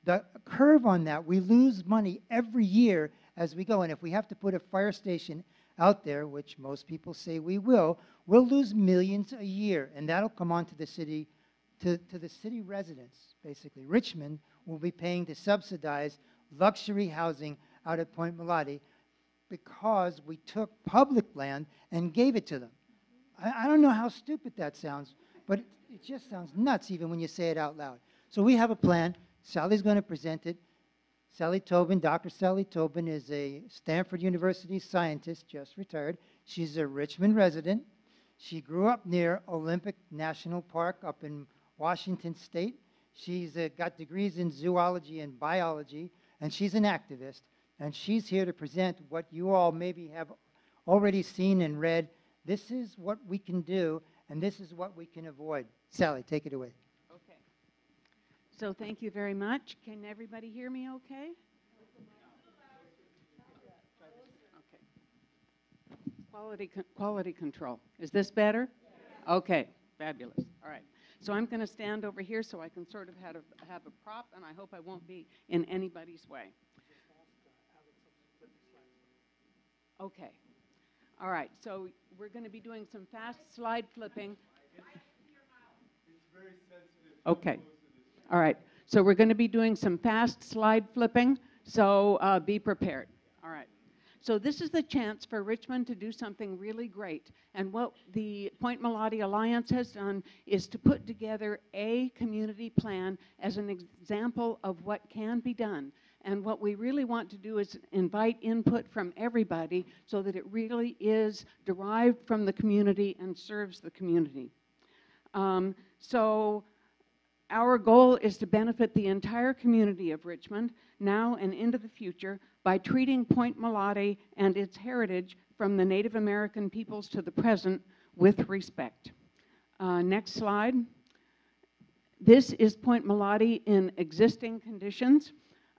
the curve on that, we lose money every year as we go. And if we have to put a fire station out there, which most people say we will, we'll lose millions a year. And that'll come on to the city, to the city residents, basically. Richmond will be paying to subsidize luxury housing out at Point Molate because we took public land and gave it to them. I don't know how stupid that sounds, but it just sounds nuts even when you say it out loud. So we have a plan. Sally's going to present it. Sally Tobin, Dr. Sally Tobin, is a Stanford University scientist, just retired. She's a Richmond resident. She grew up near Olympic National Park up in Washington State. She's got degrees in zoology and biology, and she's an activist. And she's here to present what you all maybe have already seen and read. This is what we can do, and this is what we can avoid. Sally, take it away. Okay. So thank you very much. Can everybody hear me okay? Okay. Quality control. Is this better? Okay, fabulous. All right. So I'm going to stand over here so I can sort of have a prop, and I hope I won't be in anybody's way. Okay. All right. So we're going to be doing some fast slide flipping. Okay. All right. So we're going to be doing some fast slide flipping, so be prepared. All right. So this is the chance for Richmond to do something really great. And what the Point Molate Alliance has done is to put together a community plan as an example of what can be done. And what we really want to do is invite input from everybody so that it really is derived from the community and serves the community. So our goal is to benefit the entire community of Richmond now and into the future by treating Point Molate and its heritage from the Native American peoples to the present with respect. Next slide. This is Point Molate in existing conditions.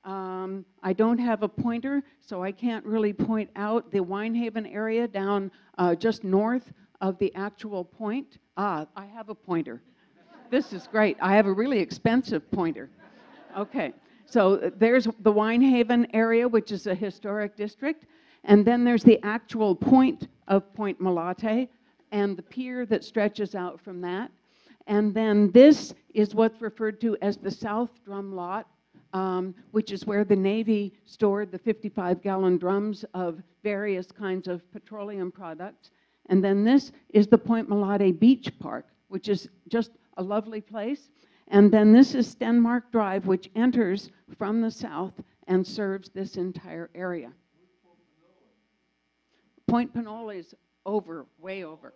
I don't have a pointer, so I can't really point out the Winehaven area down just north of the actual point. I have a pointer. This is great. I have a really expensive pointer. Okay, so there's the Winehaven area, which is a historic district, and then there's the actual point of Point Molate and the pier that stretches out from that. And then this is what's referred to as the South Drum Lot, which is where the Navy stored the 55-gallon drums of various kinds of petroleum products. And then this is the Point Molate Beach Park, which is just a lovely place. And then this is Stenmark Drive, which enters from the south and serves this entire area. Point Panola is over, way over.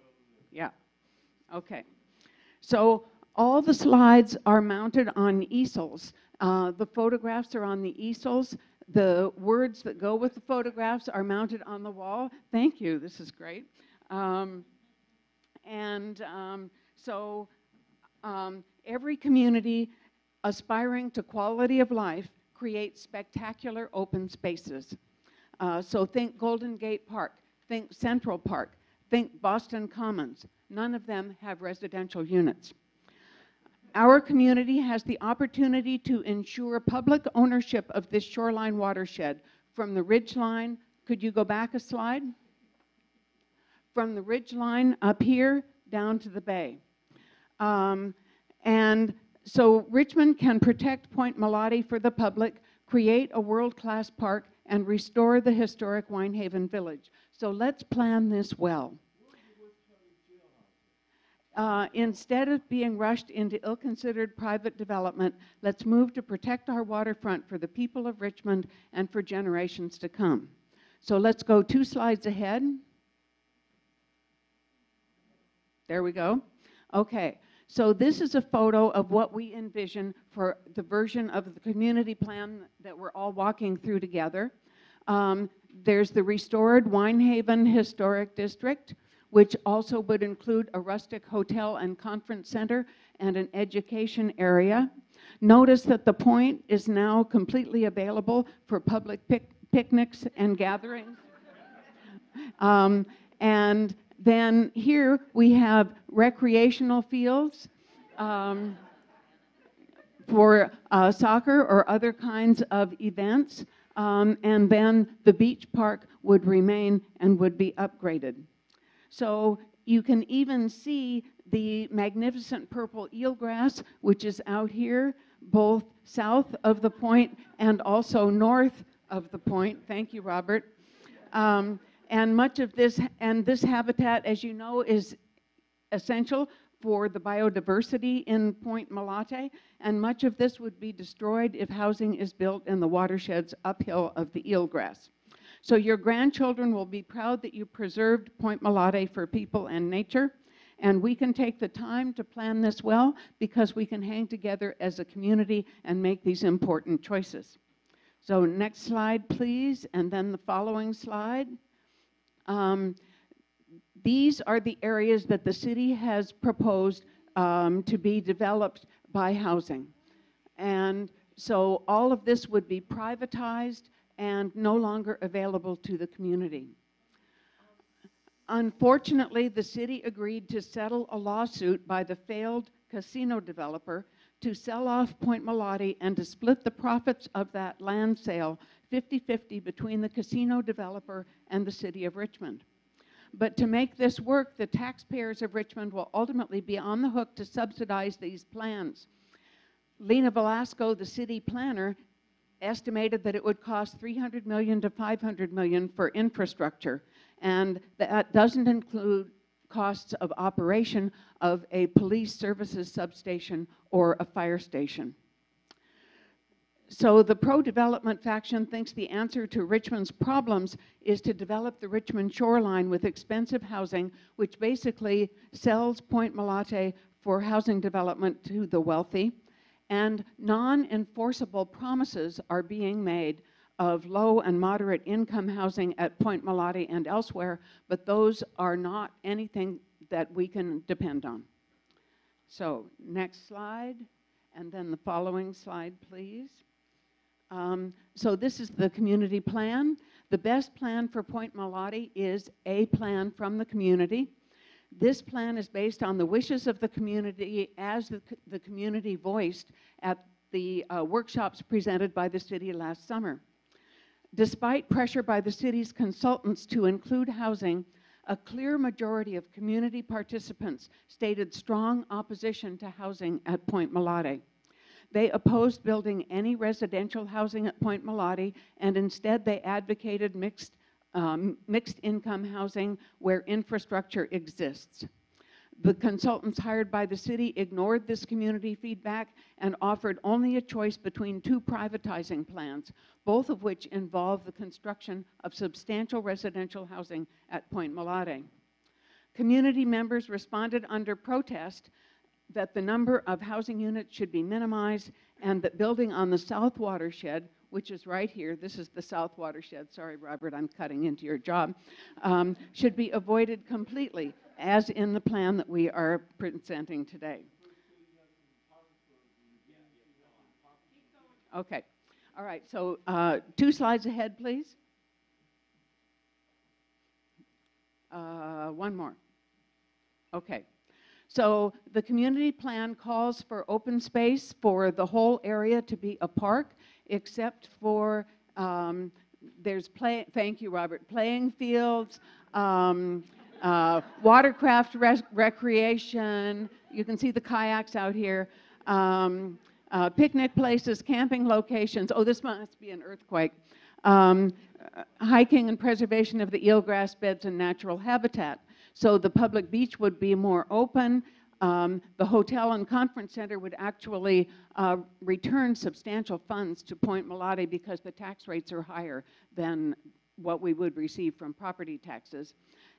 Yeah. Okay. So all the slides are mounted on easels. The photographs are on the easels. The words that go with the photographs are mounted on the wall. Thank you. This is great. Every community aspiring to quality of life creates spectacular open spaces. So think Golden Gate Park, think Central Park, think Boston Commons. None of them have residential units. Our community has the opportunity to ensure public ownership of this shoreline watershed from the ridgeline. Could you go back a slide? From the ridgeline up here down to the bay. And so Richmond can protect Point Molate for the public, create a world-class park, and restore the historic Winehaven Village. So let's plan this well. Instead of being rushed into ill-considered private development, let's move to protect our waterfront for the people of Richmond and for generations to come. So let's go 2 slides ahead. There we go. Okay, so this is a photo of what we envision for the version of the community plan that we're all walking through together. There's the restored Winehaven Historic District, which also would include a rustic hotel and conference center and an education area. Notice that the point is now completely available for public picnics and gatherings. And then here we have recreational fields for soccer or other kinds of events. And then the beach park would remain and would be upgraded. So you can even see the magnificent purple eelgrass, which is out here, both south of the point and also north of the point. Thank you, Robert. And much of this, and this habitat, as you know, is essential for the biodiversity in Point Molate, and much of this would be destroyed if housing is built in the watersheds uphill of the eelgrass. So your grandchildren will be proud that you preserved Point Molate for people and nature, and we can take the time to plan this well because we can hang together as a community and make these important choices. So next slide, please, and then the following slide. These are the areas that the city has proposed to be developed by housing. And so all of this would be privatized and no longer available to the community. Unfortunately, the city agreed to settle a lawsuit by the failed casino developer to sell off Point Molate and to split the profits of that land sale 50-50 between the casino developer and the city of Richmond. But to make this work, the taxpayers of Richmond will ultimately be on the hook to subsidize these plans. Lena Velasco, the city planner, estimated that it would cost $300 million to $500 million for infrastructure, and that doesn't include costs of operation of a police services substation or a fire station. So the pro-development faction thinks the answer to Richmond's problems is to develop the Richmond shoreline with expensive housing, which basically sells Point Molate for housing development to the wealthy. And non-enforceable promises are being made of low and moderate income housing at Point Molate and elsewhere, but those are not anything that we can depend on. So next slide, and then the following slide, please. So this is the community plan. The best plan for Point Molate is a plan from the community. This plan is based on the wishes of the community as the community voiced at the workshops presented by the city last summer. Despite pressure by the city's consultants to include housing, a clear majority of community participants stated strong opposition to housing at Point Molate. They opposed building any residential housing at Point Molate, and instead they advocated mixed mixed income housing where infrastructure exists. The consultants hired by the city ignored this community feedback and offered only a choice between two privatizing plans, both of which involve the construction of substantial residential housing at Point Molate. Community members responded under protest that the number of housing units should be minimized and that building on the south watershed, which is right here, this is the south watershed, sorry Robert, I'm cutting into your job, should be avoided completely, as in the plan that we are presenting today. Okay, all right, so 2 slides ahead, please. One more. Okay. So the community plan calls for open space for the whole area to be a park, except for thank you, Robert, playing fields, watercraft recreation. You can see the kayaks out here. Picnic places, camping locations. Oh, this must be an earthquake. Hiking and preservation of the eelgrass beds and natural habitat. So the public beach would be more open. The hotel and conference center would actually return substantial funds to Point Molate because the tax rates are higher than what we would receive from property taxes.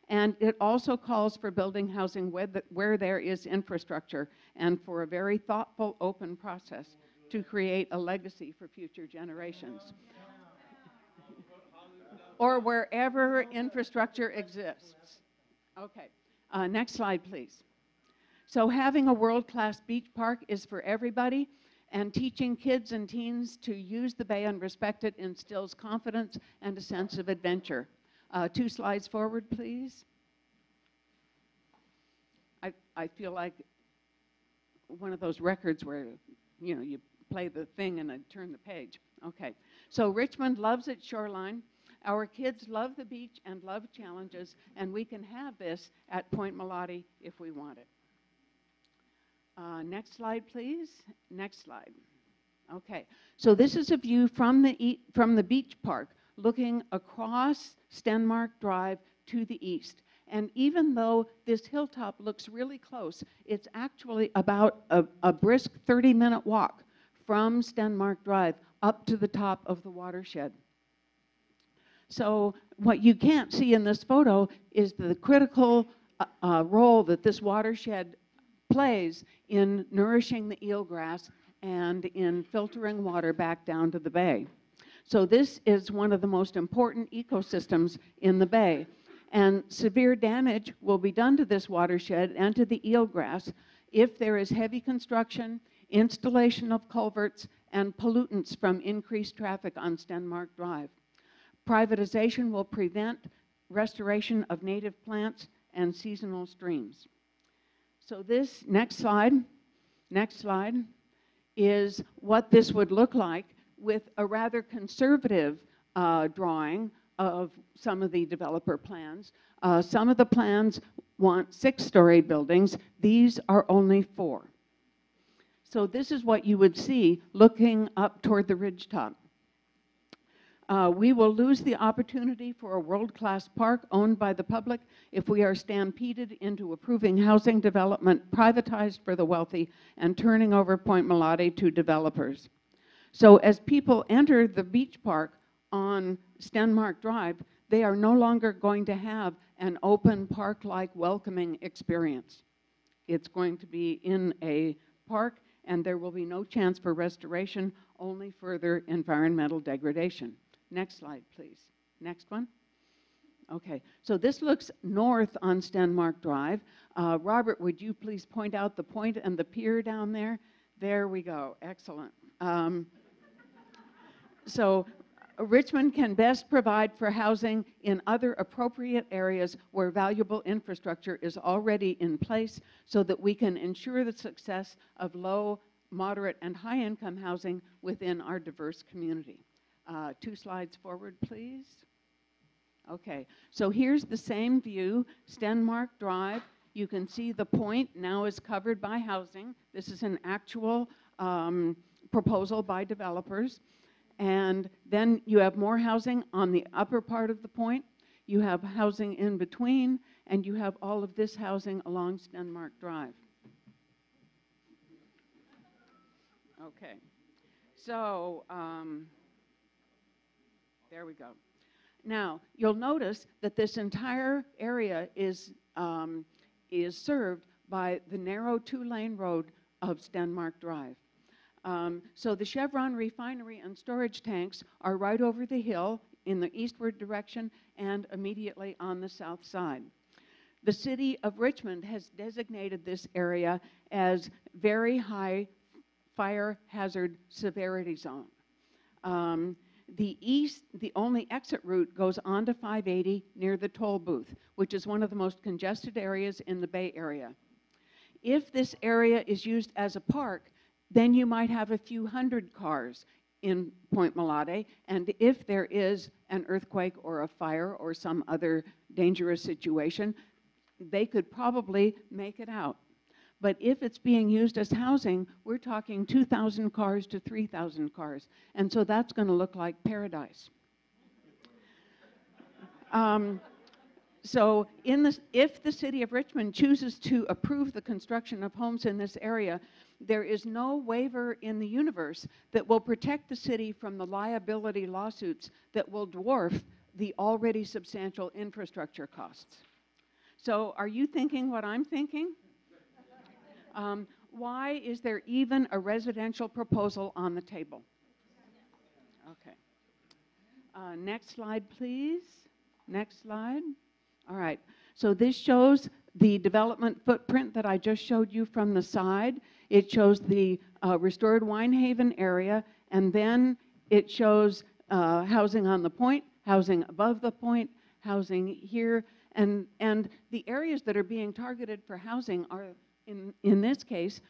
And it also calls for building housing where there is infrastructure and for a very thoughtful, open process to create a legacy for future generations. Or wherever infrastructure exists. Okay, next slide, please. So having a world-class beach park is for everybody, and teaching kids and teens to use the bay and respect it instills confidence and a sense of adventure. 2 slides forward, please. I feel like one of those records where, you know, you play the thing and I turn the page. Okay, so Richmond loves its shoreline. Our kids love the beach and love challenges, and we can have this at Point Molate if we want it. Next slide, please. Next slide. Okay, so this is a view from the beach park looking across Stenmark Drive to the east. And even though this hilltop looks really close, it's actually about a brisk 30-minute walk from Stenmark Drive up to the top of the watershed. So what you can't see in this photo is the critical role that this watershed plays in nourishing the eelgrass and in filtering water back down to the bay. So this is one of the most important ecosystems in the bay. And severe damage will be done to this watershed and to the eelgrass if there is heavy construction, installation of culverts, and pollutants from increased traffic on Stenmark Drive. Privatization will prevent restoration of native plants and seasonal streams. So this next slide is what this would look like with a rather conservative drawing of some of the developer plans. Some of the plans want 6-story buildings. These are only 4. So this is what you would see looking up toward the ridgetop. We will lose the opportunity for a world-class park owned by the public if we are stampeded into approving housing development privatized for the wealthy and turning over Point Molate to developers. So as people enter the beach park on Stenmark Drive, they are no longer going to have an open park-like welcoming experience. It's going to be in a park, and there will be no chance for restoration, only further environmental degradation. Next slide, please. Next one. Okay, so this looks north on Stenmark Drive. Robert, would you please point out the point and the pier down there? There we go, excellent. So Richmond can best provide for housing in other appropriate areas where valuable infrastructure is already in place so that we can ensure the success of low, moderate, and high-income housing within our diverse community. 2 slides forward, please. Okay, so here's the same view, Stenmark Drive. You can see the point now is covered by housing. This is an actual proposal by developers. And then you have more housing on the upper part of the point. you have housing in between, and you have all of this housing along Stenmark Drive. Okay, so there we go. Now, you'll notice that this entire area is served by the narrow two-lane road of Stenmark Drive. So the Chevron refinery and storage tanks are right over the hill in the eastward direction and immediately on the south side. The city of Richmond has designated this area as very high fire hazard severity zone. The only exit route goes onto 580 near the toll booth, which is one of the most congested areas in the Bay Area. If this area is used as a park, then you might have a few hundred cars in Point Molate, and if there is an earthquake or a fire or some other dangerous situation, they could probably make it out. But if it's being used as housing, we're talking 2,000 cars to 3,000 cars, and so that's going to look like paradise. So if the city of Richmond chooses to approve the construction of homes in this area, there is no waiver in the universe that will protect the city from the liability lawsuits that will dwarf the already substantial infrastructure costs. So are you thinking what I'm thinking? Why is there even a residential proposal on the table? Okay. Next slide, please. Next slide. All right. So this shows the development footprint that I just showed you from the side. It shows the restored Winehaven area, and then it shows housing on the point, housing above the point, housing here, and the areas that are being targeted for housing are, in this case,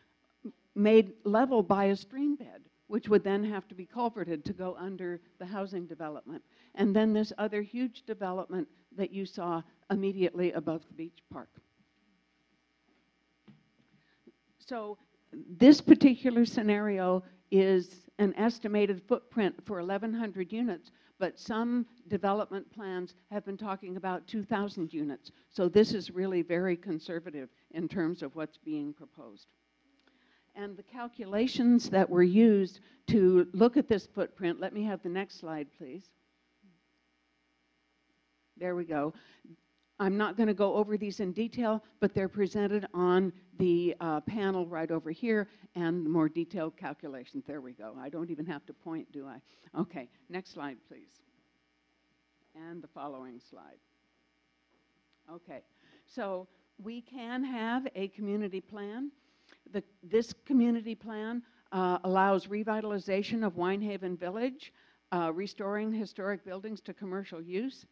made level by a stream bed, which would then have to be culverted to go under the housing development. And then this other huge development that you saw immediately above the beach park. So this particular scenario is an estimated footprint for 1,100 units, but some development plans have been talking about 2,000 units. So this is really very conservative in terms of what's being proposed. And the calculations that were used to look at this footprint, let me have the next slide, please. There we go. I'm not going to go over these in detail, but they're presented on the panel right over here, and the more detailed calculations. There we go. I don't even have to point, do I? Okay, next slide, please. And the following slide. Okay, so we can have a community plan. This community plan allows revitalization of Winehaven Village, restoring historic buildings to commercial use,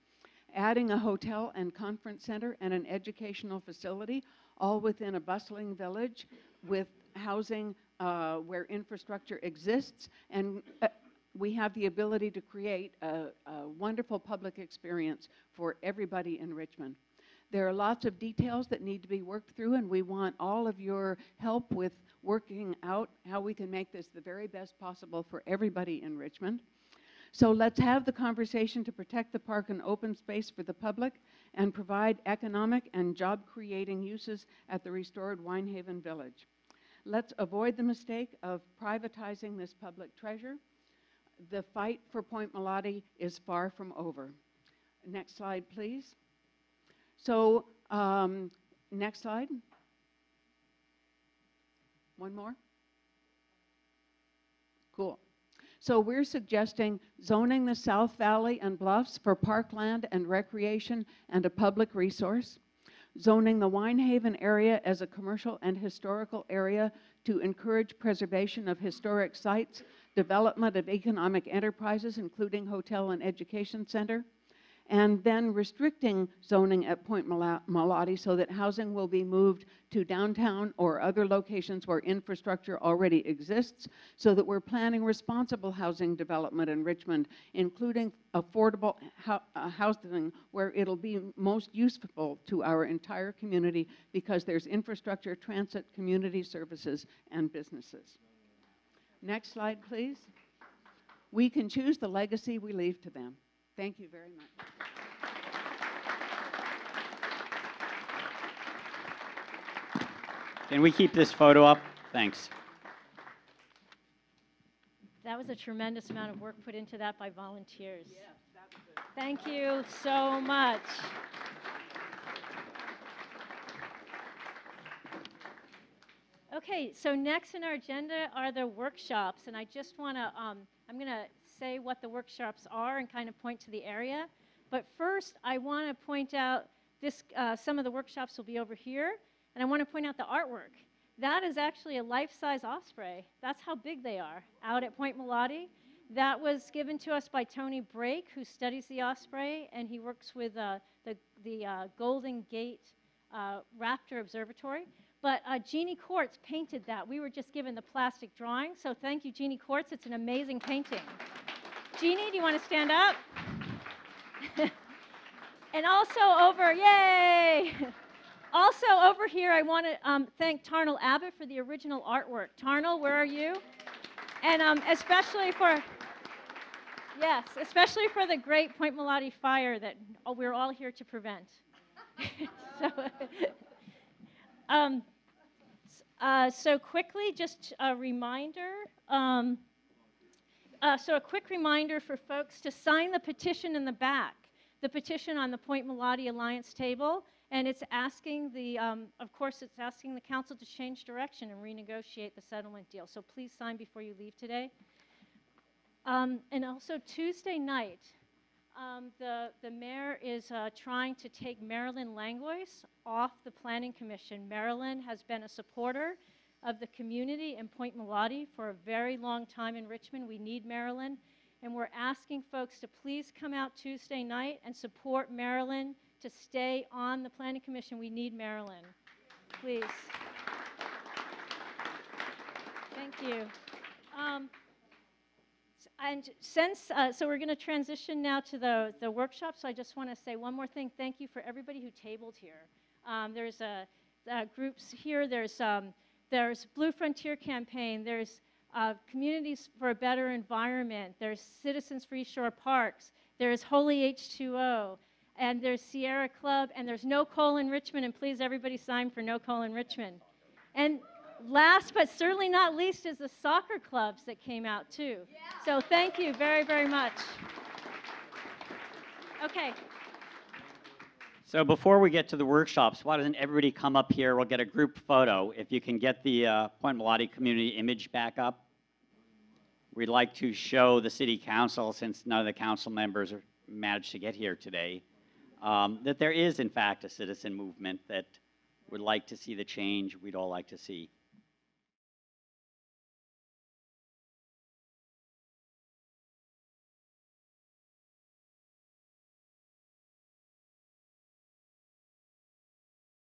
adding a hotel and conference center and an educational facility, all within a bustling village with housing where infrastructure exists, and we have the ability to create a wonderful public experience for everybody in Richmond. There are lots of details that need to be worked through, and we want all of your help with working out how we can make this the very best possible for everybody in Richmond. So let's have the conversation to protect the park and open space for the public and provide economic and job-creating uses at the restored Winehaven Village. Let's avoid the mistake of privatizing this public treasure. The fight for Point Molate is far from over. Next slide, please. So, next slide. One more. Cool. So we're suggesting zoning the South Valley and Bluffs for parkland and recreation and a public resource, zoning the Winehaven area as a commercial and historical area to encourage preservation of historic sites, development of economic enterprises, including hotel and education center, and then restricting zoning at Point Molate so that housing will be moved to downtown or other locations where infrastructure already exists, so that we're planning responsible housing development in Richmond, including affordable housing where it'll be most useful to our entire community because there's infrastructure, transit, community services, and businesses. Next slide, please. We can choose the legacy we leave to them. Thank you very much. Can we keep this photo up? Thanks. That was a tremendous amount of work put into that by volunteers. Thank you so much. Okay, so next in our agenda are the workshops, and I just want to, I'm going to say what the workshops are and kind of point to the area. But first, I want to point out this, some of the workshops will be over here, and I want to point out the artwork. That is actually a life-size osprey. That's how big they are out at Point Molate. That was given to us by Tony Brake, who studies the osprey, and he works with the Golden Gate Raptor Observatory. But Jeannie Quartz painted that. We were just given the plastic drawing, so thank you, Jeannie Quartz. It's an amazing painting. Jeannie, do you want to stand up? And also over, yay! Also over here, I want to thank Tarnell Abbott for the original artwork. Tarnell, where are you? And especially for, yes, especially for the great Point Molate fire that we're all here to prevent. So quickly, just a reminder. So a quick reminder for folks to sign the petition in the back, the petition on the Point Molate Alliance table, and it's asking the, of course, it's asking the council to change direction and renegotiate the settlement deal. So please sign before you leave today. And also Tuesday night, the mayor is trying to take Marilyn Langlois off the Planning Commission. Marilyn has been a supporter of the community in Point Molate for a very long time in Richmond. We need Marilyn, and we're asking folks to please come out Tuesday night and support Marilyn to stay on the Planning Commission. We need Marilyn. Please. Thank you. And since, so we're going to transition now to the workshop, so I just want to say one more thing. Thank you for everybody who tabled here. There's groups here, there's Blue Frontier Campaign, there's Communities for a Better Environment, there's Citizens for East Shore Parks, there's Holy H2O, and there's Sierra Club, and there's No Coal in Richmond, and please everybody sign for No Coal in Richmond. And last but certainly not least is the soccer clubs that came out too. Yeah. So thank you very, very much. Okay. So before we get to the workshops, why doesn't everybody come up here? We'll get a group photo. If you can get the Point Molate community image back up. We'd like to show the city council, since none of the council members managed to get here today, that there is in fact a citizen movement that would like to see the change we'd all like to see.